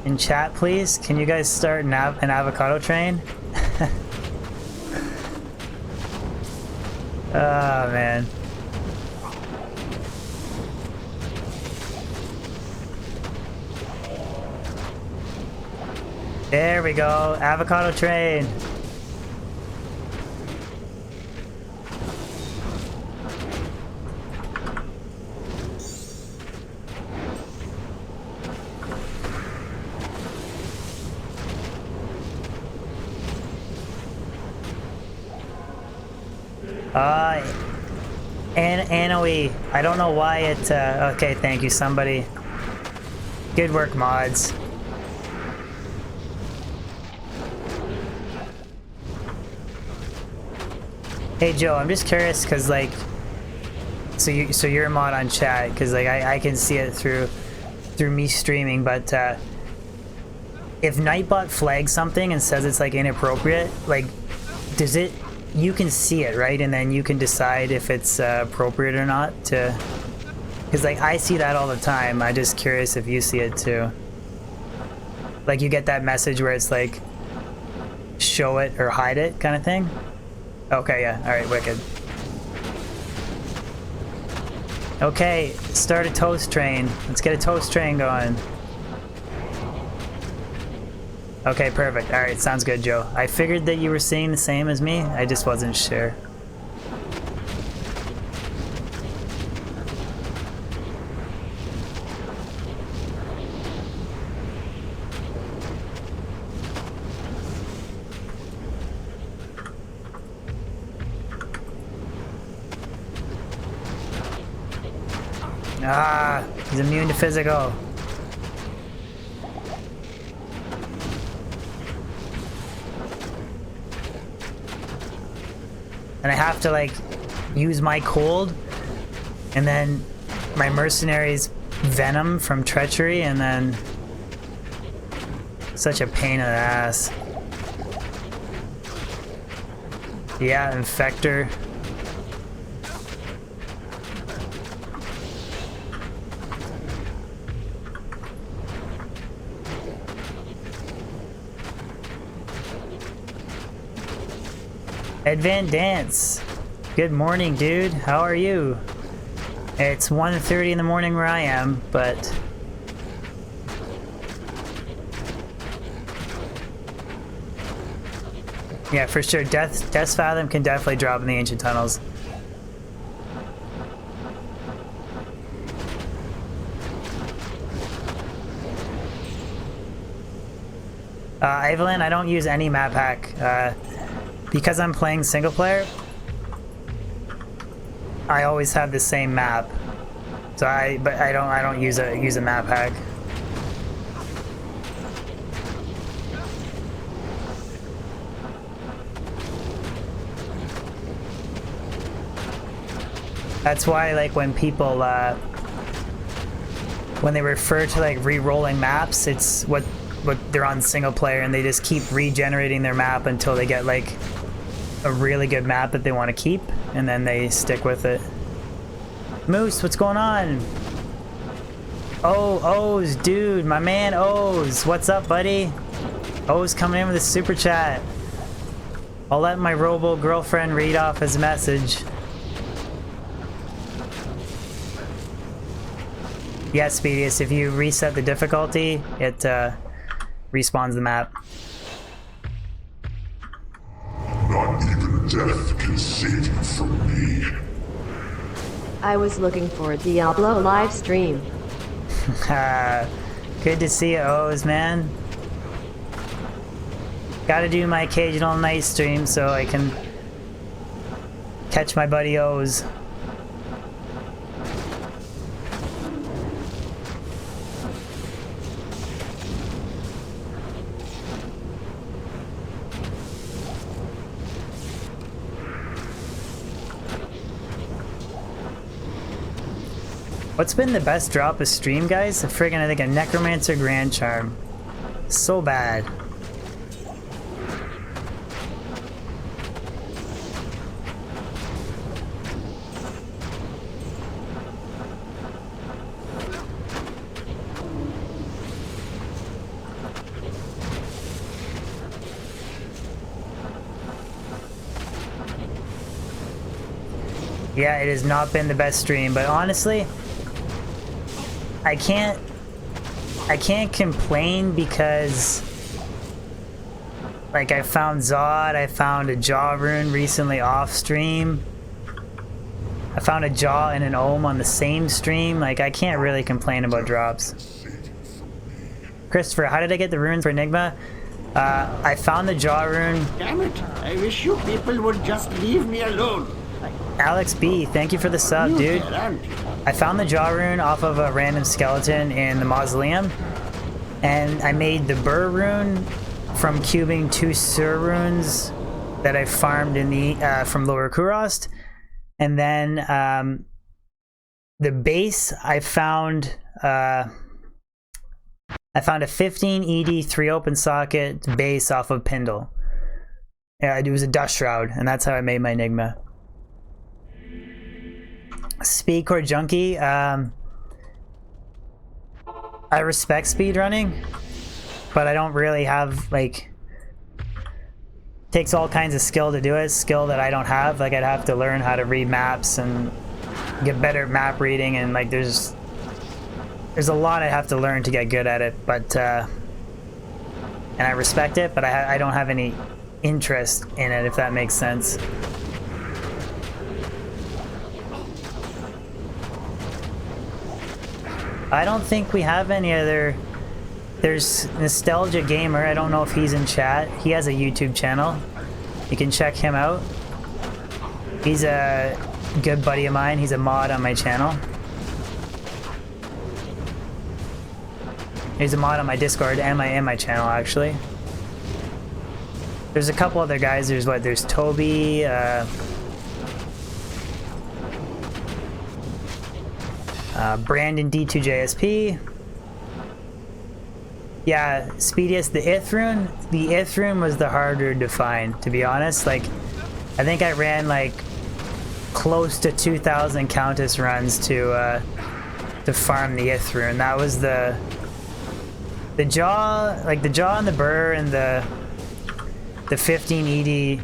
in chat, please? Can you guys start an avocado train? Oh, man. There we go. Avocado train. Anoe, I don't know why it, okay, thank you, somebody. Good work, mods. Hey, Joe, I'm just curious, because, like, so you're a mod on chat, because, like, I can see it through me streaming, but, if Nightbot flags something and says it's, like, inappropriate, like, does it... You can see it, right? And then you can decide if it's appropriate or not to... Because, like, I see that all the time. I'm just curious if you see it, too. Like, you get that message where it's, like, show it or hide it kind of thing? Okay, yeah. Alright, wicked. Okay, start a toast train. Let's get a toast train going. Okay, perfect. Alright, sounds good, Joe. I figured that you were seeing the same as me. I just wasn't sure. Ah, he's immune to physical. And I have to, like, use my cold, and then my mercenary's venom from treachery, and then... Such a pain in the ass. Yeah, infector. Advan Dance. Good morning, dude. How are you? It's 1:30 in the morning where I am, but... Yeah, for sure. Death's Fathom can definitely drop in the Ancient Tunnels. Evelyn, I don't use any map hack. Because I'm playing single player, I always have the same map. So I don't use a map hack. That's why, like, when people when they refer to, like, re-rolling maps, it's what they're on single player, and they just keep regenerating their map until they get, like, a really good map that they want to keep, and then they stick with it. Moose, what's going on? Oh, O's, dude, my man O's. What's up, buddy? O's coming in with a super chat. I'll let my robo girlfriend read off his message. Yes, Speedius, if you reset the difficulty, it respawns the map. Not even death can save you from me. I was looking for a Diablo live stream. Good to see you, O's, man. Gotta do my occasional night stream so I can catch my buddy O's. What's been the best drop of stream, guys? I think a Necromancer Grand Charm. So bad. Yeah, it has not been the best stream, but honestly, I can't complain because like I found Zod, I found a Jaw rune recently off stream. I found a Jaw and an Ohm on the same stream. Like I can't really complain about drops. Christopher, how did I get the runes for Enigma? I found the Jaw rune. Damn it! I wish you people would just leave me alone. Alex B, thank you for the sub, dude. I found the Jaw rune off of a random skeleton in the mausoleum, and I made the Burr rune from cubing 2 Sur runes that I farmed in the from Lower Kurost, and then the base I found a 15 ED 3 open socket base off of Pindle. Yeah, it was a dust shroud, and that's how I made my Enigma. Speedcore Junkie, I respect speedrunning, but I don't really have, like, takes all kinds of skill to do it, skill that I don't have. Like, I'd have to learn how to read maps and get better at map reading, and like there's a lot I'd have to learn to get good at it, but and I respect it, but I don't have any interest in it, if that makes sense. I don't think we have any other. There's Nostalgia Gamer. I don't know if he's in chat. He has a YouTube channel. You can check him out. He's a good buddy of mine. He's a mod on my channel. He's a mod on my Discord and my channel, actually. There's a couple other guys. There's Toby. Brandon D2JSP. Yeah, Speediest, the Ith rune. The Ith rune was the harder to find, to be honest. Like, I think I ran like close to 2,000 Countess runs to farm the Ith rune. That was the Jaw, like the Jaw and the Burr and the 15 ED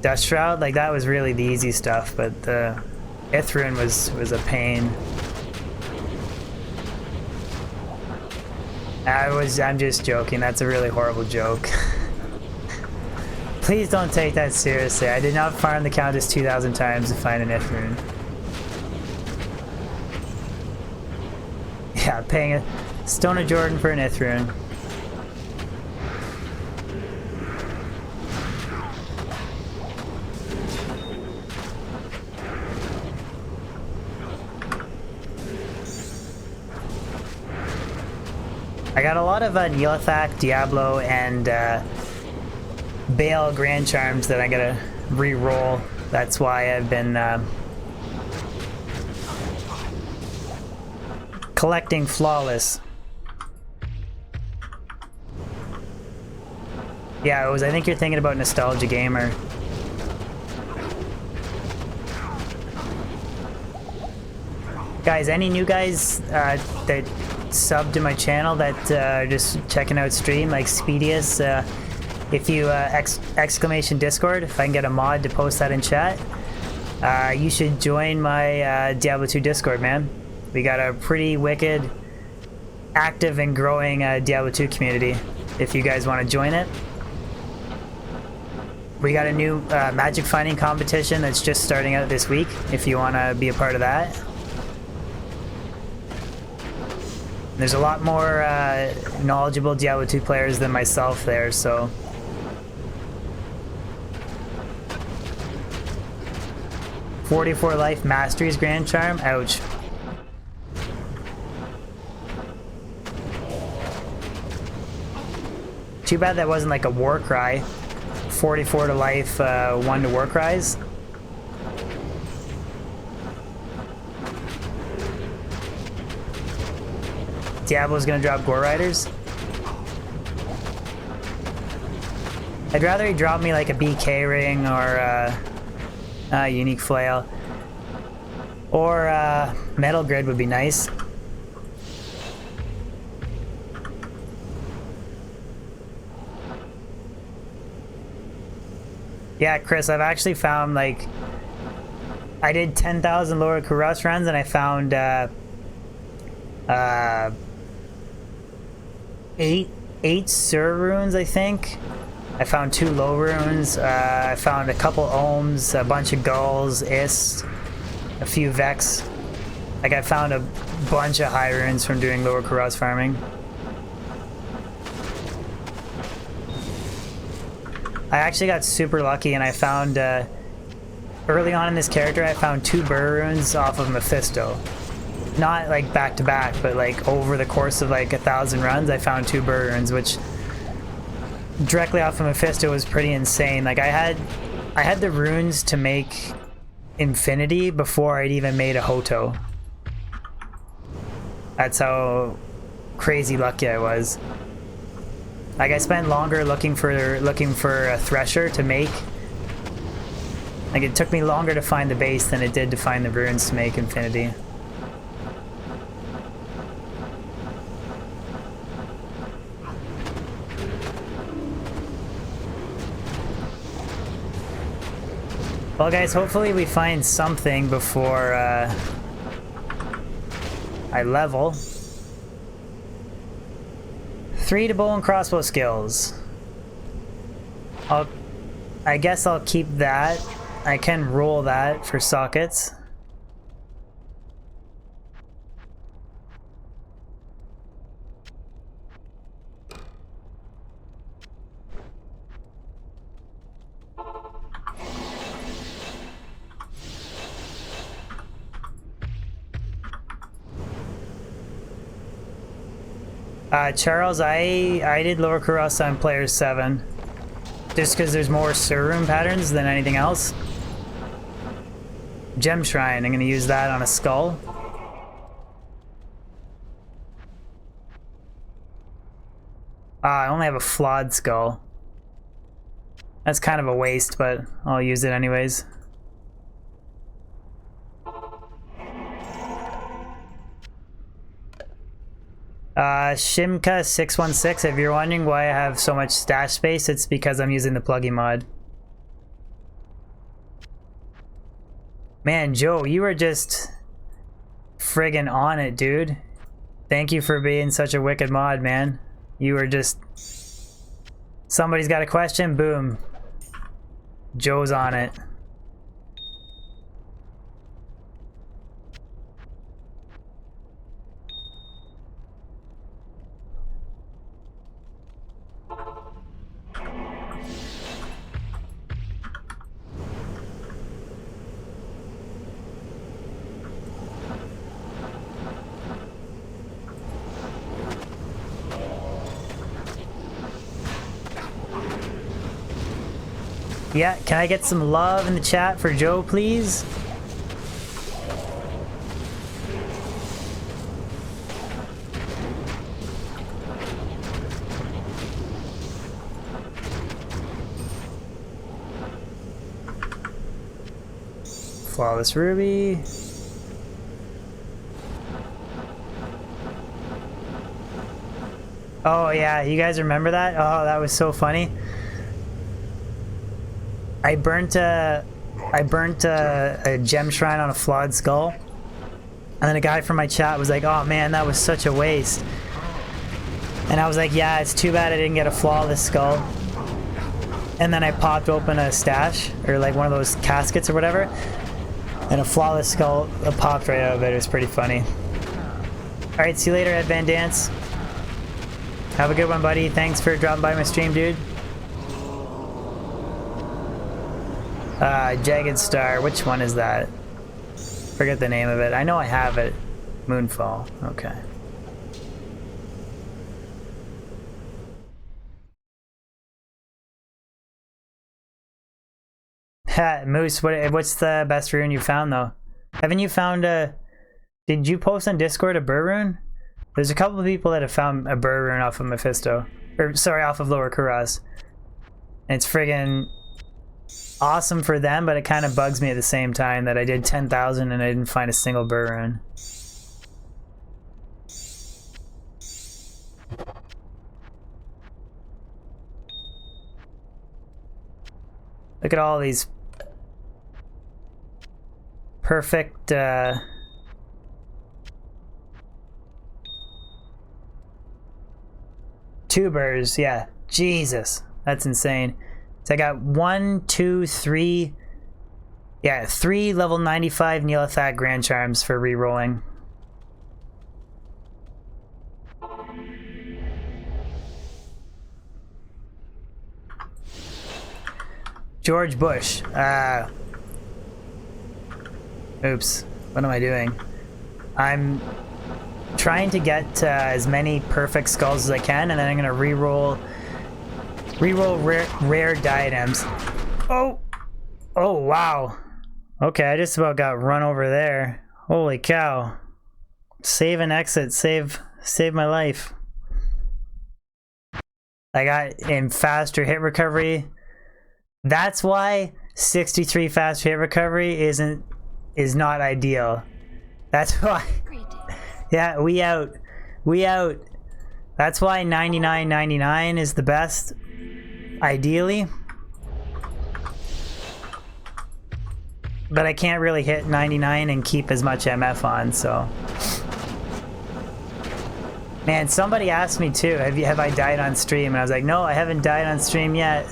Dust Shroud. Like that was really the easy stuff, but the Ith rune was a pain. I'm just joking. That's a really horrible joke. Please don't take that seriously. I did not farm the Countess 2,000 times to find an Ith rune. Yeah, paying a Stone of Jordan for an Ith rune. I got a lot of Neelathak, Diablo, and Baal Grand Charms that I gotta re-roll. That's why I've been collecting Flawless. Yeah, I think you're thinking about Nostalgia Gamer. Guys, any new guys that sub to my channel that are just checking out stream, like Speedius, if you exclamation Discord, if I can get a mod to post that in chat, you should join my Diablo 2 Discord, man. We got a pretty wicked, active and growing Diablo 2 community. If you guys want to join it, we got a new magic finding competition that's just starting out this week. If you want to be a part of that. There's a lot more knowledgeable Diablo 2 players than myself there, so. "44 Life Masteries Grand Charm? Ouch. Too bad that wasn't like a war cry. 44 to life, 1 to war cries. Diablo's gonna drop Gore Riders. I'd rather he drop me like a BK ring or a unique flail. Or metal grid would be nice. Yeah, Chris, I've actually found like I did 10,000 Lower Kuras runs and I found eight Sur runes, I think. I found 2 low runes. I found a couple ohms, a bunch of gulls, ist, a few vex. Like I found a bunch of high runes from doing Lower Kuras farming. I actually got super lucky and I found early on in this character I found 2 burr runes off of Mephisto. Not like back to back, but like over the course of like 1,000 runs I found 2 burr runes, which directly off of Mephisto was pretty insane. Like I had the runes to make Infinity before I'd even made a Hoto. That's how crazy lucky I was. Like I spent longer looking for a Thresher to make. Like it took me longer to find the base than it did to find the runes to make Infinity. Well guys, hopefully we find something before I level. 3 to bow and crossbow skills. I guess I'll keep that. I can roll that for sockets. Charles, I did Lower Kuras on player 7. Just because there's more Sur Rune patterns than anything else. Gem Shrine, I'm going to use that on a skull. I only have a flawed skull. That's kind of a waste, but I'll use it anyways. Shimka616, if you're wondering why I have so much stash space, it's because I'm using the plugin mod. Man, Joe, you were just friggin' on it, dude. Thank you for being such a wicked mod, man. You were just... Somebody's got a question, boom. Joe's on it. Yeah, can I get some love in the chat for Joe, please? Flawless Ruby. Oh yeah, you guys remember that? Oh, that was so funny. I burnt a gem shrine on a flawed skull, and then a guy from my chat was like, "Oh man, that was such a waste." And I was like, "Yeah, it's too bad I didn't get a flawless skull." And then I popped open a stash or like one of those caskets or whatever, and a flawless skull popped right out of it. It was pretty funny. All right, see you later, Ed Van Dance. Have a good one, buddy. Thanks for dropping by my stream, dude. Jagged Star, which one is that? Forget the name of it. I know I have it. Moonfall, okay. Ha, Moose, what's the best rune you found though? Haven't you found a... Did you post on Discord a burr rune? There's a couple of people that have found a burr rune off of Mephisto. Or, sorry, off of Lower Kuras. And it's friggin' awesome for them, but it kind of bugs me at the same time that I did 10,000 and I didn't find a single burr rune. Look at all these perfect, tubers, yeah. Jesus, that's insane. So I got 1, 2, 3, yeah, 3 level 95 Neolithat Grand Charms for re-rolling. George Bush. Oops. What am I doing? I'm trying to get as many perfect skulls as I can, and then I'm gonna re-roll rare diadems. Oh! Oh, wow. Okay, I just about got run over there. Holy cow. Save and exit. Save my life. I got in faster hit recovery. That's why 63 faster hit recovery is not ideal. That's why. Yeah, we out. We out. That's why 99.99 is the best, ideally. But I can't really hit 99 and keep as much MF on, so. Man, somebody asked me too, have I died on stream? And I was like, no, I haven't died on stream yet.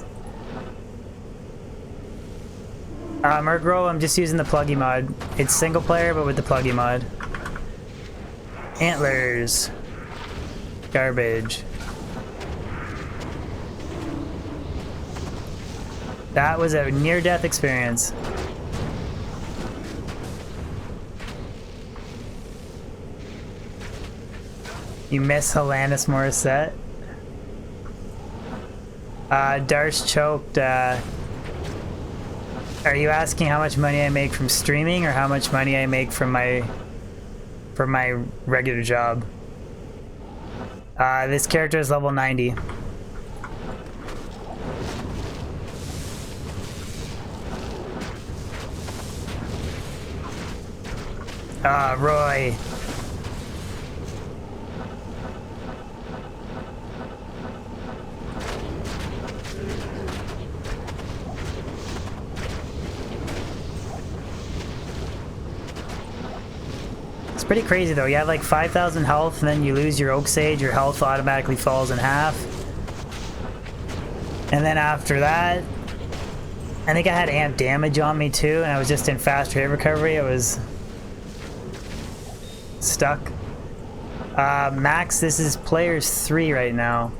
Murgro, I'm just using the pluggy mod. It's single player, but with the pluggy mod. Antlers. Garbage. That was a near-death experience. You miss Helanis Morissette? Darsh choked. Are you asking how much money I make from streaming, or how much money I make from my regular job? This character is level 90. Roy. It's pretty crazy though. You have like 5,000 health, and then you lose your Oak Sage, your health automatically falls in half. And then after that, I think I had amp damage on me too, and I was just in faster hit recovery. I was stuck. Max, this is players 3 right now.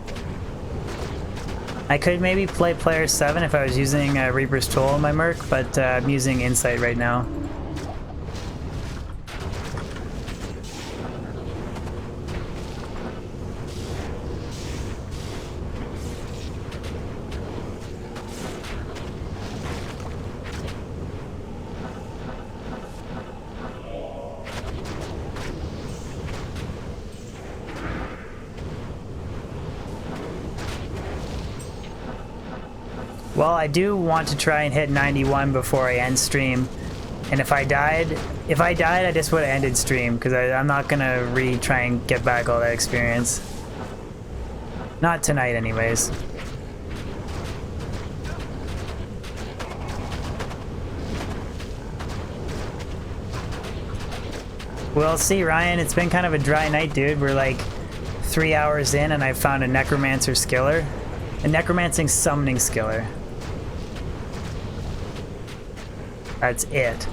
I could maybe play player 7 if I was using Reaper's Toll on my Merc, but I'm using Insight right now. Well, I do want to try and hit 91 before I end stream. And if I died, I just would have ended stream, because I'm not gonna try and get back all that experience. Not tonight anyways. We'll see, Ryan. It's been kind of a dry night, dude. We're like 3 hours in, and I found a Necromancer Skiller. A Necromancing Summoning Skiller. That's it.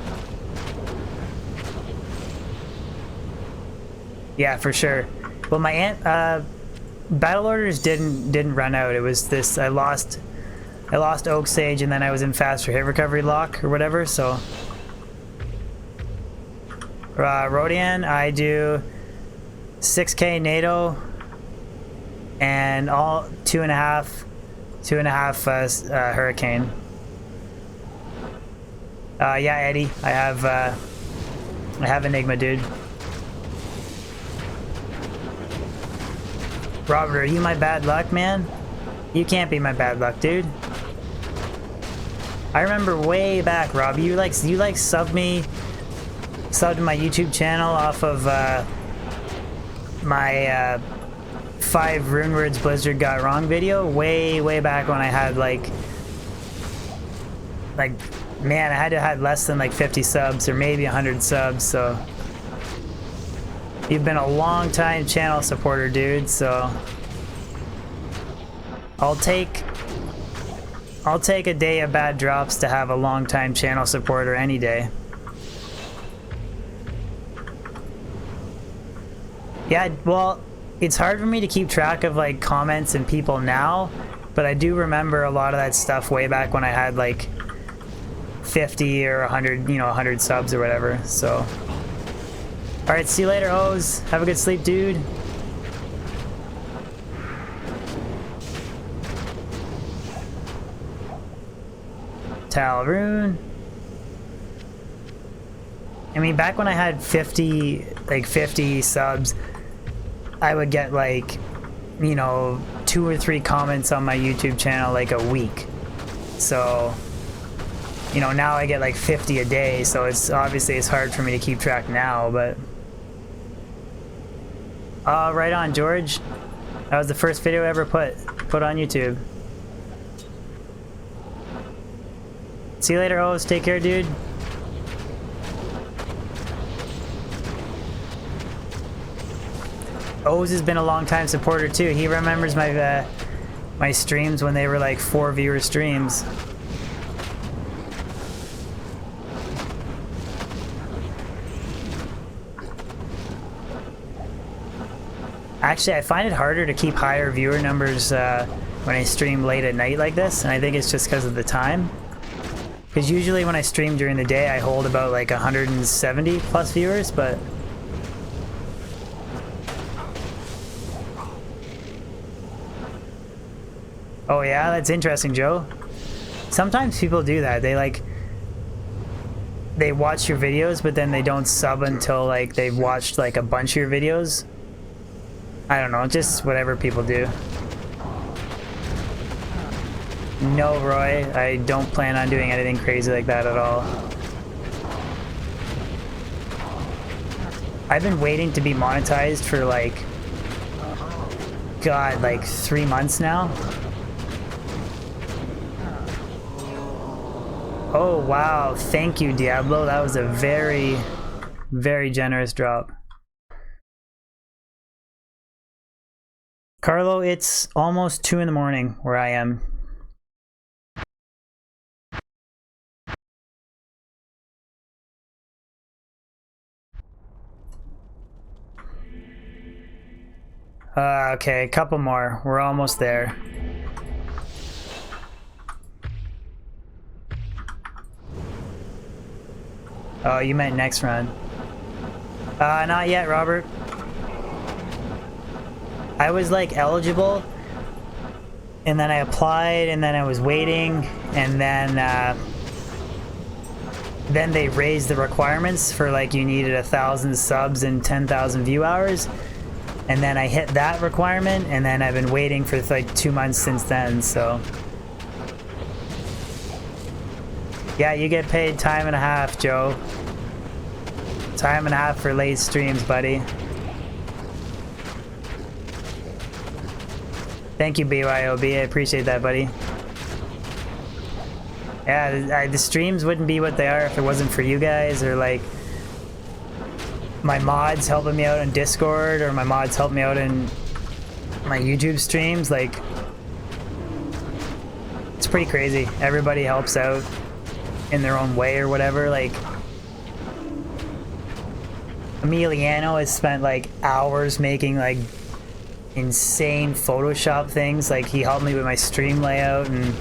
Yeah, for sure. Well, my battle orders didn't run out. It was this. I lost Oak Sage, and then I was in faster hit recovery lock or whatever. So, Rodian, I do 6k NATO and all 2.5 Hurricane. Yeah, Eddie, I have Enigma, dude. Robert, are you my bad luck, man? You can't be my bad luck, dude. I remember way back, Rob. You subbed to my YouTube channel off of my 5 rune words Blizzard got wrong video way back when I had like like, man, I had to have less than like 50 subs or maybe 100 subs, so you've been a long time channel supporter, dude, so I'll take a day of bad drops to have a long time channel supporter any day. Yeah, well, it's hard for me to keep track of like comments and people now, but I do remember a lot of that stuff way back when I had like 50 or 100, you know, 100 subs or whatever, so. All right, see you later, O's. Have a good sleep, dude. Talrune. I mean, back when I had 50 subs, I would get like, you know, 2 or 3 comments on my YouTube channel like a week. So, you know, now I get like 50 a day, so it's obviously it's hard for me to keep track now, but right on, George. That was the first video I ever put on YouTube. See you later, O's. Take care, dude. O's has been a long time supporter too. He remembers my my streams when they were like 4 viewer streams. Actually, I find it harder to keep higher viewer numbers when I stream late at night like this, and I think it's just because of the time. Because usually when I stream during the day, I hold about like 170 plus viewers, but oh yeah, that's interesting, Joe. Sometimes people do that. They watch your videos, but then they don't sub until like they've watched like a bunch of your videos. I don't know, just whatever people do. No, Roy, I don't plan on doing anything crazy like that at all. I've been waiting to be monetized for like, God, like 3 months now. Oh, wow. Thank you, Diablo. That was a very, very generous drop. Carlo, it's almost 2 in the morning where I am. Okay, a couple more. We're almost there. Oh, you meant next run. Not yet, Robert. I was like eligible, and then I applied, and then I was waiting, and then they raised the requirements for like you needed 1,000 subs and 10,000 view hours, and then I hit that requirement, and then I've been waiting for like 2 months since then, so. Yeah, you get paid time and a half, Joe. Time and a half for late streams, buddy. Thank you, BYOB. I appreciate that, buddy. Yeah, the streams wouldn't be what they are if it wasn't for you guys, or like my mods helping me out on Discord, or my mods helping me out in my YouTube streams. Like, it's pretty crazy. Everybody helps out in their own way or whatever. Like, Emiliano has spent like hours making like insane Photoshop things. Like, he helped me with my stream layout, and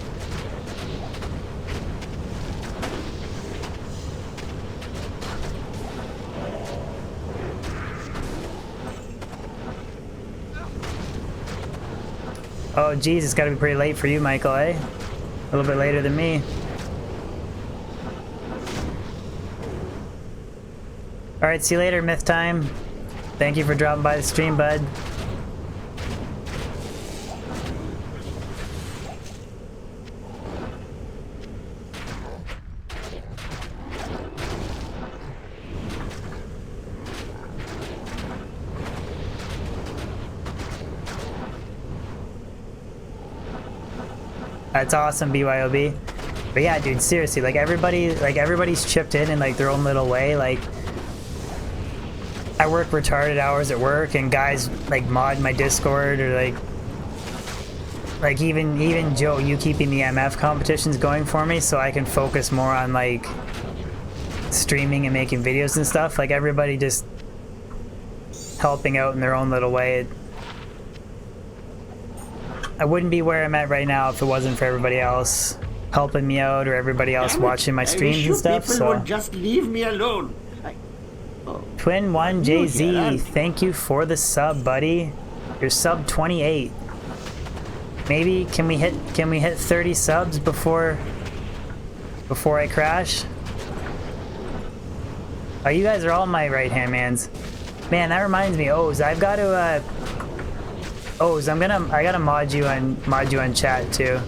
oh geez, it's gotta be pretty late for you, Michael, eh? A little bit later than me. Alright, see you later, Myth Time. Thank you for dropping by the stream, bud. That's awesome, BYOB. But yeah, dude, seriously, like everybody's chipped in like their own little way. Like I work retarded hours at work, and guys like mod my Discord, or like even Joe, you keeping the MF competitions going for me, so I can focus more on like streaming and making videos and stuff. Like everybody just helping out in their own little way. I wouldn't be where I'm at right now if it wasn't for everybody else helping me out, or everybody else watching my streams and stuff. People would just leave me alone. Twin1JZ, thank you for the sub, buddy. You're sub 28. Maybe can we hit 30 subs before I crash? Oh, you guys are all my right hand mans. Man, that reminds me, Oz, I've got to Oz, I gotta mod you on chat too.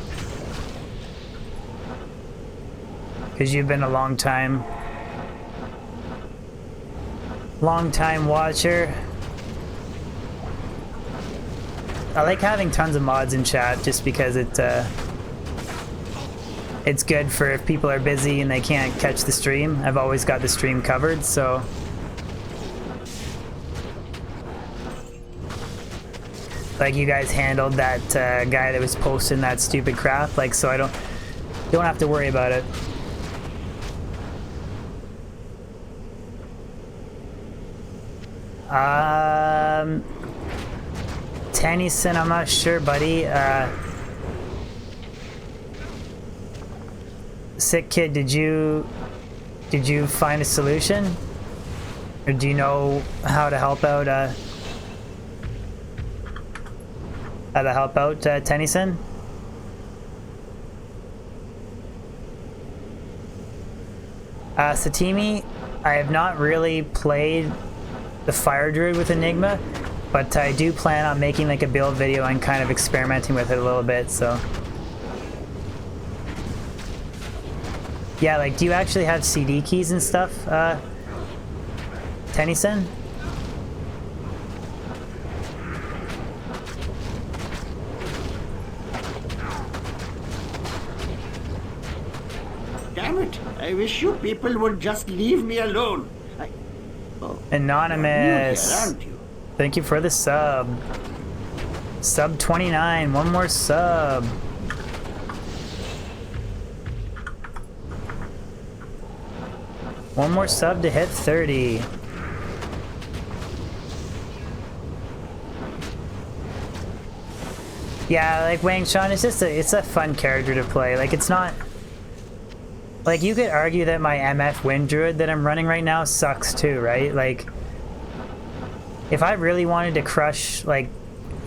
Cause you've been a long time watcher. I like having tons of mods in chat just because it's good for if people are busy and they can't catch the stream. I've always got the stream covered, so. Like you guys handled that guy that was posting that stupid crap, like, so I don't have to worry about it. Tennyson, I'm not sure, buddy. Sick Kid, did you find a solution? Or do you know how to help out, Tennyson? Satimi, I have not really played the Fire Druid with Enigma, but I do plan on making like a build video and kind of experimenting with it a little bit, so. Yeah, like, do you actually have CD keys and stuff, Tennyson? Damn it! I wish you people would just leave me alone. Anonymous. Thank you for the sub. Sub 29. One more sub. One more sub to hit 30. Yeah, like Wang Shan, it's a fun character to play. Like, it's not. Like, you could argue that my MF Wind Druid that I'm running right now sucks too, right? Like, if I really wanted to crush, like,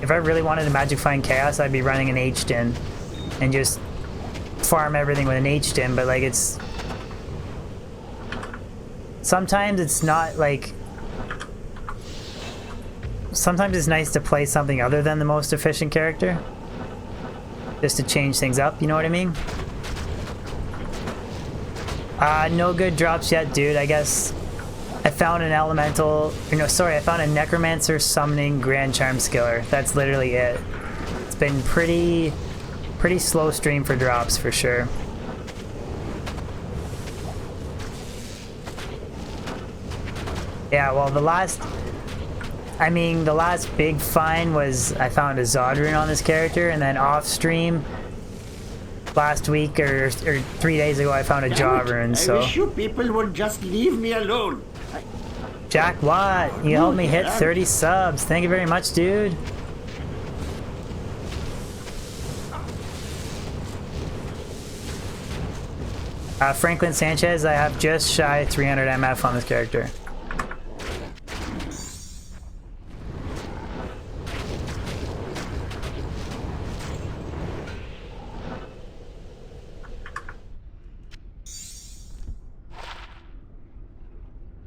if I really wanted to Magic Find Chaos, I'd be running an H-Din and just farm everything with an H-Din, but, like, it's... Sometimes it's not, like... Sometimes it's nice to play something other than the most efficient character. Just to change things up, you know what I mean? No good drops yet, dude. I guess I found an elemental, or no, sorry, I found a necromancer summoning Grand Charm Skiller. That's literally it. It's been pretty slow stream for drops for sure. Yeah, well, the last big find was I found a Zodrun on this character, and then off stream last week or 3 days ago I found a Jawrune, so. I wish you people would just leave me alone. Jack Watt, you helped me hit 30 subs. Thank you very much, dude. Franklin Sanchez, I have just shy 300 MF on this character.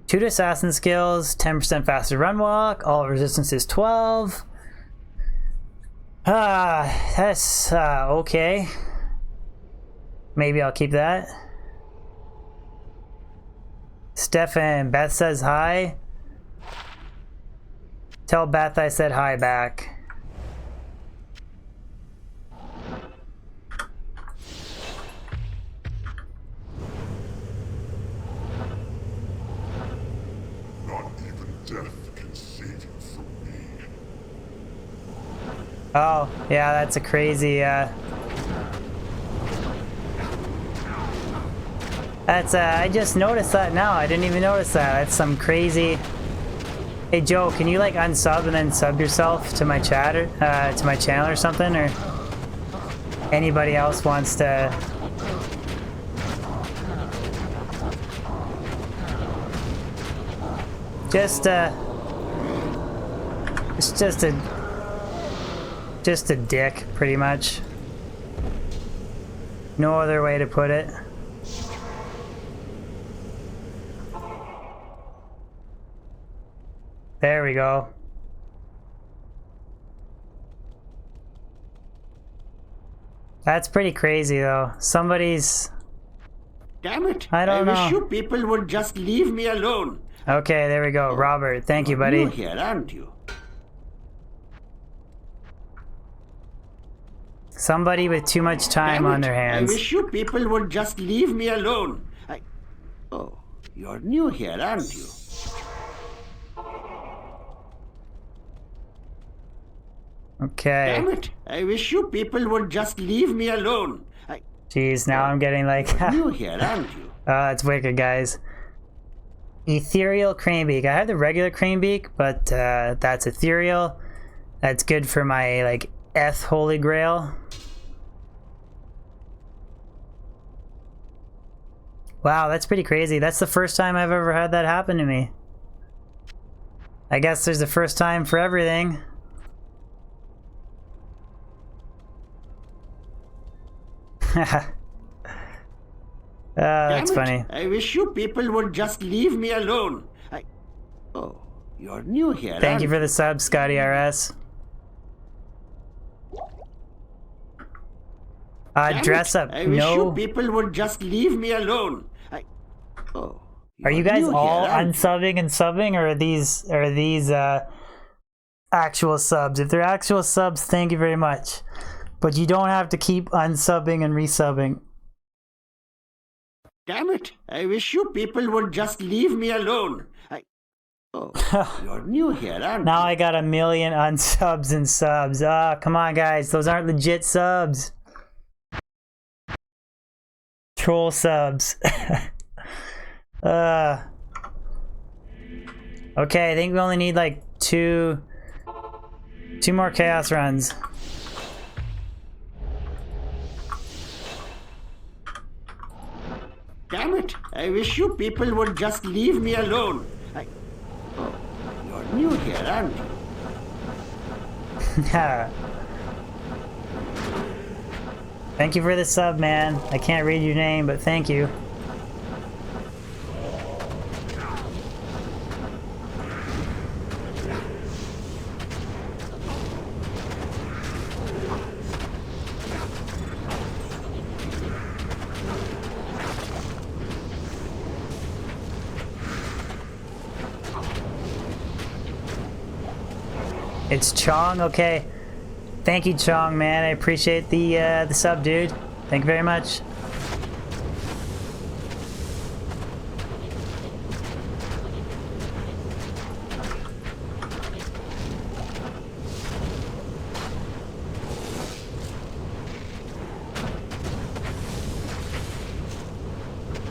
Two assassin skills, 10% faster run walk, all resistance is 12. That's okay. Maybe I'll keep that. Stefan, Beth says hi. Tell Beth I said hi back. death can save you from me. Oh, yeah, that's a crazy, That's, I just noticed that now. I didn't even notice that. That's some crazy... Hey, Joe, can you, like, unsub and then sub yourself to my chat or, to my channel or something? Or anybody else wants to... It's just a dick, pretty much. No other way to put it. There we go. That's pretty crazy, though. Somebody's... Damn it! I don't know. wish you people would just leave me alone. Okay, there we go. Robert, thank you, buddy. You're new here, aren't you? Somebody with too much time Damn on it, their hands. I wish you people would just leave me alone. Oh, you're new here, aren't you? Okay. Damn it! I wish you people would just leave me alone. Jeez, now I'm getting like... New here, aren't you? That's wicked, guys. Ethereal Cranebeak. I have the regular Cranebeak, but that's ethereal. That's good for my, like, Eth Holy Grail. Wow, that's pretty crazy. That's the first time I've ever had that happen to me. I guess there's a first time for everything. That's funny. I wish you people would just leave me alone. Oh, you're new here. Thank you for the sub, Scotty RS. Dress up. I wish No. you people would just leave me alone. Oh. Are you guys new all here, aren't unsubbing and subbing, or are these actual subs? If they're actual subs, thank you very much. But you don't have to keep unsubbing and resubbing. Damn it! I wish you people would just leave me alone. Oh, you're new here, aren't Now you? I got 1 million unsubs and subs. Ah, come on, guys. Those aren't legit subs. Troll subs. Okay, I think we only need like two more chaos runs. Damn it! I wish you people would just leave me alone. Oh, you're new here, aren't you? Thank you for the sub, man. I can't read your name, but thank you. It's Chong, okay. Thank you, Chong, man. I appreciate the sub, dude. Thank you very much.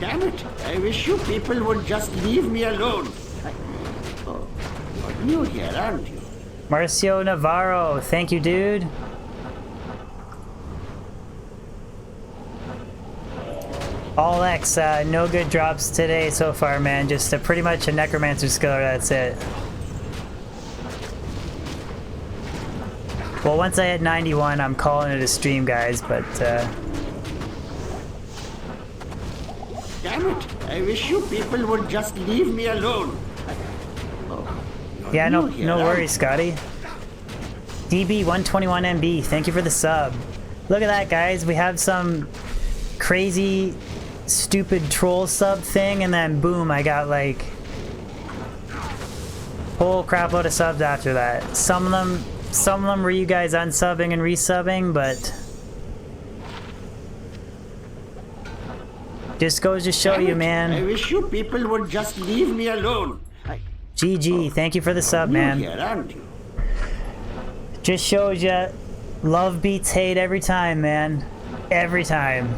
Damn it! I wish you people would just leave me alone. Oh, you're new here, aren't you? Marcio Navarro, thank you, dude. All X, no good drops today so far, man. Just pretty much a Necromancer Skiller, that's it. Well, once I hit 91, I'm calling it a stream, guys, but... Damn it! I wish you people would just leave me alone. yeah, no worries, Scotty. DB121MB, thank you for the sub. Look at that, guys. We have some crazy, stupid troll sub thing, and then boom, I got like whole crap load of subs after that. Some of them were you guys unsubbing and resubbing, but just goes to show you, man. I wish you people would just leave me alone. GG, thank you for the sub, New man. here, aren't you? Just shows ya love beats hate every time, man. Every time.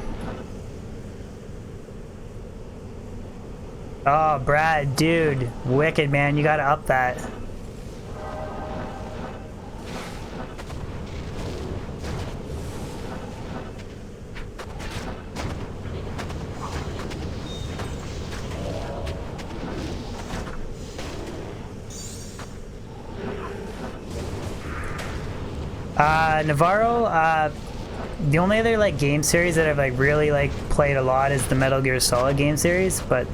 Oh, Brad, dude. Wicked, man. You gotta up that. Navarro, the only other like game series that I've like really like played a lot is the Metal Gear Solid game series, but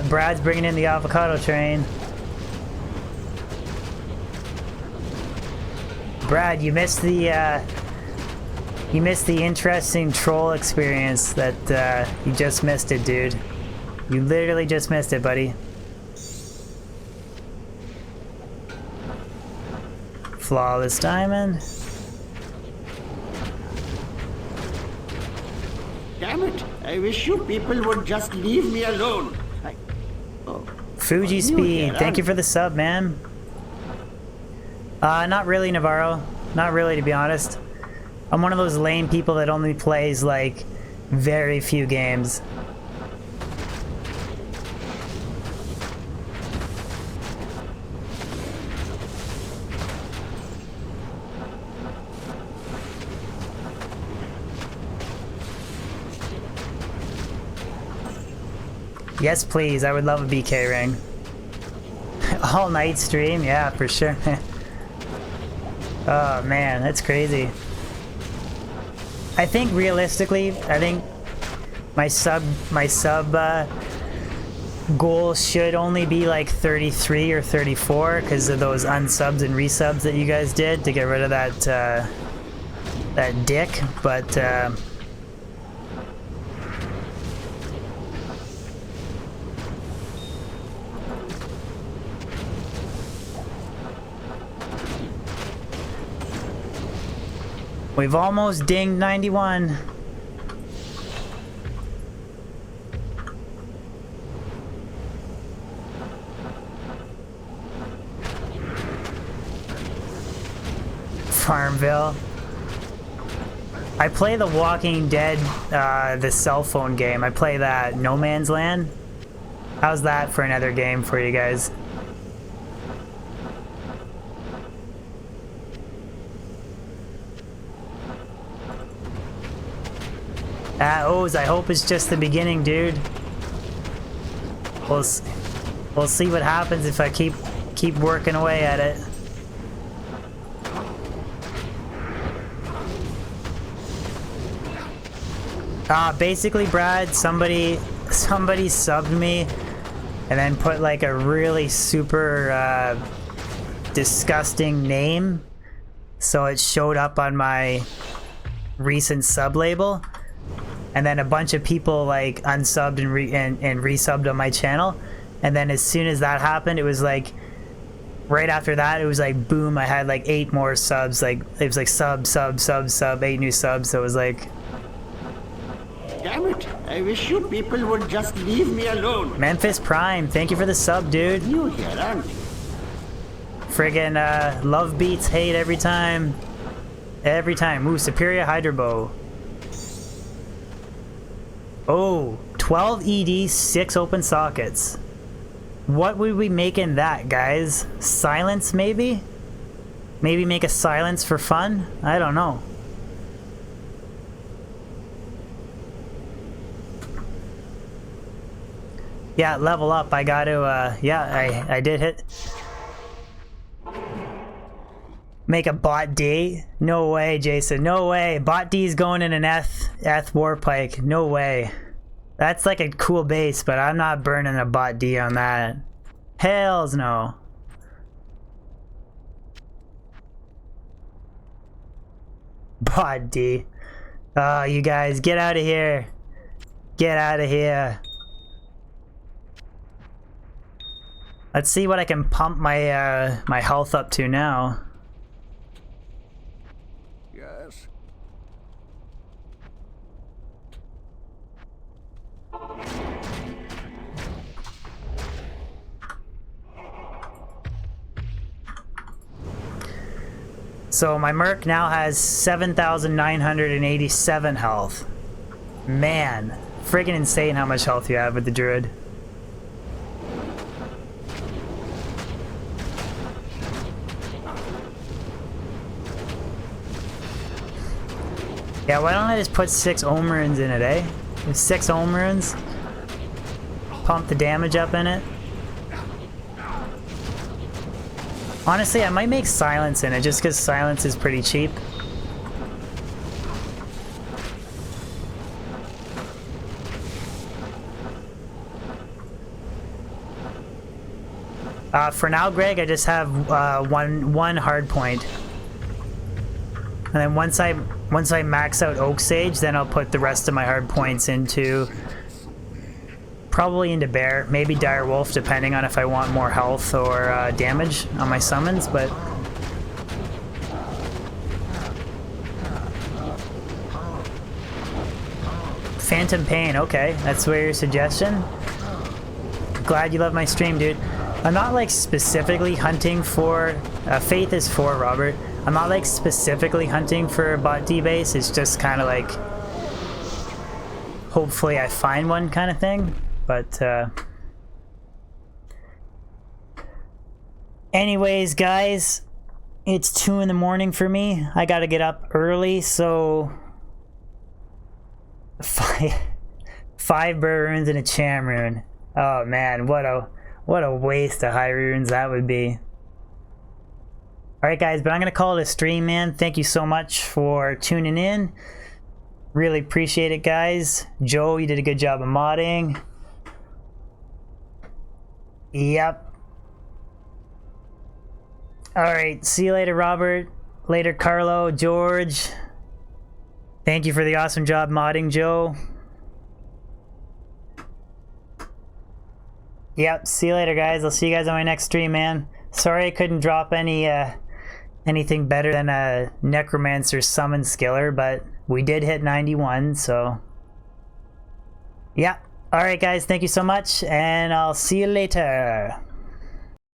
Brad's bringing in the avocado train. Brad, you missed the interesting troll experience that you just missed it, dude. You literally just missed it, buddy. Flawless diamond. Damn it! I wish you people would just leave me alone. Fuji Speed, thank you for the sub, man. Not really, Navarro. Not really, to be honest. I'm one of those lame people that only plays, like, very few games. Yes, please. I would love a BK ring. All night stream? Yeah, for sure. Oh man, that's crazy. I think realistically, I think my sub goal should only be like 33 or 34 because of those unsubs and resubs that you guys did to get rid of that that dick, but we've almost dinged 91. Farmville. I play The Walking Dead, the cell phone game. I play that. No Man's Land. How's that for another game for you guys? O's, I hope it's just the beginning, dude. We'll see what happens if I keep working away at it. Basically, Brad, somebody subbed me and then put like a really super disgusting name, so it showed up on my recent sub label. And then a bunch of people like unsubbed and resubbed on my channel, and then as soon as that happened, it was like right after that, it was like boom, I had like 8 more subs. Like it was like sub 8 new subs. So it was like, damn it! I wish you people would just leave me alone. Memphis Prime, thank you for the sub, dude. You here, aren't you? Friggin' love beats hate every time. Every time. Ooh, Superior Hydrobow. Oh, 12 ED, 6 open sockets. What would we make in that, guys? Silence, maybe? Maybe make a silence for fun? I don't know. Yeah, level up. I got to, yeah, I did hit. Make a bot D? No way, Jason. No way. Bot D's going in an Eth Warpike. No way. That's like a cool base, but I'm not burning a bot D on that. Hells no. Bot D. Oh, you guys, get out of here. Get out of here. Let's see what I can pump my my health up to now. Yes. So my Merc now has 7,987 health. Man, friggin' insane how much health you have with the Druid. Yeah, why don't I just put 6 Ohm Runes in it, eh? With 6 Ohm Runes, pump the damage up in it. Honestly, I might make Silence in it, just because Silence is pretty cheap. For now, Greg, I just have one hard point. And then once I max out Oak Sage, then I'll put the rest of my hard points into... probably into Bear, maybe Dire Wolf, depending on if I want more health or damage on my summons, but... Phantom Pain, okay, that's your suggestion. Glad you love my stream, dude. I'm not like specifically hunting for... Faith is 4, Robert. I'm not like specifically hunting for a bot D-base, it's just kind of like... hopefully I find one kind of thing, but... Anyways, guys, it's 2 in the morning for me. I gotta get up early, so... 5 Burr Runes and a Cham Rune. Oh man, what a waste of high runes that would be. Alright guys, but I'm gonna call it a stream, man. Thank you so much for tuning in. Really appreciate it, guys. Joe, you did a good job of modding. Yep. Alright, see you later, Robert. Later, Carlo, George. Thank you for the awesome job modding, Joe. Yep, see you later, guys. I'll see you guys on my next stream, man. Sorry I couldn't drop anything better than a Necromancer Summon Skiller, but we did hit 91, so... Yeah. Alright, guys, thank you so much, and I'll see you later.